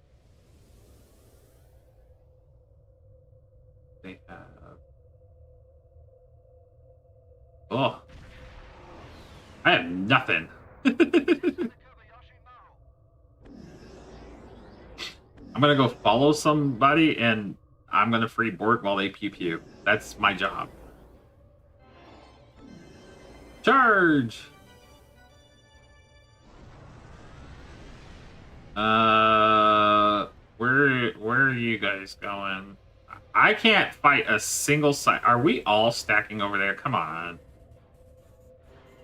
They have... Oh. I have nothing. I'm gonna go follow somebody, and I'm gonna free Borg while they pew pew. That's my job. Charge! Where are you guys going? I can't fight a single side. Are we all stacking over there? Come on.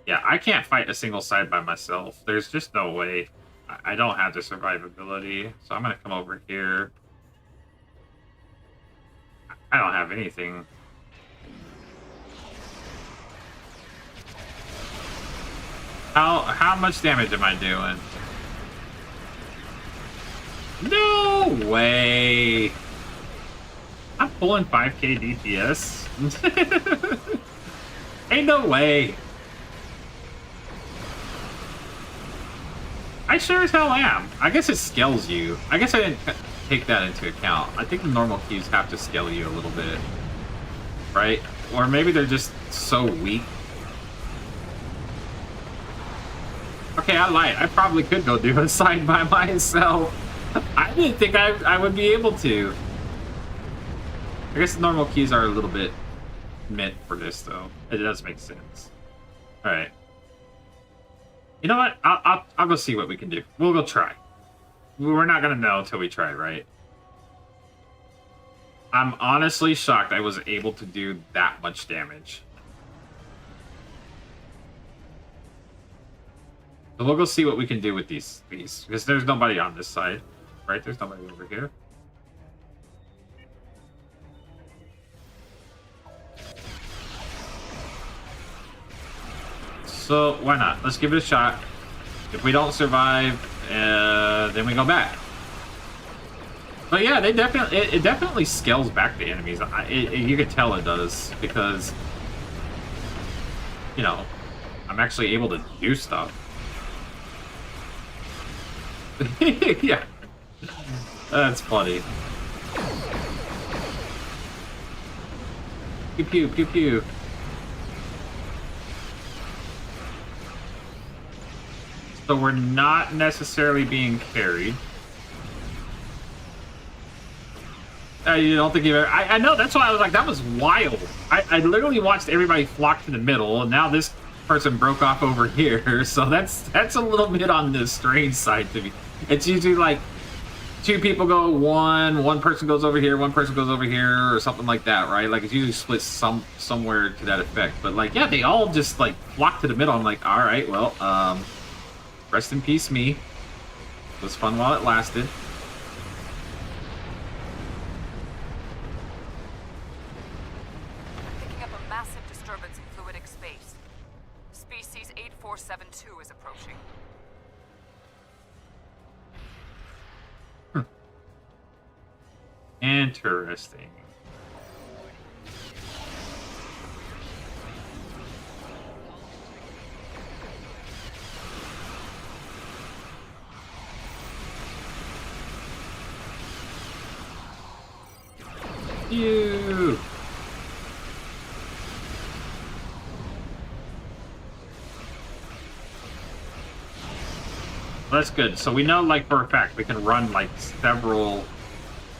Yeah, I can't fight a single side by myself. There's just no way. I don't have the survivability, so I'm gonna come over here. I don't have anything. How much damage am I doing? No way! I'm pulling 5k DPS. Ain't no way. I sure as hell am. I guess it scales you. I guess I didn't take that into account. I think the normal keys have to scale you a little bit. Right? Or maybe they're just so weak. Okay, I lied. I probably could go do a side by myself. I didn't think I would be able to. I guess the normal keys are a little bit meant for this, though. It does make sense. All right. You know what? I'll go see what we can do. We'll go try. We're not gonna know until we try, right? I'm honestly shocked I was able to do that much damage. So we'll go see what we can do with these because there's nobody on this side, right? There's nobody over here. So why not? Let's give it a shot. If we don't survive, then we go back. But yeah, they definitely it definitely scales back the enemies. You could tell it does because you know I'm actually able to do stuff. Yeah, that's funny. Pew pew pew pew. So we're not necessarily being carried. You don't think you've ever... I know, that's why I was like, that was wild. I literally watched everybody flock to the middle, and now this person broke off over here, so that's a little bit on the strange side to me. It's usually like two people go one person goes over here, one person goes over here, or something like that, right? Like it's usually split somewhere to that effect. But like, yeah, they all just like flock to the middle. I'm like, all right, well, rest in peace, me. It was fun while it lasted. Picking up a massive disturbance in fluidic space. Species 8472 is approaching. Interesting. You. That's good. So we know, like, for a fact, we can run like several.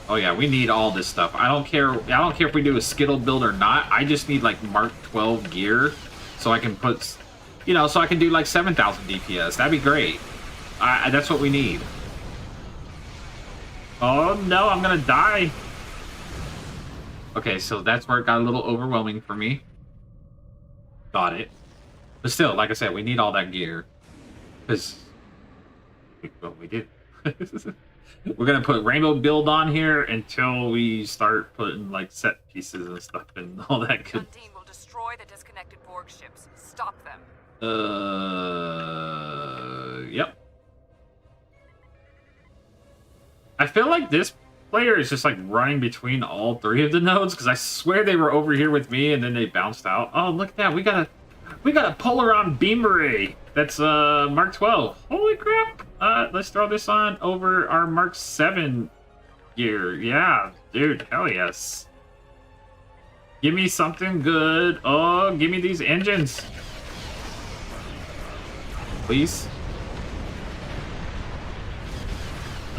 Oh yeah, we need all this stuff. I don't care if we do a Skittle build or not. I just need like Mark 12 gear, so I can put, you know, so I can do like 7,000 DPS. That'd be great. That's what we need. Oh no, I'm gonna die. Okay, so that's where it got a little overwhelming for me. Got it. But still, like I said, we need all that gear. Because, well, we did. We're going to put Rainbow Build on here until we start putting, like, set pieces and stuff and all that good. Undine will destroy the disconnected Borg ships. Stop them. Yep. I feel like this player is just like running between all three of the nodes because I swear they were over here with me and then they bounced out. Oh, look at that. We got a Polaron beam array. That's Mark 12. Holy crap. Let's throw this on over our Mark 7 gear. Yeah, dude, hell yes. Give me something good. Oh, give me these engines. Please.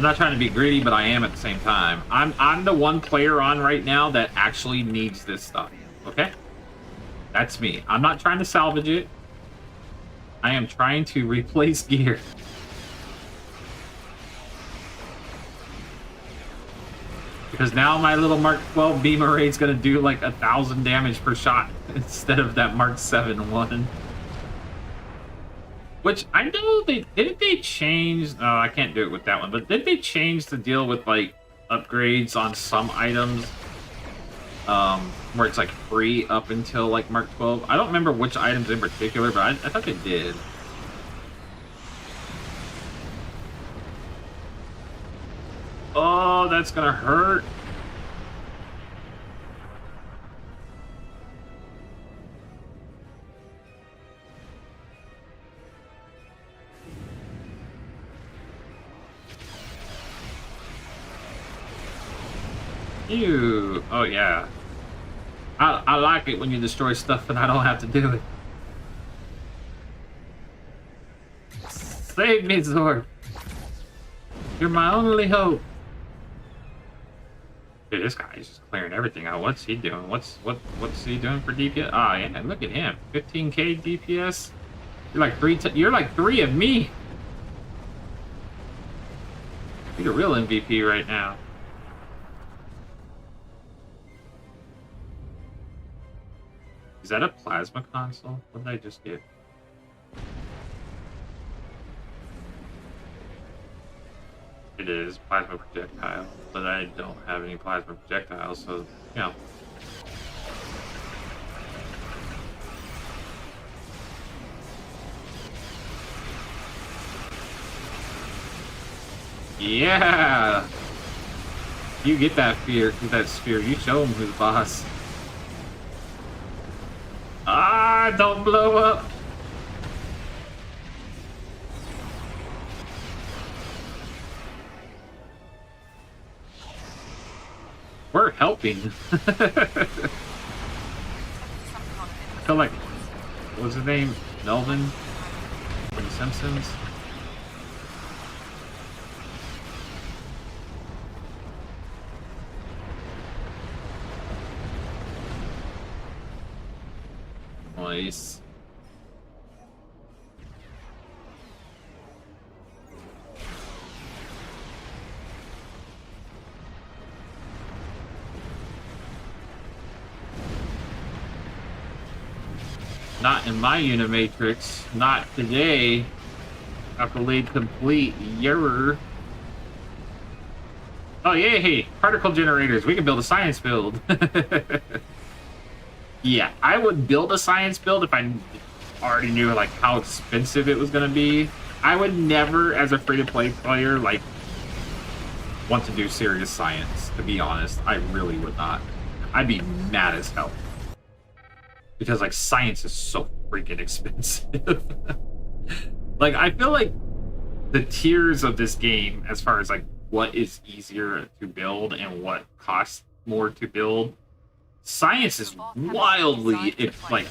I'm not trying to be greedy, but I am at the same time. I'm the one player on right now that actually needs this stuff. Okay? That's me. I'm not trying to salvage it. I am trying to replace gear. Because now my little Mark 12 beam array is going to do like 1,000 damage per shot instead of that Mark 7 one. Which I know didn't they change? Oh, I can't do it with that one. But did they change the deal with like upgrades on some items? Where it's like free up until like Mark 12. I don't remember which items in particular, but I thought they did. Oh, that's gonna hurt. Ew. Oh, yeah. I like it when you destroy stuff and I don't have to do it. Save me, Zord. You're my only hope. Dude, this guy is just clearing everything out. What's he doing? What's he doing for DPS? Ah, yeah, look at him. 15k DPS. You're like three of me. You're a real MVP right now. Is that a plasma console? What did I just get? It is plasma projectile, but I don't have any plasma projectiles, so, you know. Yeah! You get that sphere. You show him who's boss. Ah, don't blow up. We're helping. I feel like, what's his name? Melvin from The Simpsons? Nice. Not in my Unimatrix. Not today. Accolade complete. Youre. Oh, yay! Particle generators. We can build a science build. Yeah, I would build a science build if I already knew like how expensive it was going to be. I would never, as a free-to-play player, like want to do serious science. To be honest, I really would not. I'd be mad as hell because like science is so freaking expensive. Like I feel like the tiers of this game, as far as like what is easier to build and what costs more to build. Science is wildly, like,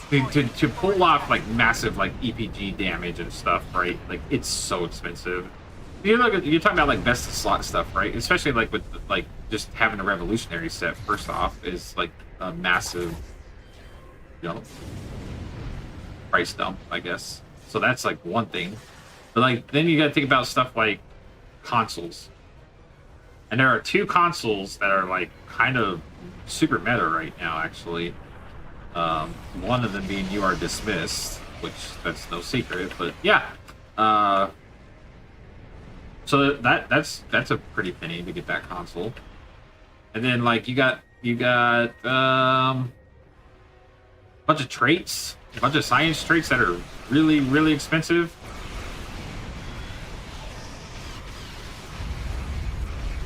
to pull off, like, massive, like, EPG damage and stuff, right? Like, it's so expensive. You're talking about, like, best of slot stuff, right? Especially, like, with, like, just having a revolutionary set, first off, is, like, a massive, you know, price dump, I guess. So that's, like, one thing. But, like, then you gotta think about stuff like consoles. And there are two consoles that are, like, kind of super meta right now, actually. One of them being You Are Dismissed, which that's no secret, but yeah. So that's a pretty penny to get that console. And then like you got a bunch of traits, a bunch of science traits that are really, really expensive.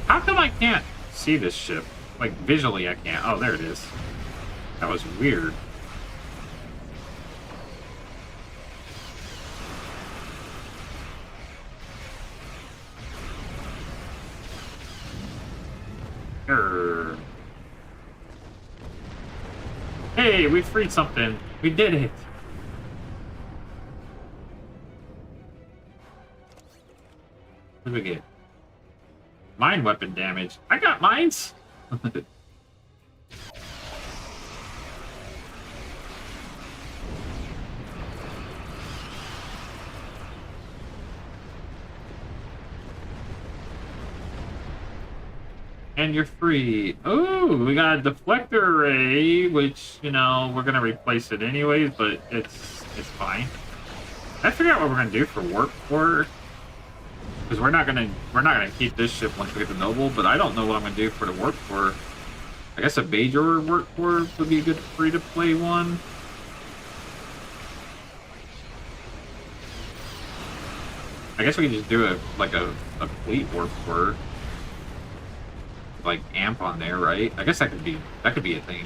How come I can't see this ship? Like, visually, I can't. Oh, there it is. That was weird. Err. Hey, we freed something. We did it. What did we get? mine weapon damage. I got mines. And you're free. Oh, we got a deflector array, which, you know, we're gonna replace it anyways, but it's fine. I figure out what we're gonna do for work for, because we're not gonna keep this ship once we get the noble. But I don't know what I'm gonna do for the work for. I guess a Bajor work for would be a good free to play one. I guess we can just do a fleet work for. Like amp on there, right? I guess that could be a thing.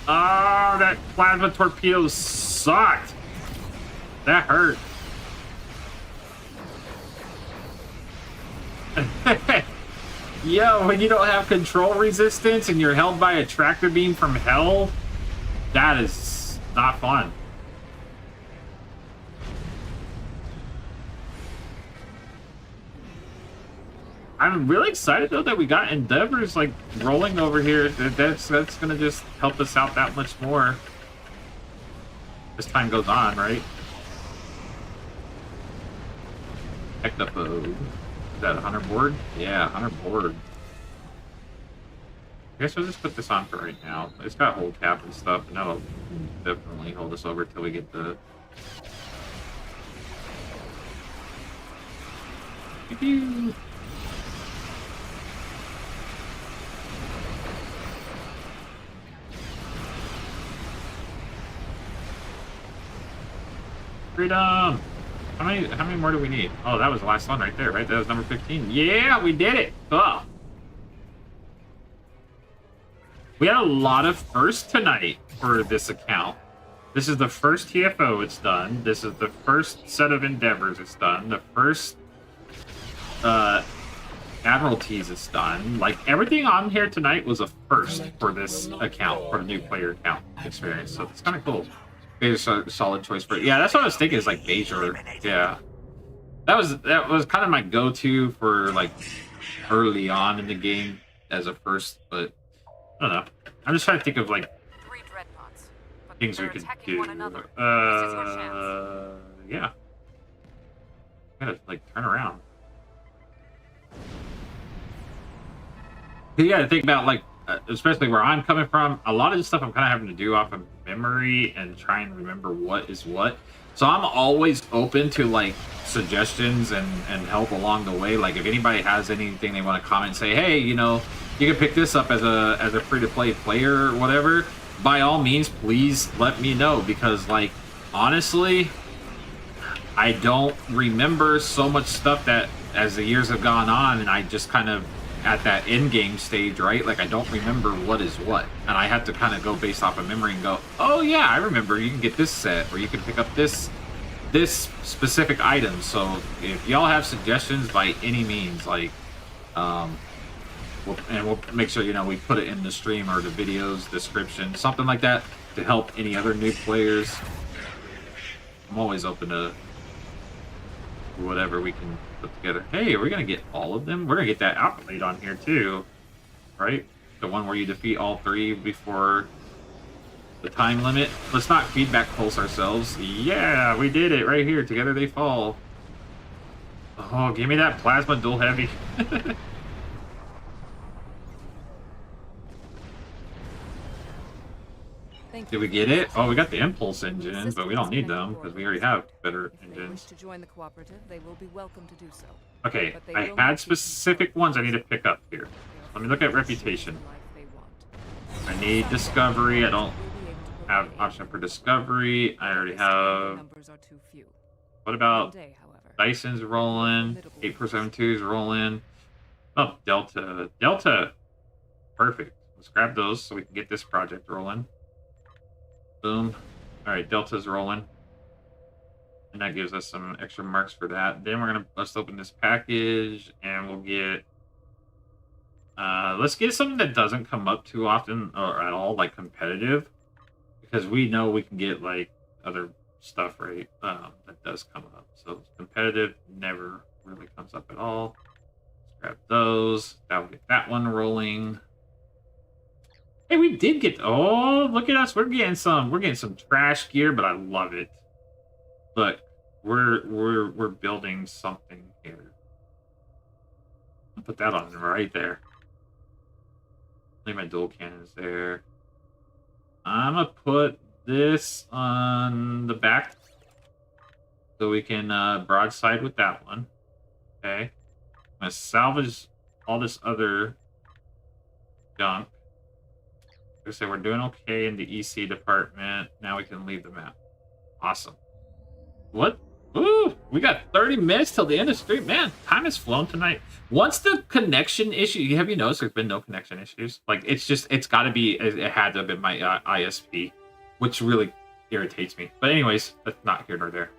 Oh, that plasma torpedo sucked. That hurt. Yo, when you don't have control resistance and you're held by a tractor beam from hell, that is not fun. I'm really excited though that we got Endeavors like rolling over here. That's gonna just help us out that much more as time goes on, right? Ectopode. Is that a 100 board? Yeah, 100 board. I guess we'll just put this on for right now. It's got hold cap and stuff, and that'll definitely hold us over till we get the... Freedom! How many more do we need? Oh, that was the last one right there, right? That was number 15. Yeah, we did it! Oh. We had a lot of firsts tonight for this account. This is the first TFO it's done. This is the first set of Endeavors it's done. The first Admiralties it's done. Like, everything on here tonight was a first for this account, for the new player account experience. So it's kind of cool. Bajor's a solid choice for it. Yeah, that's what I was thinking, is like Bajor. Yeah. That was kind of my go-to for like early on in the game as a first, but I don't know. I'm just trying to think of like things we could do. Yeah. Gotta like turn around. You gotta think about like, especially where I'm coming from, a lot of this stuff I'm kind of having to do off of memory and try and remember what is what. So I'm always open to like suggestions and help along the way. Like if anybody has anything they want to comment, say, hey, you know, you can pick this up as a free-to-play player or whatever, by all means, please let me know, because like honestly, I don't remember so much stuff that as the years have gone on, and I just kind of at that end game stage, right? Like I don't remember what is what, and I have to kind of go based off of memory and go, oh yeah, I remember you can get this set, or you can pick up this specific item. So if y'all have suggestions, by any means, like we'll make sure, you know, we put it in the stream or the videos description, something like that, to help any other new players. I'm always open to whatever we can put together. Hey, are we gonna get all of them? We're gonna get that outplate on here too, right? The one where you defeat all 3 before the time limit. Let's not feedback pulse ourselves. Yeah, we did it right here. Together they fall. Oh, give me that plasma dual heavy. Did we get it? Oh, we got the impulse engines, but we don't need them because we already have better engines. To join the cooperative, they will be welcome to do so. Okay, I had specific ones I need to pick up here. Let me look at reputation. I need discovery. I don't have option for discovery. I already have. What about Dyson's rolling? 8472's rolling. Oh, Delta. Delta. Perfect. Let's grab those so we can get this project rolling. Boom. All right, Delta's rolling. And that gives us some extra marks for that. Then we're gonna bust open this package and we'll get let's get something that doesn't come up too often or at all, like competitive. Because we know we can get like other stuff, right? That does come up. So competitive never really comes up at all. Let's grab those. That'll get that one rolling. Hey, we did get. Oh, look at us! We're getting some trash gear, but I love it. But we're building something here. I'll put that on right there. Leave my dual cannons there. I'm gonna put this on the back so we can broadside with that one. Okay. I'm gonna salvage all this other junk. Like I say, we're doing okay in the EC department. Now we can leave the map. Awesome. What? Ooh, we got 30 minutes till the end of the stream. Man, time has flown tonight. Once the connection issue, have you noticed there's been no connection issues? Like, it's got to be, it had to have been my ISP, which really irritates me. But anyways, that's not here nor there.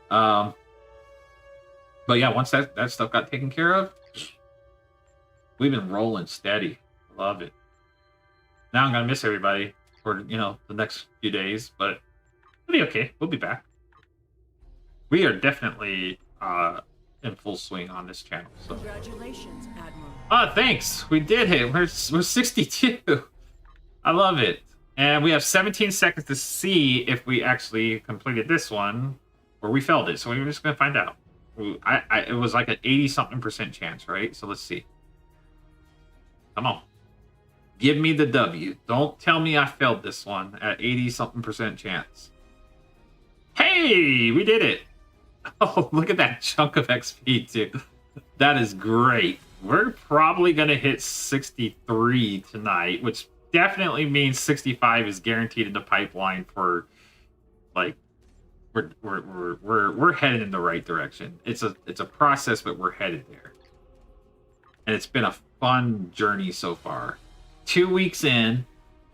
But yeah, once that stuff got taken care of, we've been rolling steady. Love it. Now I'm going to miss everybody for, the next few days, but it'll be okay. We'll be back. We are definitely in full swing on this channel. So. Congratulations, Admiral. Oh, thanks. We did hit. We're 62. I love it. And we have 17 seconds to see if we actually completed this one or we failed it. So we're just going to find out. It was like an 80-something% chance, right? So let's see. Come on. Give me the W. Don't tell me I failed this one at 80-something% chance. Hey, we did it. Oh, look at that chunk of XP, too. That is great. We're probably going to hit 63 tonight, which definitely means 65 is guaranteed in the pipeline for, like, we're headed in the right direction. It's a process, but we're headed there. And it's been a fun journey so far. 2 weeks in,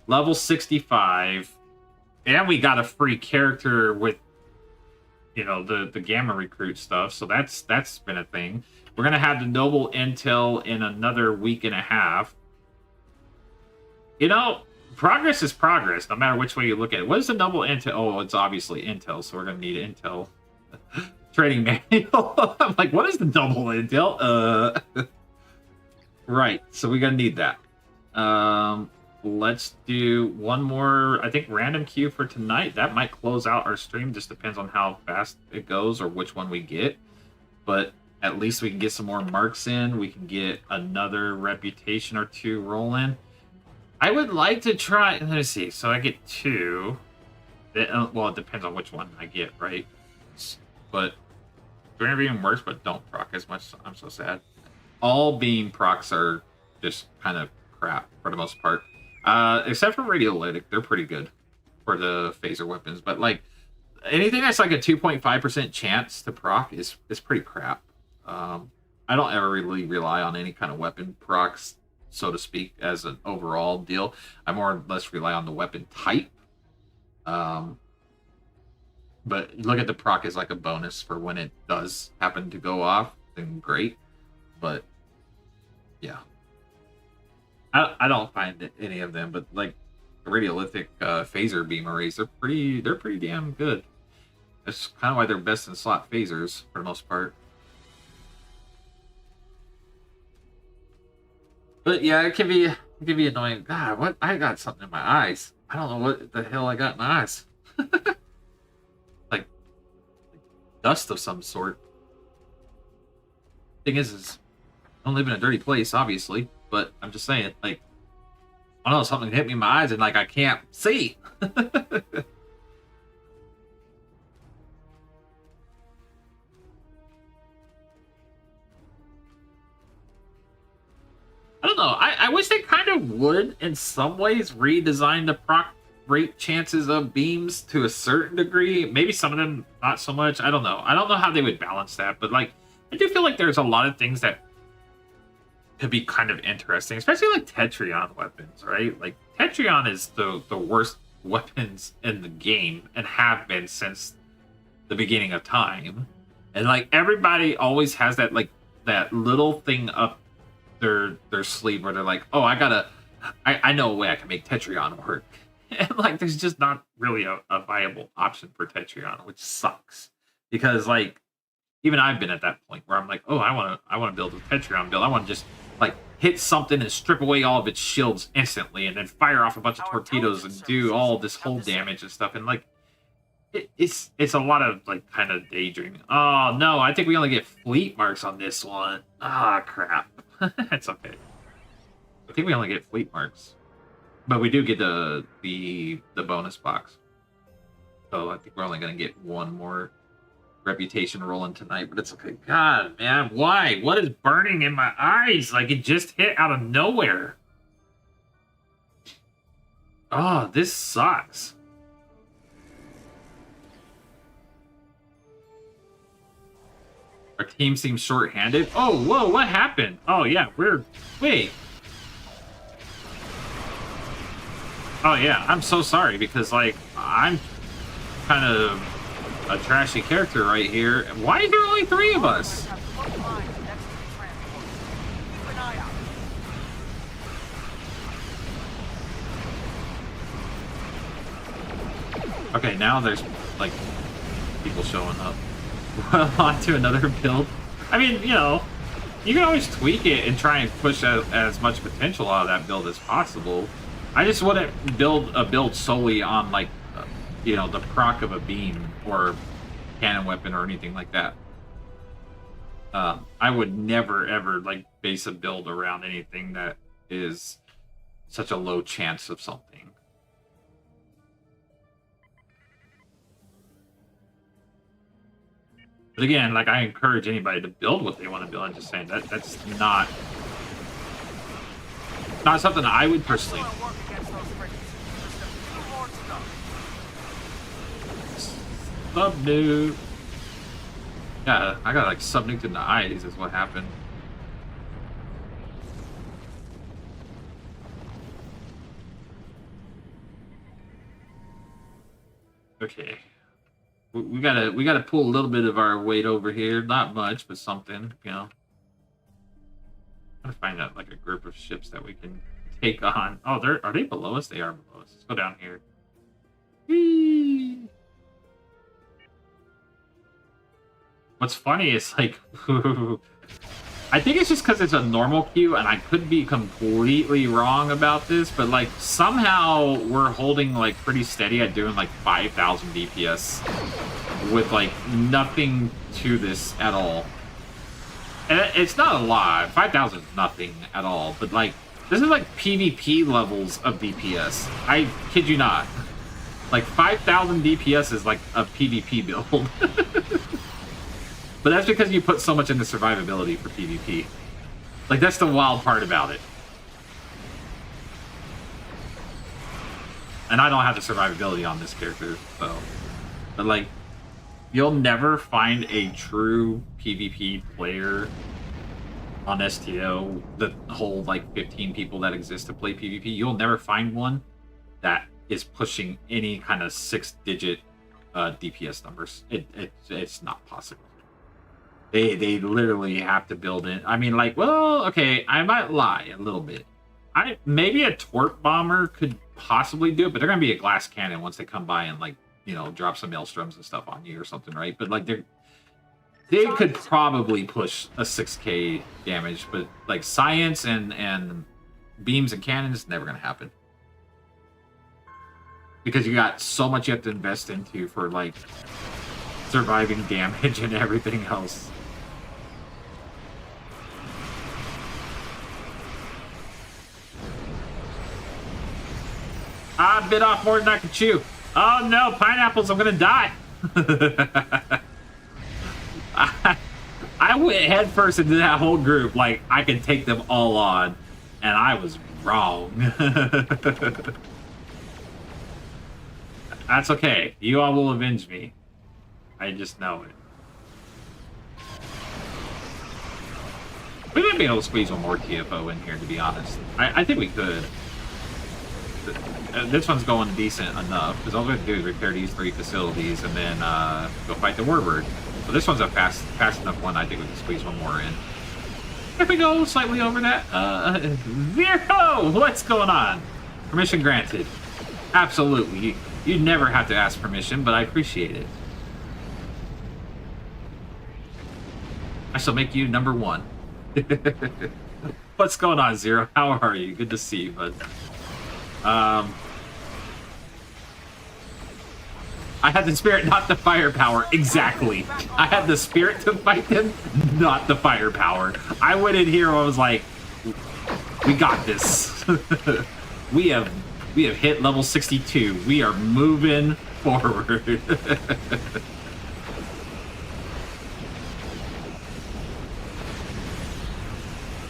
level 65, and we got a free character with the Gamma Recruit stuff, so that's been a thing. We're gonna have the Noble Intel in another week and a half. Progress is progress, no matter which way you look at it. What is the Noble Intel? Oh, it's obviously Intel, so we're gonna need Intel. Trading manual. I'm like, what is the Noble Intel? Right, so we're gonna need that. Let's do one more, I think, random queue for tonight. That might close out our stream. Just depends on how fast it goes or which one we get. But at least we can get some more marks in. We can get another reputation or two rolling. I would like to try, let me see. So I get 2. Well, it depends on which one I get, right? But Dream even works, but don't proc as much. I'm so sad. All beam procs are just kind of crap for the most part. Except for radiolytic, they're pretty good for the phaser weapons. But like anything that's like a 2.5% chance to proc is pretty crap. I don't ever really rely on any kind of weapon procs, so to speak, as an overall deal. I more or less rely on the weapon type. But look at the proc as like a bonus for when it does happen to go off, then great. But yeah. I don't find any of them, but like the radiolithic phaser beam arrays, they're pretty damn good. That's kind of why they're best in slot phasers for the most part. But yeah, it can be annoying. God, what? I got something in my eyes. I don't know what the hell I got in my eyes. like dust of some sort. Thing is I don't live in a dirty place, obviously. But I'm just saying, like, I don't know, something hit me in my eyes and, like, I can't see. I don't know. I wish they kind of would, in some ways, redesign the proc rate chances of beams to a certain degree. Maybe some of them not so much. I don't know. I don't know how they would balance that. But, like, I do feel like there's a lot of things that could be kind of interesting, especially like Tetrion weapons, right? Like Tetrion is the worst weapons in the game and have been since the beginning of time. And like everybody always has that like that little thing up their sleeve where they're like, oh, I know a way I can make Tetrion work. And like there's just not really a viable option for Tetrion, which sucks. Because like even I've been at that point where I'm like, oh, I wanna build a Tetrion build. I wanna just like hit something and strip away all of its shields instantly and then fire off a bunch of torpedoes and do all this whole damage and stuff. And like it's a lot of like kind of daydreaming. Oh no, I think we only get fleet marks on this one. Ah, crap. It's okay. I think we only get fleet marks, but we do get the bonus box. So I think we're only gonna get one more reputation rolling tonight, but it's okay. God, man, why? What is burning in my eyes? Like it just hit out of nowhere. Oh, this sucks. Our team seems short-handed. Oh, whoa, what happened? Oh, yeah, wait. Oh, yeah, I'm so sorry because, like, I'm kind of a trashy character right here. Why is there only 3 of us? Okay, now there's, like, people showing up. On to another build. I mean, you know, you can always tweak it and try and push as much potential out of that build as possible. I just wouldn't build a build solely on, like, you know, the proc of a beam or cannon weapon or anything like that. I would never, ever, like, base a build around anything that is such a low chance of something. But again, like I encourage anybody to build what they want to build. I'm just saying that's not something I would personally. Subnuke. Yeah, I got like subnuked in the eyes is what happened. Okay. We gotta pull a little bit of our weight over here. Not much, but something, you know. Gotta find out like a group of ships that we can take on. Oh, are they below us? They are below us. Let's go down here. Whee! What's funny is like I think it's just because it's a normal queue, and I could be completely wrong about this, but like somehow we're holding like pretty steady at doing like 5,000 DPS with like nothing to this at all. And it's not a lot. 5,000 is nothing at all, but like this is like PvP levels of DPS. I kid you not. Like 5,000 DPS is like a PvP build. But that's because you put so much into survivability for PvP. Like, that's the wild part about it. And I don't have the survivability on this character, so... But, like, you'll never find a true PvP player on STO, the whole, like, 15 people that exist to play PvP. You'll never find one that is pushing any kind of 6-digit DPS numbers. It's not possible. They literally have to build in. I mean, like, well, okay, I might lie a little bit. Maybe a torp bomber could possibly do it, but they're gonna be a glass cannon once they come by and like, you know, drop some maelstroms and stuff on you or something, right? But like they could probably push a 6k damage, but like science and beams and cannons never gonna happen. Because you got so much you have to invest into for like surviving damage and everything else. I bit off more than I could chew. Oh no, pineapples, I'm gonna die. I went headfirst into that whole group like I could take them all on, and I was wrong. That's okay. You all will avenge me. I just know it. We might be able to squeeze one more TFO in here, to be honest. I think we could. this one's going decent enough, because all we have to do is repair these 3 facilities and then go fight the Warbird. So this one's a fast enough one. I think we can squeeze one more in. If we go slightly over that, Zero! What's going on? Permission granted. Absolutely. You never have to ask permission, but I appreciate it. I shall make you number 1. What's going on, Zero? How are you? Good to see you, bud. I had the spirit, not the firepower. Exactly. I had the spirit to fight them, not the firepower. I went in here and I was like, we got this. we have hit level 62. We are moving forward.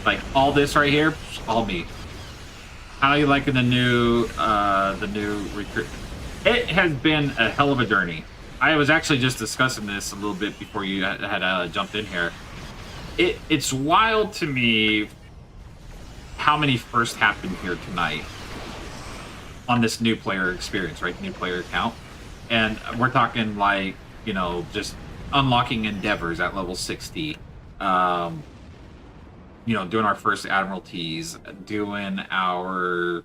Like all this right here, all me. How are you liking the new recruit? It has been a hell of a journey. I was actually just discussing this a little bit before you had jumped in here. It's wild to me how many first happened here tonight on this new player experience, right? New player account. And we're talking like, you know, just unlocking endeavors at level 60. You know, doing our first Admiralties, doing our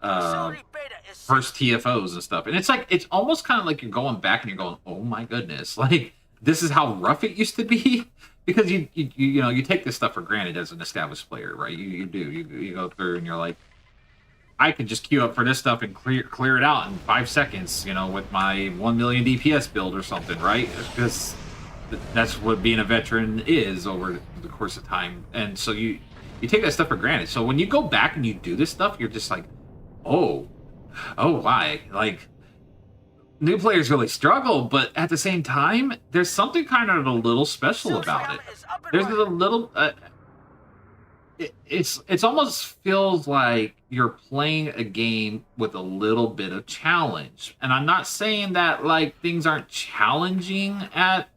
first TFOs and stuff. And it's like, it's almost kind of like you're going back and you're going, oh my goodness, like this is how rough it used to be. Because you know, you take this stuff for granted as an established player, right? You go through and you're like, I can just queue up for this stuff and clear it out in 5 seconds, you know, with my 1 million DPS build or something, right? Because that's what being a veteran is over the course of time. And so you take that stuff for granted. So when you go back and you do this stuff, you're just like, oh why? Like, new players really struggle, but at the same time, there's something kind of a little special about it. There's a little it's almost feels like you're playing a game with a little bit of challenge. And I'm not saying that like things aren't challenging at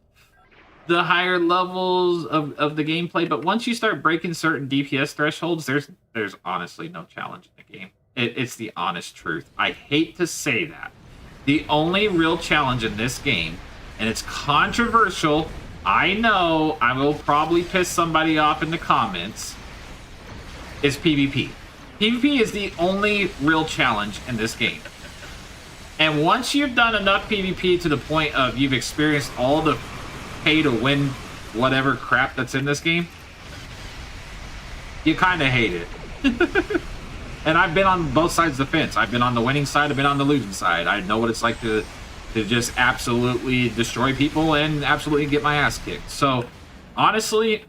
the higher levels of the gameplay, but once you start breaking certain DPS thresholds, there's honestly no challenge in the game. It's the honest truth. I hate to say that. The only real challenge in this game, and it's controversial, I know I will probably piss somebody off in the comments, is PvP. PvP is the only real challenge in this game. And once you've done enough PvP to the point of you've experienced all the pay to win whatever crap that's in this game, you kind of hate it. And I've been on both sides of the fence. I've been on the winning side, I've been on the losing side. I know what it's like to just absolutely destroy people and absolutely get my ass kicked. So honestly,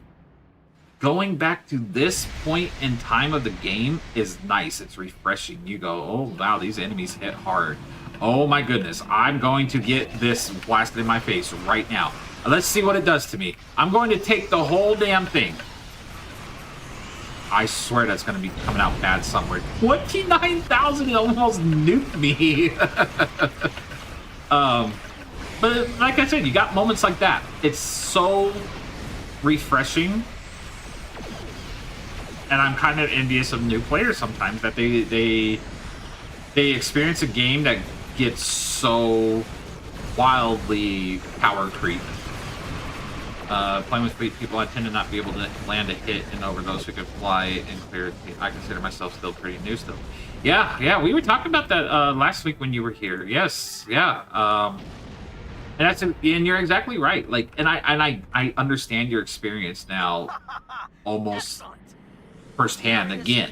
going back to this point in time of the game is nice. It's refreshing. You go, oh wow, these enemies hit hard. Oh my goodness, I'm going to get this blasted in my face right now. Let's see what it does to me. I'm going to take the whole damn thing. I swear that's going to be coming out bad somewhere. 29,000, it almost nuked me. But like I said, you got moments like that. It's so refreshing. And I'm kind of envious of new players sometimes that they experience a game that gets so wildly power creep. Playing with fleet people, I tend to not be able to land a hit, and over those who could fly and clear, I consider myself still pretty new still. Yeah, we were talking about that last week when you were here. Yes, yeah. And you're exactly right. Like, and I understand your experience now, almost firsthand again.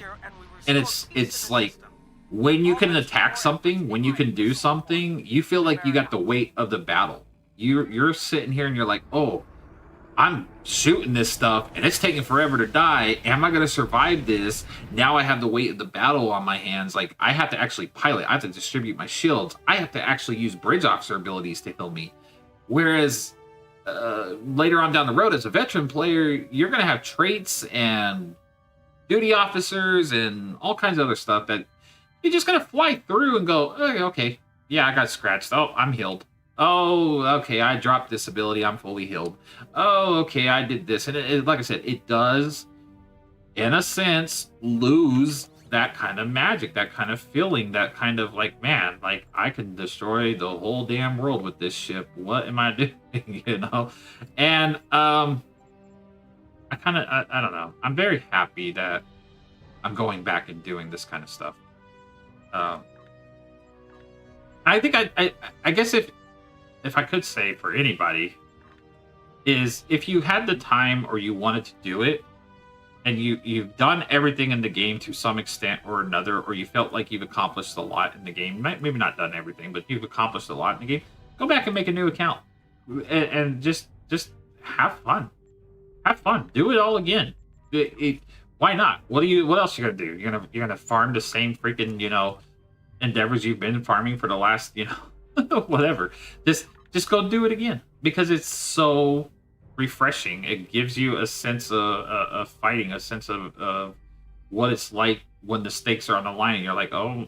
And it's like when you can attack something, when you can do something, you feel like you got the weight of the battle. You're sitting here and you're like, oh, I'm shooting this stuff and it's taking forever to die. Am I going to survive this? Now I have the weight of the battle on my hands. Like, I have to actually pilot. I have to distribute my shields. I have to actually use bridge officer abilities to heal me. Whereas later on down the road as a veteran player, you're going to have traits and duty officers and all kinds of other stuff that you're just going to fly through and go, okay, yeah, I got scratched. Oh, I'm healed. Oh, okay, I dropped this ability. I'm fully healed. Oh, okay, I did this. And like I said, it does, in a sense, lose that kind of magic, that kind of feeling, that kind of like, man, like I can destroy the whole damn world with this ship. What am I doing? You know? And I don't know. I'm very happy that I'm going back and doing this kind of stuff. I think I guess if I could say for anybody is if you had the time or you wanted to do it, and you've done everything in the game to some extent or another, or you felt like you've accomplished a lot in the game, maybe not done everything, but you've accomplished a lot in the game, go back and make a new account and just have fun. Have fun. Do it all again. Why not? What else you gonna do? You're gonna farm the same freaking, you know, endeavors you've been farming for the last, you know, whatever. Just go do it again because it's so refreshing. It gives you a sense of fighting, a sense of what it's like when the stakes are on the line and you're like, oh,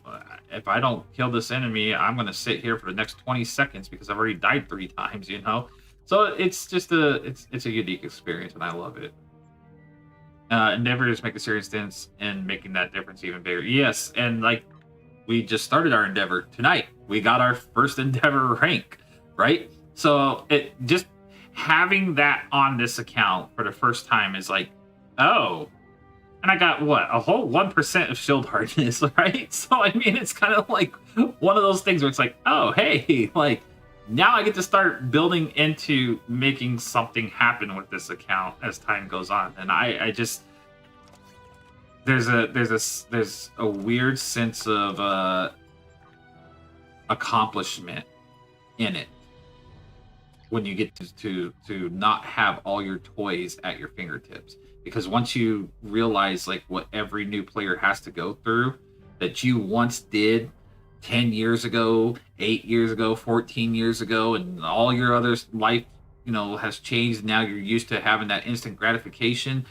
if I don't kill this enemy, I'm gonna sit here for the next 20 seconds because I've already died 3 times, you know. So it's just it's a unique experience and I love it. Endeavors make a serious difference in making that difference even bigger. Yes, and like we just started our endeavor tonight. We got our first endeavor rank, right? So it just having that on this account for the first time is like, oh, and I got what, a whole 1% of shield hardness, right? So I mean, it's kind of like one of those things where it's like, oh, hey, like now I get to start building into making something happen with this account as time goes on, and I just there's a weird sense of accomplishment in it when you get to not have all your toys at your fingertips, because once you realize like what every new player has to go through that you once did 10 years ago, 8 years ago, 14 years ago, and all your other life, you know, has changed. Now you're used to having that instant gratification.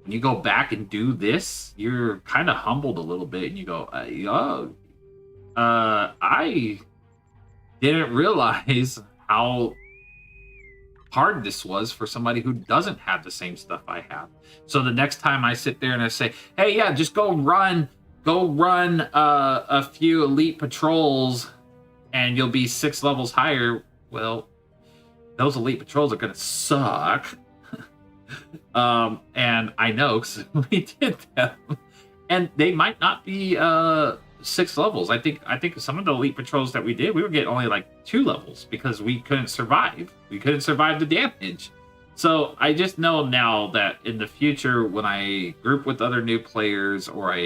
When you go back and do this, you're kind of humbled a little bit, and you go, I didn't realize how hard this was for somebody who doesn't have the same stuff I have. So the next time I sit there and I say, hey, yeah, just go run a few elite patrols and you'll be 6 levels higher. Well, those elite patrols are gonna suck. And I know because we did them, and they might not be 6 levels. I think some of the elite patrols that we did, we were getting only like 2 levels because we couldn't survive. We couldn't survive the damage. So I just know now that in the future, when I group with other new players or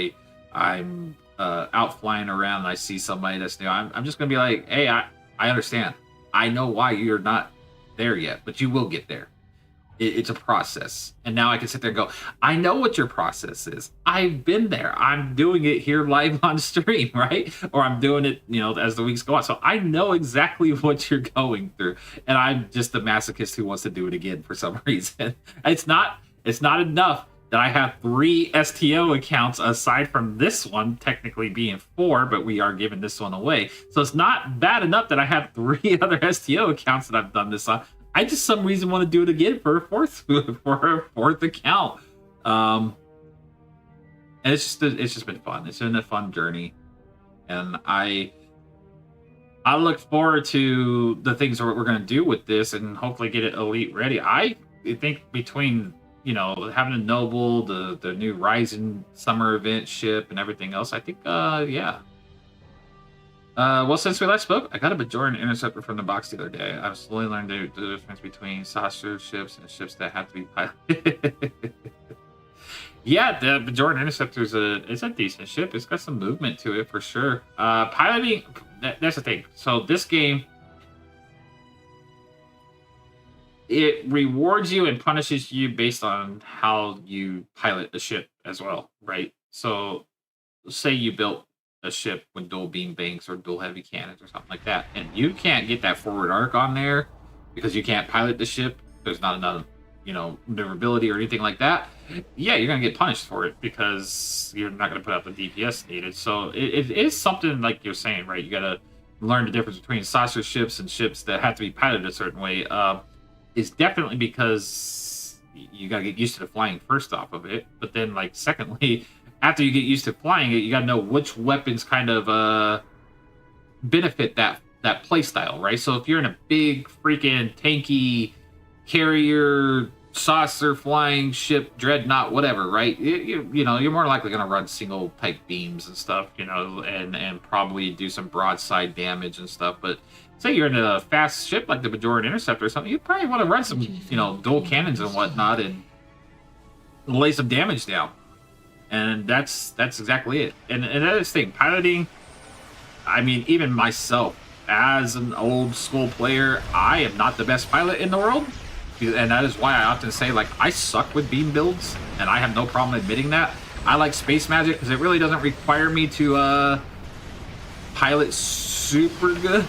I'm out flying around and I see somebody that's new, I'm just gonna be like, hey, I understand. I know why you're not there yet, but you will get there. It's a process. And now I can sit there and go, I know what your process is. I've been there. I'm doing it here live on stream, right? Or I'm doing it, you know, as the weeks go on. So I know exactly what you're going through. And I'm just a masochist who wants to do it again for some reason. It's not enough that I have 3 STO accounts aside from this one technically being 4, but we are giving this one away. So it's not bad enough that I have 3 other STO accounts that I've done this on. I just some reason want to do it again for a fourth account. And it's just been fun. It's been a fun journey. And I look forward to the things that we're going to do with this and hopefully get it elite ready. I think between, you know, having a Noble, the new Ryzen summer event ship and everything else, I think, yeah. Well, since we last spoke, I got a Bajoran interceptor from the box the other day. I've slowly learned the difference between saucer ships and ships that have to be piloted. Yeah, the Bajoran interceptor is a decent ship. It's got some movement to it for sure. Piloting, that's the thing. So this game, it rewards you and punishes you based on how you pilot a ship as well, right? So say you built a ship with dual beam banks or dual heavy cannons or something like that, and you can't get that forward arc on there because you can't pilot the ship. There's not enough, you know, maneuverability or anything like that. Yeah, you're gonna get punished for it because you're not gonna put out the DPS needed. So it is something like you're saying, right? You gotta learn the difference between saucer ships and ships that have to be piloted a certain way. Is definitely because you gotta get used to the flying first off of it, but then like secondly, after you get used to flying it, you got to know which weapons kind of benefit that play style, right? So if you're in a big freaking tanky carrier saucer flying ship dreadnought whatever, right, you know, you're more likely going to run single type beams and stuff, you know, and probably do some broadside damage and stuff. But say you're in a fast ship like the Bajoran Interceptor or something, you probably want to run some, you know, dual cannons and whatnot and lay some damage down. And that's exactly it. And that is the thing, piloting, I mean, even myself as an old school player, I am not the best pilot in the world. And that is why I often say, like, I suck with beam builds, and I have no problem admitting that. I like space magic because it really doesn't require me to pilot super good.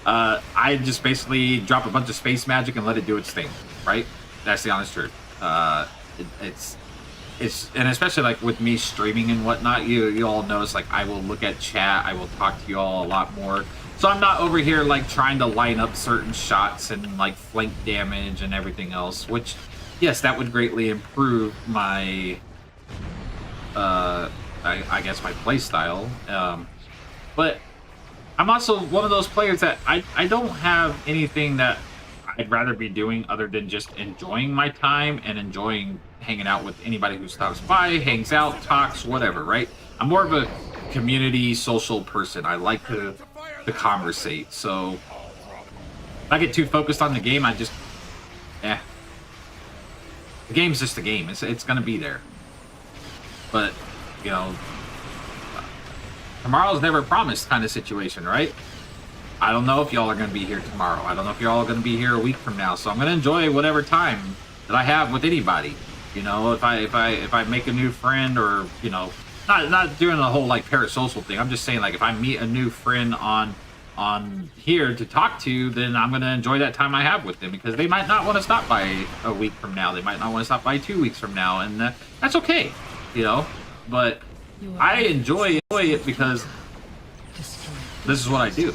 I just basically drop a bunch of space magic and let it do its thing, right? That's the honest truth. It's and especially like with me streaming and whatnot, you all notice like I will look at chat, I will talk to you all a lot more. So I'm not over here like trying to line up certain shots and like flank damage and everything else, which yes, that would greatly improve my I guess my play style. But I'm also one of those players that I don't have anything that I'd rather be doing other than just enjoying my time and enjoying hanging out with anybody who stops by, hangs out, talks, whatever, right? I'm more of a community social person. I like to conversate. So if I get too focused on the game, I just the game's just a game. It's gonna be there. But you know, tomorrow's never promised kind of situation, right? I don't know if y'all are gonna be here tomorrow. I don't know if y'all are gonna be here a week from now. So I'm gonna enjoy whatever time that I have with anybody. You know, if I make a new friend, or you know, not doing the whole like parasocial thing. I'm just saying, like, if I meet a new friend on here to talk to, then I'm gonna enjoy that time I have with them, because they might not want to stop by a week from now. They might not want to stop by 2 weeks from now, and that's okay, you know. But I enjoy it because this is what I do.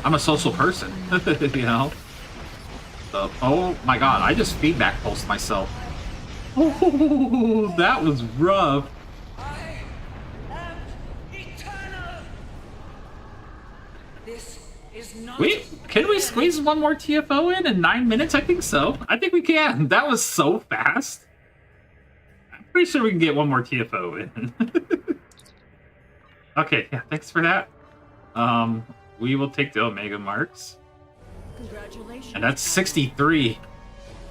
I'm a social person, you know. So, oh my god, I just feedback pulsed myself. Oh, that was rough. Can we squeeze one more TFO in 9 minutes? I think so. I think we can. That was so fast. I'm pretty sure we can get one more TFO in. Okay, yeah, thanks for that. We will take the Omega marks. Congratulations. And that's 63.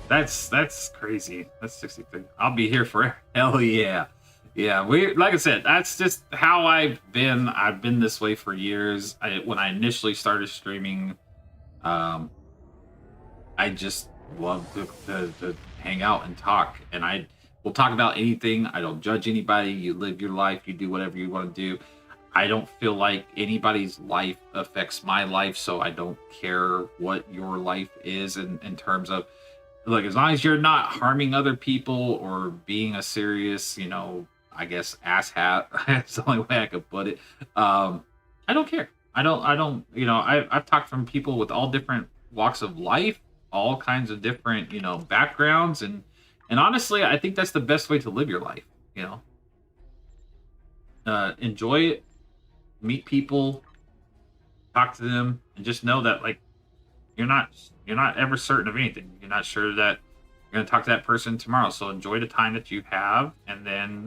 That's crazy. That's 63. I'll be here for hell yeah. Yeah, like I said, that's just how I've been. I've been this way for years. When I initially started streaming, I just love to hang out and talk. And I will talk about anything. I don't judge anybody. You live your life. You do whatever you want to do. I don't feel like anybody's life affects my life, so I don't care what your life is in terms of, like, as long as you're not harming other people or being a serious, you know, I guess asshat. That's the only way I could put it. I don't care. I don't. You know, I've talked from people with all different walks of life, all kinds of different, you know, backgrounds, and honestly, I think that's the best way to live your life. You know, enjoy it, meet people, talk to them, and just know that, like, you're not ever certain of anything. You're not sure that you're going to talk to that person tomorrow. So enjoy the time that you have, and then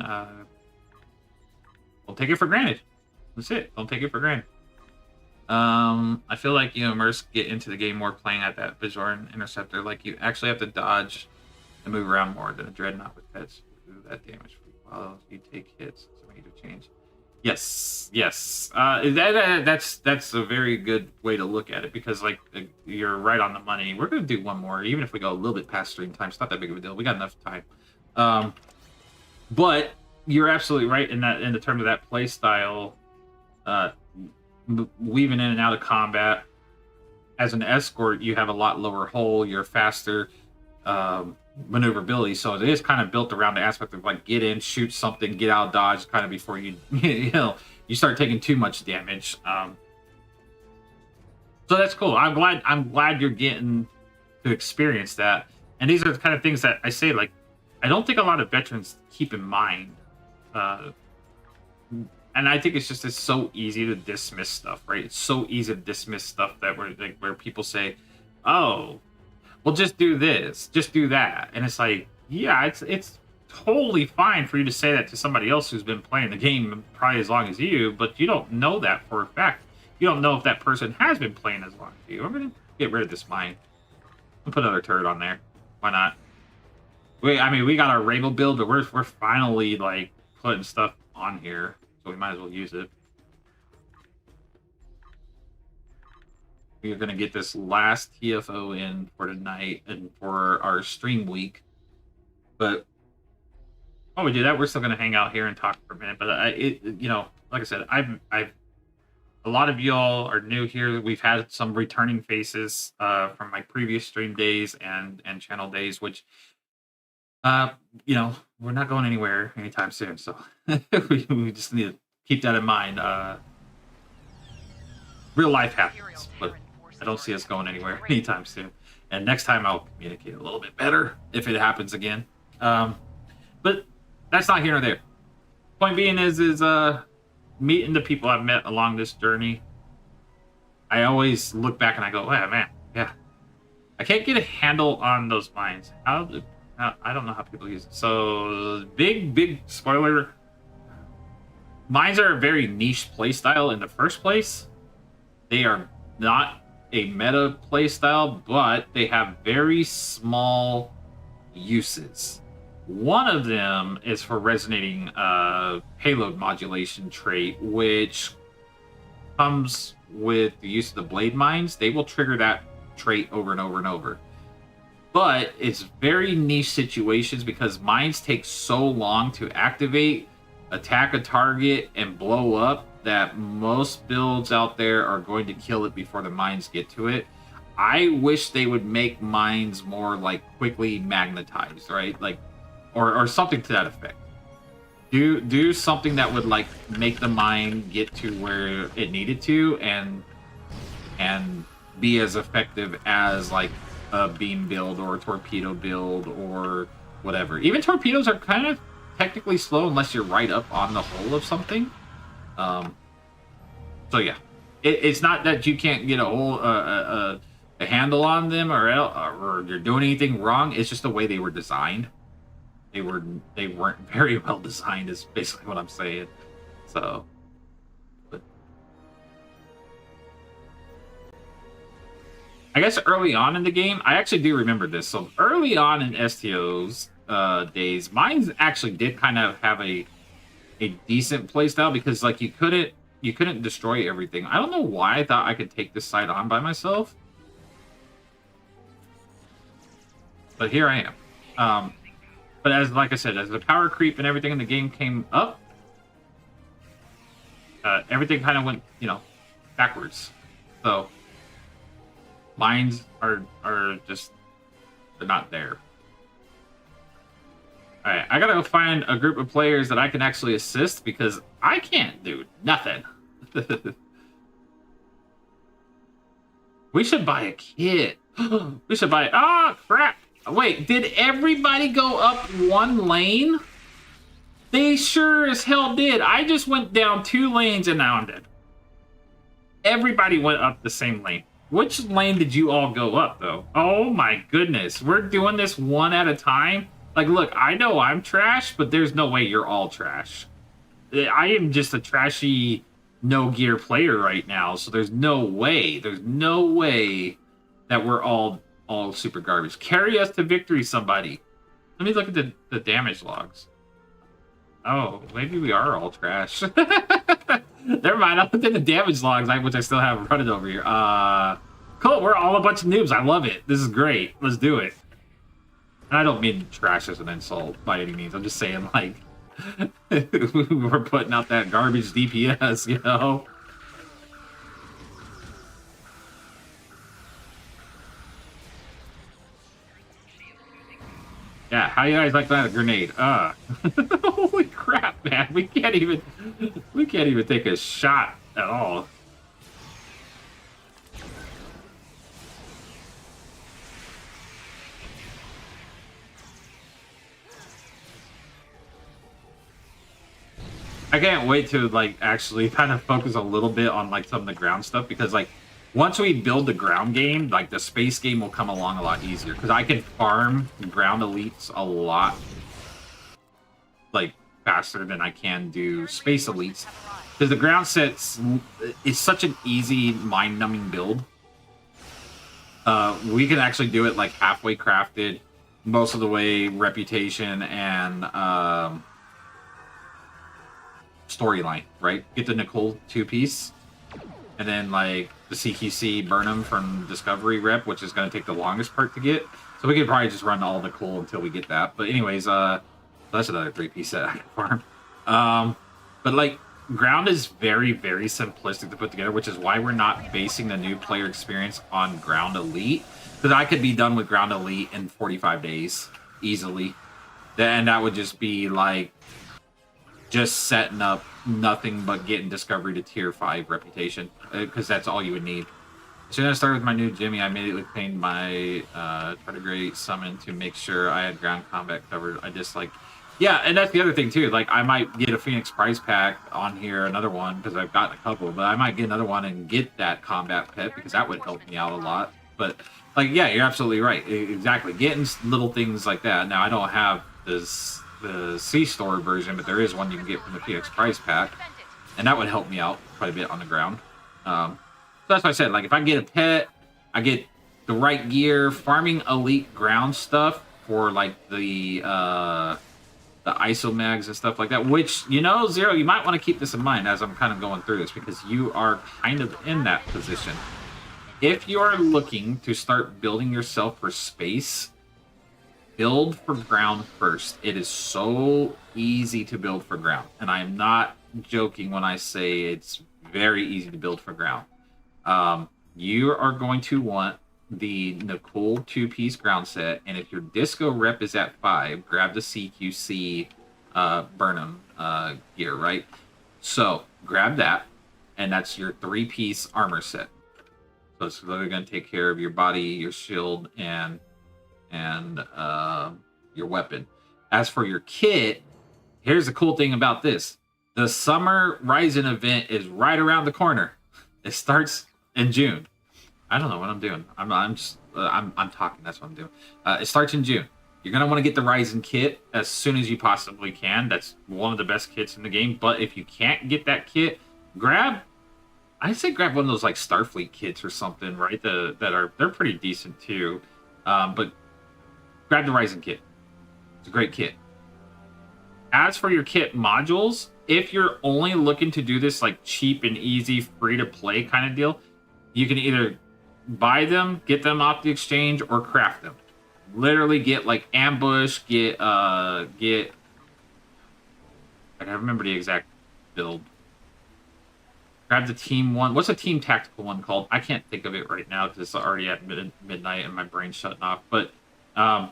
don't take it for granted. That's it. Don't take it for granted. I feel like, you know, Mercs get into the game more playing at that Bajoran Interceptor. Like, you actually have to dodge and move around more than a Dreadnought with pets. Do that damage while you take hits. It's a major change. Yes. That's a very good way to look at it, because, like, you're right on the money. We're gonna do one more, even if we go a little bit past stream time. It's not that big of a deal. We got enough time. But you're absolutely right in the terms of that play style, weaving in and out of combat. As an escort, you have a lot lower hull. You're faster. Maneuverability, so it is kind of built around the aspect of, like, get in, shoot something, get out, dodge, kind of before you you start taking too much damage. So that's cool. I'm glad you're getting to experience that. And these are the kind of things that I say, like, I don't think a lot of veterans keep in mind And I think it's so easy to dismiss stuff, right? It's so easy to dismiss stuff that where people say, "Oh, well, just do this, just do that," and it's like, yeah, it's totally fine for you to say that to somebody else who's been playing the game probably as long as you, but you don't know that for a fact. You don't know if that person has been playing as long as you. I'm gonna get rid of this mine. I'll put another turret on there. Why not? I mean, we got our Rainbow build, but we're finally like putting stuff on here, so we might as well use it. We are gonna get this last TFO in for tonight and for our stream week. But while we do that, we're still gonna hang out here and talk for a minute. But you know, like I said, I've a lot of y'all are new here. We've had some returning faces from my previous stream days and channel days, which you know, we're not going anywhere anytime soon. So we just need to keep that in mind. Real life happens, but I don't see us going anywhere anytime soon. And next time I'll communicate a little bit better if it happens again. But that's not here nor there. Point being is meeting the people I've met along this journey. I always look back and I go, "Oh man, yeah, I can't get a handle on those mines. I don't know how people use it." So big spoiler. Mines are a very niche playstyle in the first place. They are not a meta playstyle, but they have very small uses. One of them is for resonating payload modulation trait, which comes with the use of the blade mines. They will trigger that trait over and over and over. But it's very niche situations because mines take so long to activate, attack a target, and blow up that most builds out there are going to kill it before the mines get to it. I wish they would make mines more like quickly magnetized, right? Like, or something to that effect. Do something that would like make the mine get to where it needed to and be as effective as like a beam build or a torpedo build or whatever. Even torpedoes are kind of technically slow unless you're right up on the hull of something. So yeah, it's not that you can't get a handle on them or you're doing anything wrong. It's just the way they were designed. They weren't very well designed is basically what I'm saying. So, but I guess early on in the game, I actually do remember this. So early on in STO's days, mine actually did kind of have a decent playstyle because like you couldn't destroy everything. I don't know why I thought I could take this side on by myself, but here I am. But as like I said, as the power creep and everything in the game came up, everything kind of went, you know, backwards. So mines are just they're not there. All right, I gotta go find a group of players that I can actually assist because I can't do nothing. We should buy a kit. We should buy. Ah, crap. Wait, did everybody go up one lane? They sure as hell did. I just went down 2 lanes and now I'm dead. Everybody went up the same lane. Which lane did you all go up, though? Oh my goodness. We're doing this one at a time? Like, look, I know I'm trash, but there's no way you're all trash. I am just a trashy, no-gear player right now, so there's no way that we're all super garbage. Carry us to victory, somebody. Let me look at the damage logs. Oh, maybe we are all trash. Never mind, I'll put in the damage logs, which I still have running over here. Cool, we're all a bunch of noobs. I love it. This is great. Let's do it. And I don't mean trash as an insult by any means. I'm just saying, like, we're putting out that garbage DPS, you know? Yeah, how you guys like that grenade? Holy crap, man! We can't even take a shot at all. I can't wait to like actually kind of focus a little bit on like some of the ground stuff, because like once we build the ground game, like the space game will come along a lot easier, because I can farm ground elites a lot like faster than I can do space elites, because the ground sets is such an easy mind-numbing build. We can actually do it like halfway crafted, most of the way reputation and storyline, right? Get the Nicole 2-piece, and then like the CQC Burnham from Discovery rep, which is going to take the longest part to get. So we could probably just run all Nicole until we get that. But anyways, that's another 3-piece set I can farm. But like ground is very, very simplistic to put together, which is why we're not basing the new player experience on ground elite, because I could be done with ground elite in 45 days easily. Then that would just be like just setting up nothing but getting Discovery to tier 5 reputation, because that's all you would need. As soon as I started with my new Jimmy, I immediately cleaned my tardigrade summon to make sure I had ground combat covered. I just like, yeah, and that's the other thing too. Like I might get a Phoenix prize pack on here, another one, because I've gotten a couple, but I might get another one and get that combat pet, because that would help me out a lot. But like, yeah, you're absolutely right. Exactly. Getting little things like that. Now I don't have the C-Store version, but there is one you can get from the Phoenix prize pack, and that would help me out quite a bit on the ground. So that's what I said. Like if I get a pet, I get the right gear, farming elite ground stuff for like the ISO mags and stuff like that, which, you know, Zero, you might want to keep this in mind as I'm kind of going through this, because you are kind of in that position. If you are looking to start building yourself for space, build for ground first. It is so easy to build for ground, and I am not joking when I say it's very easy to build for ground. You are going to want the Nicole 2-piece ground set, and if your disco rep is at 5, grab the CQC Burnham gear, right? So grab that, and that's your 3-piece armor set. So it's literally going to take care of your body, your shield, and your weapon. As for your kit, here's the cool thing about this: the Summer Rising event is right around the corner. It starts in June. I don't know what I'm doing. I'm talking. That's what I'm doing. It starts in June. You're gonna want to get the Rising kit as soon as you possibly can. That's one of the best kits in the game. But if you can't get that kit, I'd say grab one of those like Starfleet kits or something, right? They're pretty decent too. But grab the Rising kit. It's a great kit. As for your kit modules, if you're only looking to do this like cheap and easy, free to play kind of deal, you can either buy them, get them off the exchange, or craft them. Literally get like ambush, I can't remember the exact build. Grab the team one. What's a team tactical one called? I can't think of it right now because it's already at midnight and my brain's shutting off. But I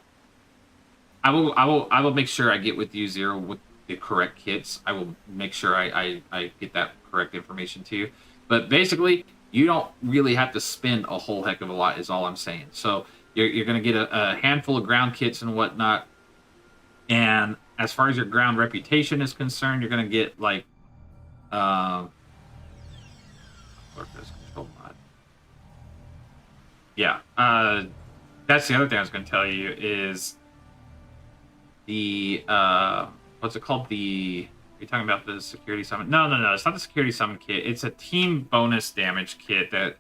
will make sure I get with you, Zero, with the correct kits. I will make sure I get that correct information to you. But basically, you don't really have to spend a whole heck of a lot, is all I'm saying. So you're going to get a handful of ground kits and whatnot. And as far as your ground reputation is concerned, you're going to get like control mod. Yeah, that's the other thing I was going to tell you is the what's it called? Are you talking about the security summon? No, it's not the security summon kit. It's a team bonus damage kit that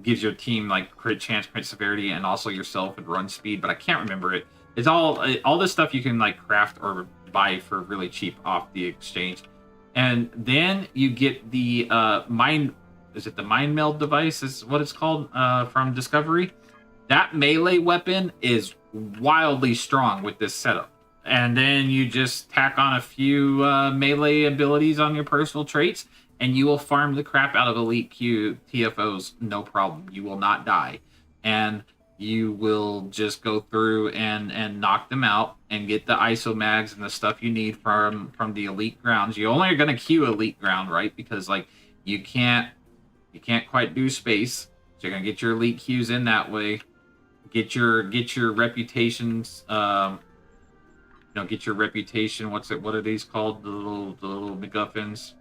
gives your team like crit chance, crit severity, and also yourself and run speed. But I can't remember it. It's all this stuff you can like craft or buy for really cheap off the exchange. And then you get the mind. Is it the mind meld device? Is what it's called from Discovery. That melee weapon is wildly strong with this setup. And then you just tack on a few melee abilities on your personal traits, and you will farm the crap out of Elite Q TFOs, no problem. You will not die. And you will just go through and knock them out and get the ISO mags and the stuff you need from the Elite grounds. You only are going to queue Elite ground, right? Because like you can't quite do space. So you're going to get your Elite queues in that way. Get your reputations you know, get your reputation. What are these called? The little MacGuffins.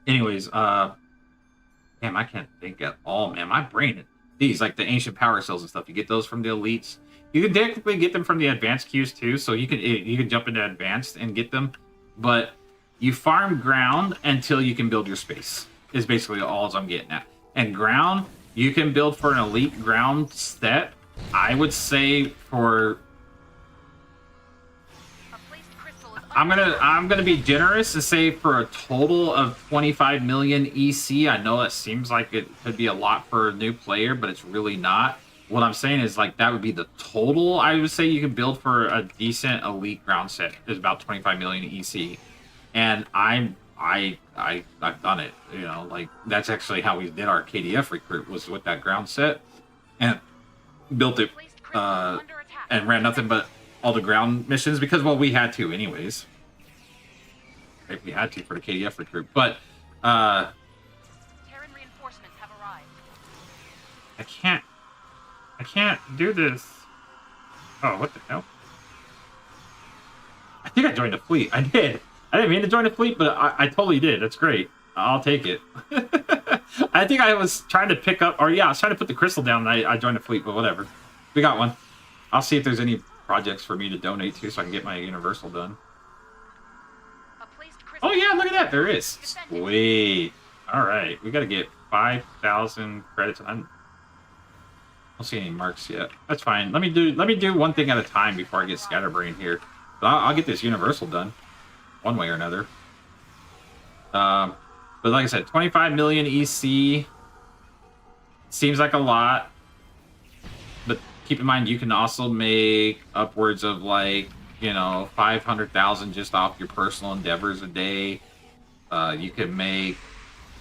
Anyways, damn, I can't think at all, man. My brain. These, like the ancient power cells and stuff, you get those from the elites. You can technically get them from the advanced queues too, so you can jump into advanced and get them. But you farm ground until you can build your space. Is basically all I'm getting at. And ground, you can build for an elite ground set. I would say for. I'm gonna be generous and say for a total of 25 million EC. I know that seems like it could be a lot for a new player, but it's really not. What I'm saying is like that would be the total. I would say you can build for a decent elite ground set is about 25 million EC, and I've done it. You know, like that's actually how we did our KDF recruit was with that ground set, and built it and ran nothing but all the ground missions because, well, we had to anyways. Right? We had to for the KDF recruit, but Terran reinforcements have arrived. I can't do this. Oh, what the hell? I think I joined a fleet. I did. I didn't mean to join a fleet, but I totally did. That's great. I'll take it. I think I was trying to pick up, or yeah, I was trying to put the crystal down. And I joined a fleet, but whatever. We got one. I'll see if there's any projects for me to donate to so I can get my universal done. Oh yeah, look at that. There is. Sweet. All right, we got to get 5,000 credits. I don't see any marks yet. That's fine. Let me do one thing at a time before I get scatterbrain here. But I'll get this universal done, one way or another. But like I said, 25 million EC seems like a lot. But keep in mind, you can also make upwards of like, you know, 500,000 just off your personal endeavors a day. You can make,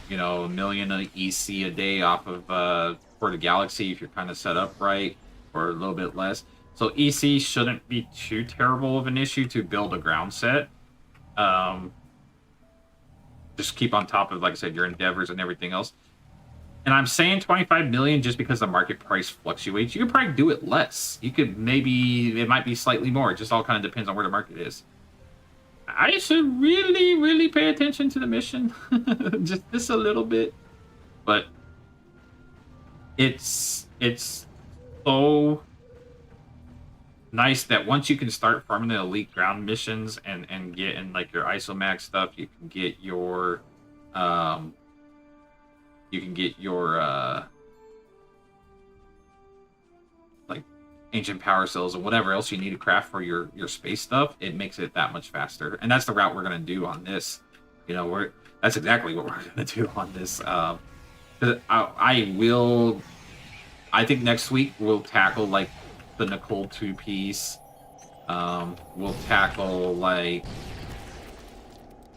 you know, 1 million EC a day off of for the galaxy if you're kind of set up right, or a little bit less. So EC shouldn't be too terrible of an issue to build a ground set. Just keep on top of, like I said, your endeavors and everything else. And I'm saying 25 million just because the market price fluctuates. You could probably do it less. You could maybe, it might be slightly more. It just all kind of depends on where the market is. I should really, really pay attention to the mission. just a little bit. But it's so nice that once you can start farming the elite ground missions and get in like your isomax stuff, you can get your like ancient power cells and whatever else you need to craft for your space stuff. It makes it that much faster, and that's the route we're gonna do on this. You know, that's exactly what we're gonna do on this. I think next week we'll tackle like the Nicole 2 piece. We'll tackle like,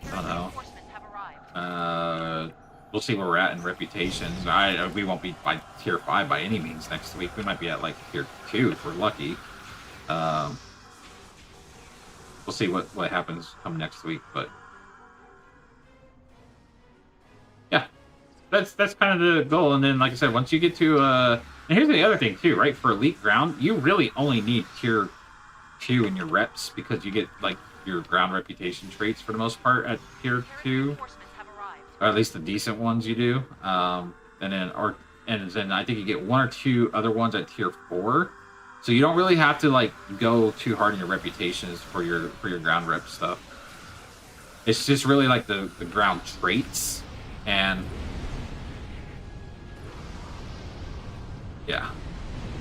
I don't know. We'll see where we're at in reputations. We won't be by tier 5 by any means next week. We might be at like tier 2 if we're lucky. We'll see what happens come next week, but yeah, that's kind of the goal. And then, like I said, once you get to and here's the other thing too, right? For elite ground, you really only need tier 2 in your reps because you get like your ground reputation traits for the most part at tier 2, or at least the decent ones you do. And then I think you get 1 or 2 other ones at tier 4. So you don't really have to like go too hard in your reputations for your ground rep stuff. It's just really like the ground traits and yeah.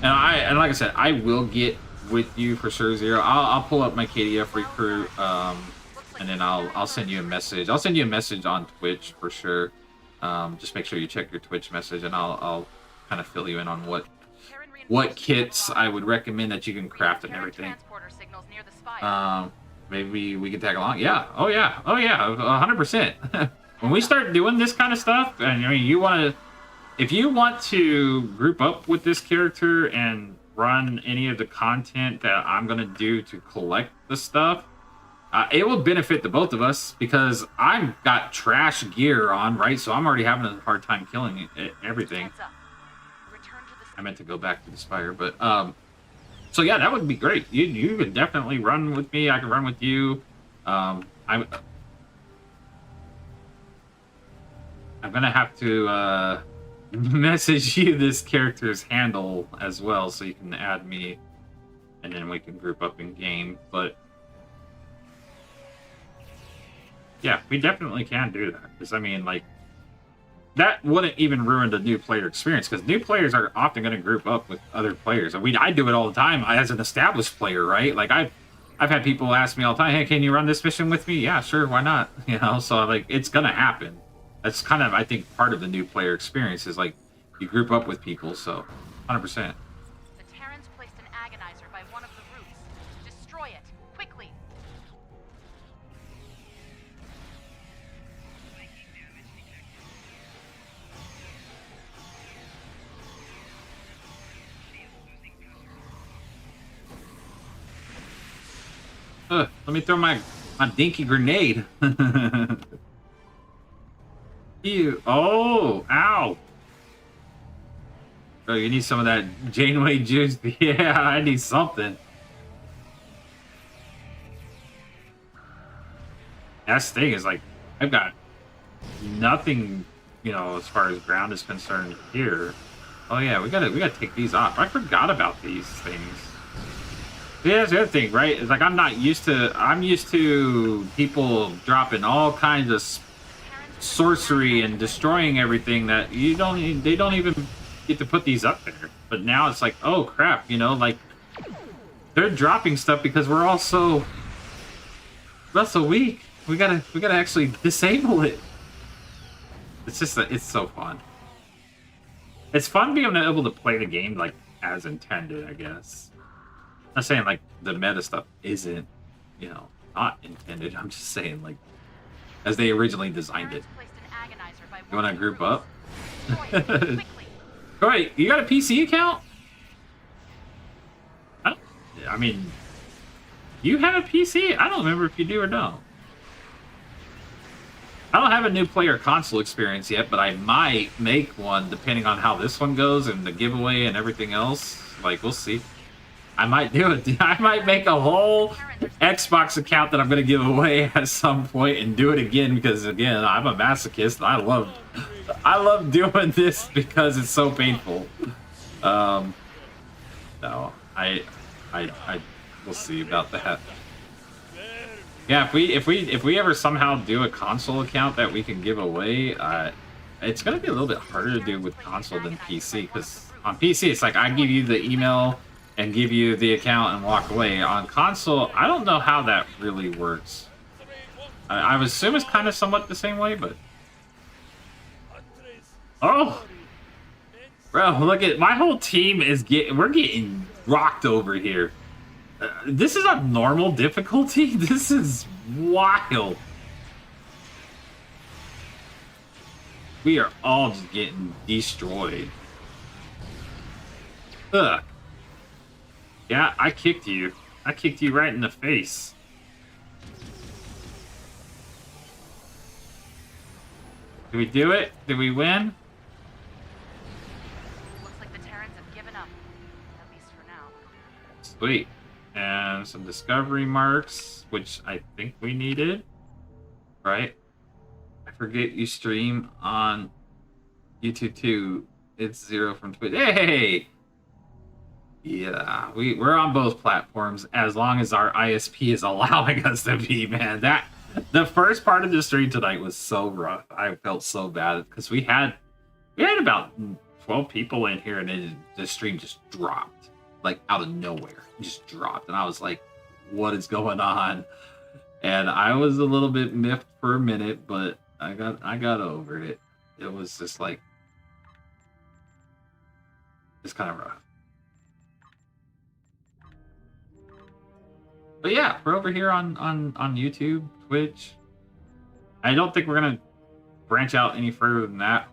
And like I said, I will get with you for sure, Zero. I'll pull up my KDF recruit, and then I'll send you a message. I'll send you a message on Twitch for sure. Just make sure you check your Twitch message, and I'll kind of fill you in on what kits I would recommend that you can craft and everything. Maybe we can tag along. Yeah. Oh yeah. 100%. When we start doing this kind of stuff, and I mean, if you want to group up with this character and run any of the content that I'm going to do to collect the stuff, it will benefit the both of us because I've got trash gear on, right? So I'm already having a hard time killing everything. I meant to go back to the Spire, but So yeah, that would be great. You could definitely run with me. I could run with you. I'm gonna have to message you this character's handle as well, so you can add me, and then we can group up in game. But yeah, we definitely can do that. Because I mean, like, that wouldn't even ruin the new player experience, because new players are often going to group up with other players. I do it all the time as an established player, right? Like I've had people ask me all the time, "Hey, can you run this mission with me?" Yeah, sure, why not? You know, so like it's gonna happen. That's kind of, I think, part of the new player experience is like you group up with people. So, 100%. The Terrans placed an agonizer by one of the routes. Destroy it quickly. Let me throw my dinky grenade. Ew. Oh, ow. Oh, you need some of that Janeway juice. Yeah, I need something. That thing is like, I've got nothing, you know, as far as ground is concerned here. Oh yeah, we gotta take these off. I forgot about these things. Yeah, that's the other thing, right? It's like I'm used to people dropping all kinds of sorcery and destroying everything that they don't even get to put these up there. But now it's like, oh crap, you know, like they're dropping stuff because we're all so weak. We gotta actually disable it. It's just it's so fun. It's fun being able to play the game like as intended, I guess. I'm not saying like the meta stuff isn't, you know, not intended. I'm just saying like as they originally designed it. You want to group up? Wait, you got a PC account? I mean, you have a PC? I don't remember if you do or don't. I don't have a new player console experience yet, but I might make one depending on how this one goes and the giveaway and everything else. Like, we'll see. I might do it. I might make a whole Xbox account that I'm going to give away at some point and do it again because, again, I'm a masochist. I love doing this because it's so painful. No, I we'll see about that. Yeah, if we ever somehow do a console account that we can give away, it's going to be a little bit harder to do with console than PC, because on PC it's like I give you the email and give you the account and walk away. On console, I don't know how that really works. I would assume it's kind of somewhat the same way, but... Oh! Bro, look at... My whole team is we're getting rocked over here. This is a normal difficulty? This is wild. We are all just getting destroyed. Ugh. Yeah, I kicked you. I kicked you right in the face. Did we do it? Did we win? Looks like the Terrans have given up. At least for now. Sweet. And some discovery marks, which I think we needed. Right? I forget you stream on YouTube too. It's 0 from Twitch. Hey! Yeah, we're on both platforms as long as our ISP is allowing us to be, man. The first part of the stream tonight was so rough. I felt so bad because we had about 12 people in here, and the stream just dropped, like out of nowhere. It just dropped, and I was like, "What is going on?" And I was a little bit miffed for a minute, but I got over it. It was just like it's kind of rough. But yeah, we're over here on YouTube, Twitch. I don't think we're gonna branch out any further than that.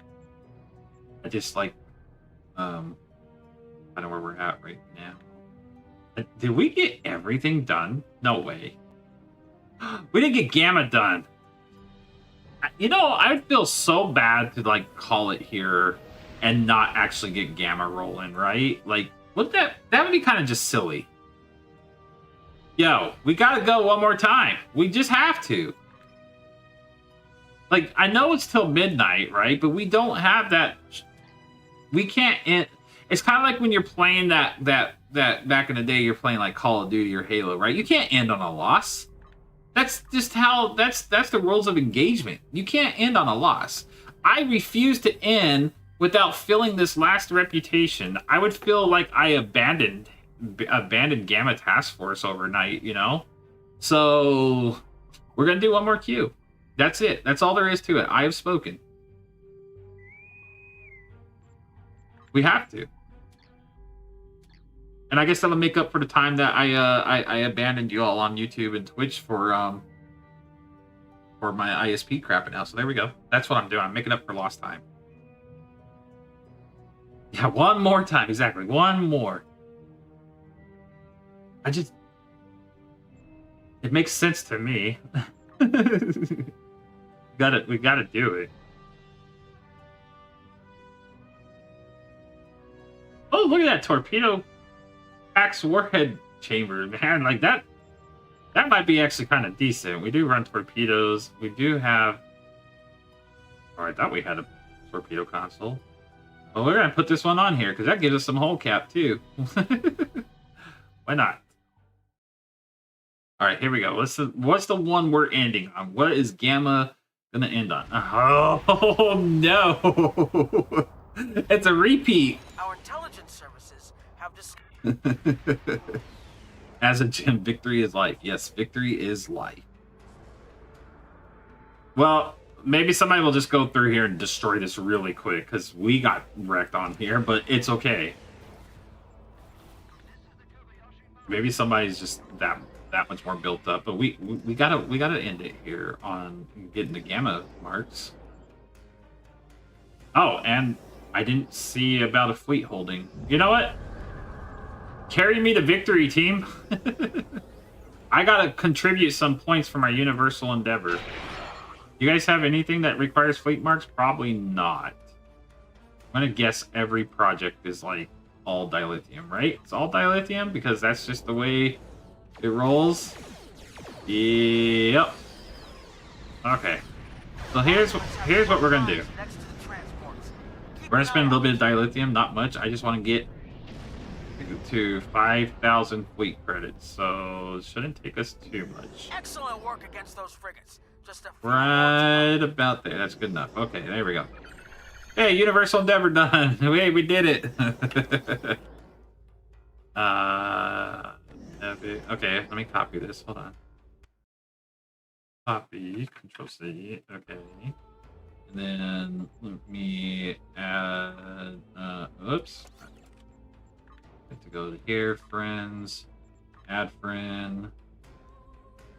I just like kind of where we're at right now. Did we get everything done? No way. We didn't get Gamma done. You know, I would feel so bad to like call it here and not actually get Gamma rolling, right? Like, that would be kind of just silly. Yo, we gotta go one more time. We just have to. Like, I know it's till midnight, right? But we don't have that. We can't end. It's kind of like when you're playing that back in the day, you're playing like Call of Duty or Halo, right? You can't end on a loss. That's just how, that's the rules of engagement. You can't end on a loss. I refuse to end without filling this last reputation. I would feel like I abandoned Gamma Task Force overnight, you know? So we're gonna do one more queue. That's it. That's all there is to it. I have spoken. We have to. And I guess that'll make up for the time that I abandoned you all on YouTube and Twitch for my ISP crap now. So there we go. That's what I'm doing. I'm making up for lost time. Yeah, one more time. Exactly. One more. It makes sense to me. We gotta do it. Oh, look at that torpedo axe warhead chamber, man. Like that might be actually kind of decent. We do run torpedoes. We do have. Oh, I thought we had a torpedo console. Well, we're gonna put this one on here because that gives us some hull cap too. Why not? All right, here we go. What's the one we're ending on? What is Gamma gonna end on? Oh no! It's a repeat. Our intelligence services have discovered. As a gem, victory is life. Yes, victory is life. Well, maybe somebody will just go through here and destroy this really quick because we got wrecked on here, but it's okay. Maybe somebody's just that much more built up, but we gotta end it here on getting the Gamma marks. Oh, and I didn't see about a fleet holding. You know what? Carry me to victory, team. I gotta contribute some points for my universal endeavor. You guys have anything that requires fleet marks? Probably not. I'm gonna guess every project is like all dilithium, right? It's all dilithium because that's just the way it rolls. Yep. Okay. So here's what we're gonna do. We're gonna spend a little bit of dilithium, not much. I just want to get to 5,000 fleet credits, so it shouldn't take us too much. Excellent work against those frigates. Just a Right about there. That's good enough. Okay, there we go. Hey, Universal Endeavor done. Hey, we did it. Okay, let me copy this. Hold on. Copy. Control C. Okay. And then let me add. Oops. Have to go to here, friends. Add friend.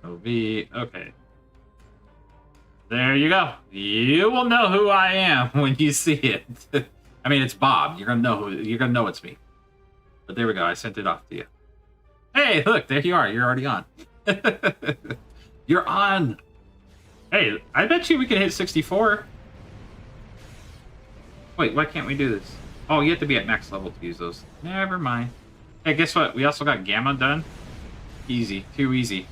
OV. Okay. There you go. You will know who I am when you see it. I mean, it's Bob. You're gonna know it's me. But there we go. I sent it off to you. Hey, look, there you are. You're already on. You're on. Hey, I bet you we can hit 64. Wait, why can't we do this? Oh, you have to be at max level to use those. Never mind. Hey, guess what? We also got Gamma done. Easy. Too easy.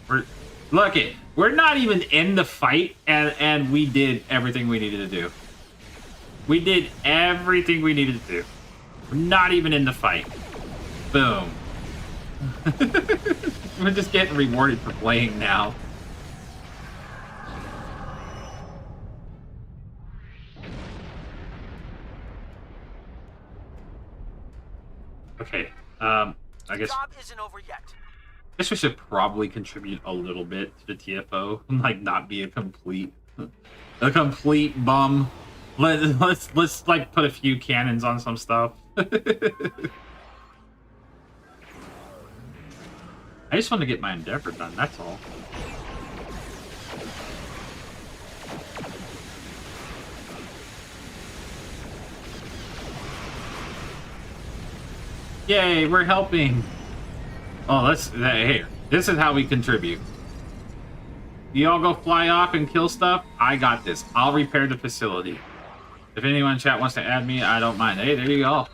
We're not even in the fight, and we did everything we needed to do. We did everything we needed to do. We're not even in the fight. Boom. We're just getting rewarded for playing now. Okay, I guess. Job isn't over yet. I guess we should probably contribute a little bit to the TFO, like not be a complete bum. Let's like put a few cannons on some stuff. I just want to get my endeavor done. That's all. Yay, we're helping. Oh, hey, this is how we contribute. You all go fly off and kill stuff. I got this. I'll repair the facility. If anyone in chat wants to add me, I don't mind. Hey, there you go.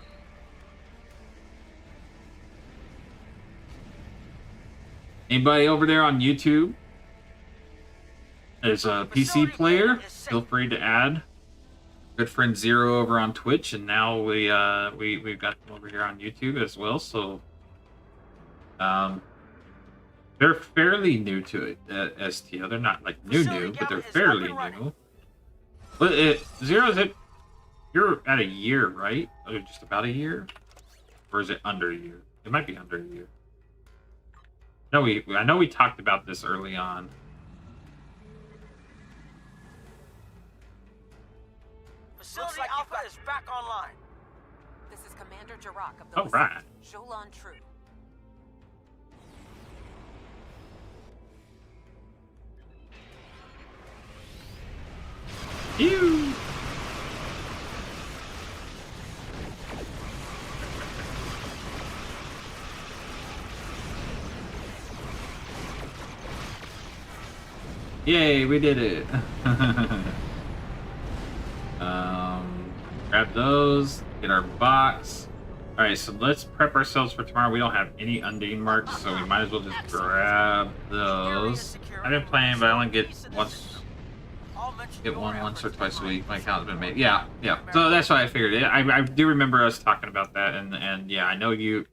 Anybody over there on YouTube as a PC player, feel free to add. Good friend Zero over on Twitch, and now we've got them over here on YouTube as well. So, they're fairly new to it at STO. They're not like new, but they're fairly new. But Zero's you're at a year, right? Or just about a year, or is it under a year? It might be under a year. No, I know we talked about this early on. Facility Alpha is back online. This is Commander Jirok of the Oh, right. Jolan True. Ew. Yay, we did it. Grab those, get our box. All right, so let's prep ourselves for tomorrow. We don't have any Undine marks, so we might as well just grab those. I've been playing, but I only get one once or twice a week. My account's been made. Yeah. So that's why I figured it. I do remember us talking about that, and yeah, I know you,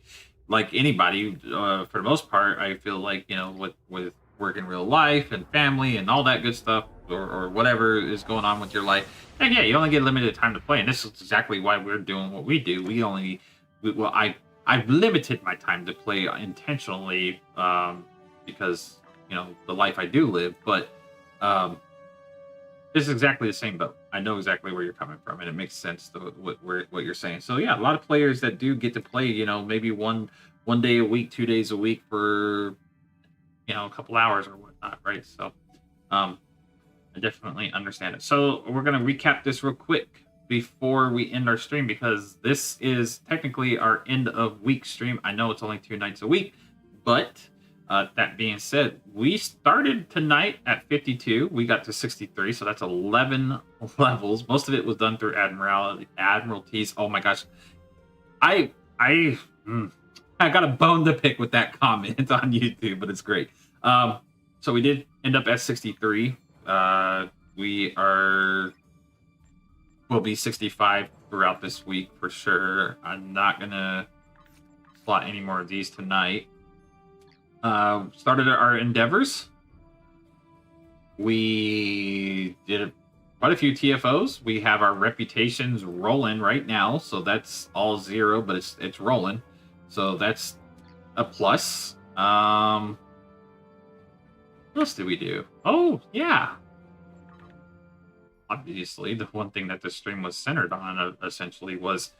like anybody, for the most part, I feel like, you know, with work in real life and family and all that good stuff, or whatever is going on with your life, and yeah, you only get limited time to play, and this is exactly why we're doing what we do. I've limited my time to play intentionally, because, you know, the life I do live, but this is exactly the same boat. I know exactly where you're coming from, and it makes sense to what you're saying. So yeah, a lot of players that do get to play, you know, maybe one day a week, 2 days a week for, you know, a couple hours or whatnot, right? So I definitely understand it. So we're gonna recap this real quick before we end our stream, because this is technically our end of week stream. I know it's only 2 nights a week, but that being said, we started tonight at 52. We got to 63, so that's 11 levels. Most of it was done through Admiralties. Oh my gosh, I got a bone to pick with that comment on YouTube, but it's great. So we did end up at 63. We'll be 65 throughout this week for sure. I'm not gonna slot any more of these tonight. Started our endeavors. We did quite a few TFOs. We have our reputations rolling right now, so that's all 0, but it's rolling. So that's a plus. What else did we do? Oh, yeah. Obviously, the one thing that the stream was centered on, essentially, was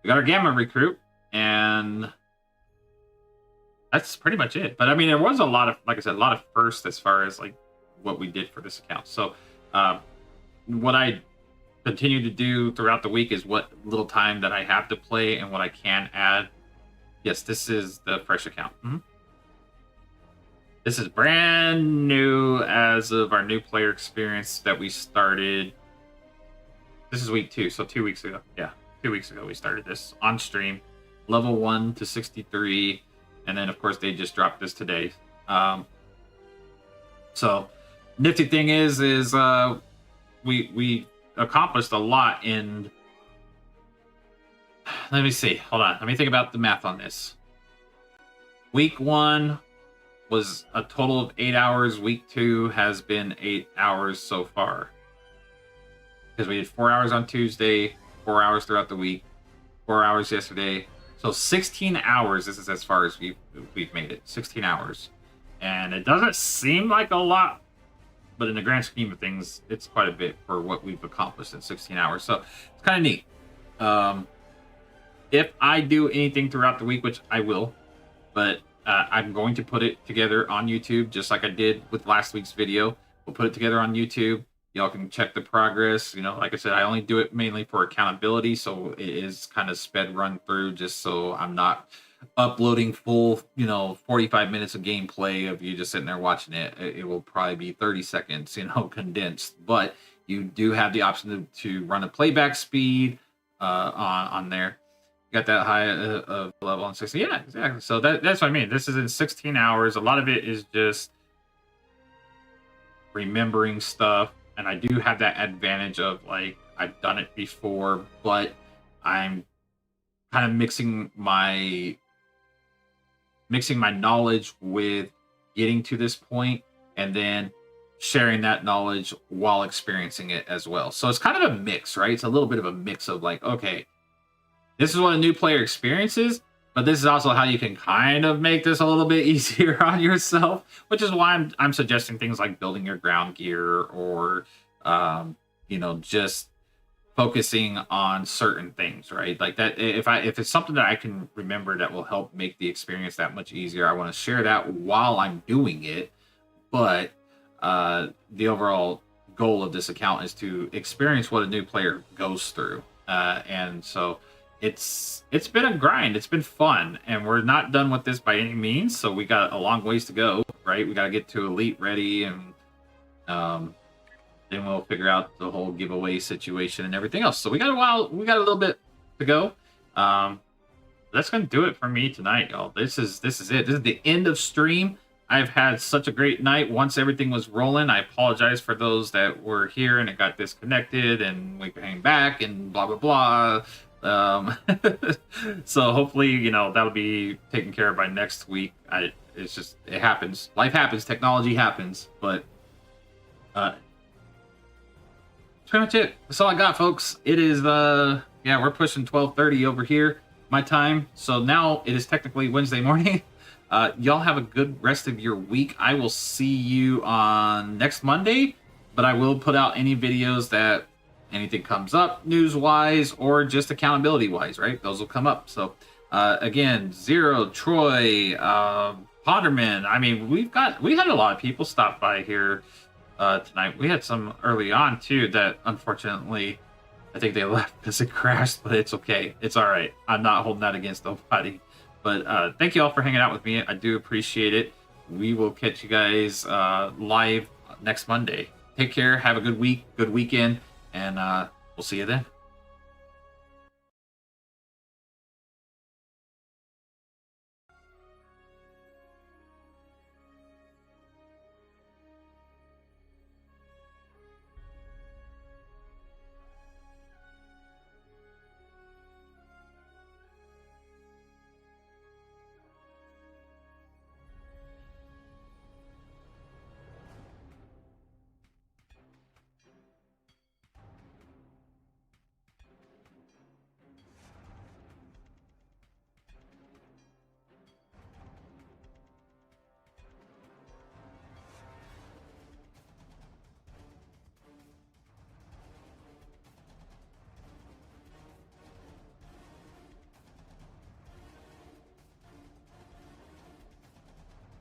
we got our Gamma recruit, and that's pretty much it. But I mean, there was a lot of, like I said, a lot of firsts as far as like what we did for this account. So what I continue to do throughout the week is what little time that I have to play and what I can add. Yes, this is the fresh account. This is brand new as of our new player experience that we started. This is week 2, so 2 weeks ago. Yeah, 2 weeks ago we started this on stream. Level 1 to 63. And then, of course, they just dropped this today. So, nifty thing is we accomplished a lot in... Let me see. Hold on. Let me think about the math on this. Week 1 was a total of 8 hours. Week 2 has been 8 hours so far. Because we did 4 hours on Tuesday, 4 hours throughout the week, 4 hours yesterday. So 16 hours, this is as far as we've made it. 16 hours. And it doesn't seem like a lot, but in the grand scheme of things, it's quite a bit for what we've accomplished in 16 hours. So it's kind of neat. If I do anything throughout the week, which I will, but I'm going to put it together on YouTube, just like I did with last week's video. We'll put it together on YouTube. Y'all can check the progress. You know, like I said, I only do it mainly for accountability, so it is kind of sped run through, just so I'm not uploading full, 45 minutes of gameplay of you just sitting there watching it. It will probably be 30 seconds, condensed. But you do have the option to run a playback speed on there. got that high of level on 60. Yeah, exactly. So that's what I mean. This is in 16 hours. A lot of it is just remembering stuff, and I do have that advantage of like I've done it before, but I'm kind of mixing my knowledge with getting to this point and then sharing that knowledge while experiencing it as well. So it's kind of a mix, right? It's a little bit of a mix of like, okay, this is what a new player experiences, but this is also how you can kind of make this a little bit easier on yourself, which is why I'm suggesting things like building your ground gear or, just focusing on certain things, right? Like that. If it's something that I can remember that will help make the experience that much easier, I want to share that while I'm doing it. But the overall goal of this account is to experience what a new player goes through, and so it's been a grind. It's been fun, and we're not done with this by any means. So we got a long ways to go, right? We got to get to Elite ready, and then we'll figure out the whole giveaway situation and everything else. So we got a while. We got a little bit to go. That's gonna do it for me tonight, y'all. This is it. This is the end of stream. I've had such a great night. Once everything was rolling, I apologize for those that were here and it got disconnected and we came back and blah blah blah. So hopefully, that'll be taken care of by next week. It happens. Life happens. Technology happens. But that's pretty much it. That's all I got, folks. It is we're pushing 12:30 over here, my time. So now it is technically Wednesday morning. Y'all have a good rest of your week. I will see you on next Monday, but I will put out any videos that anything comes up news-wise or just accountability-wise, right? Those will come up. So, again, Zero, Troy, Potterman. I mean, we had a lot of people stop by here tonight. We had some early on, too, that unfortunately, I think they left because it crashed, but it's okay. It's all right. I'm not holding that against nobody. But thank you all for hanging out with me. I do appreciate it. We will catch you guys live next Monday. Take care. Have a good week, good weekend, and we'll see you then.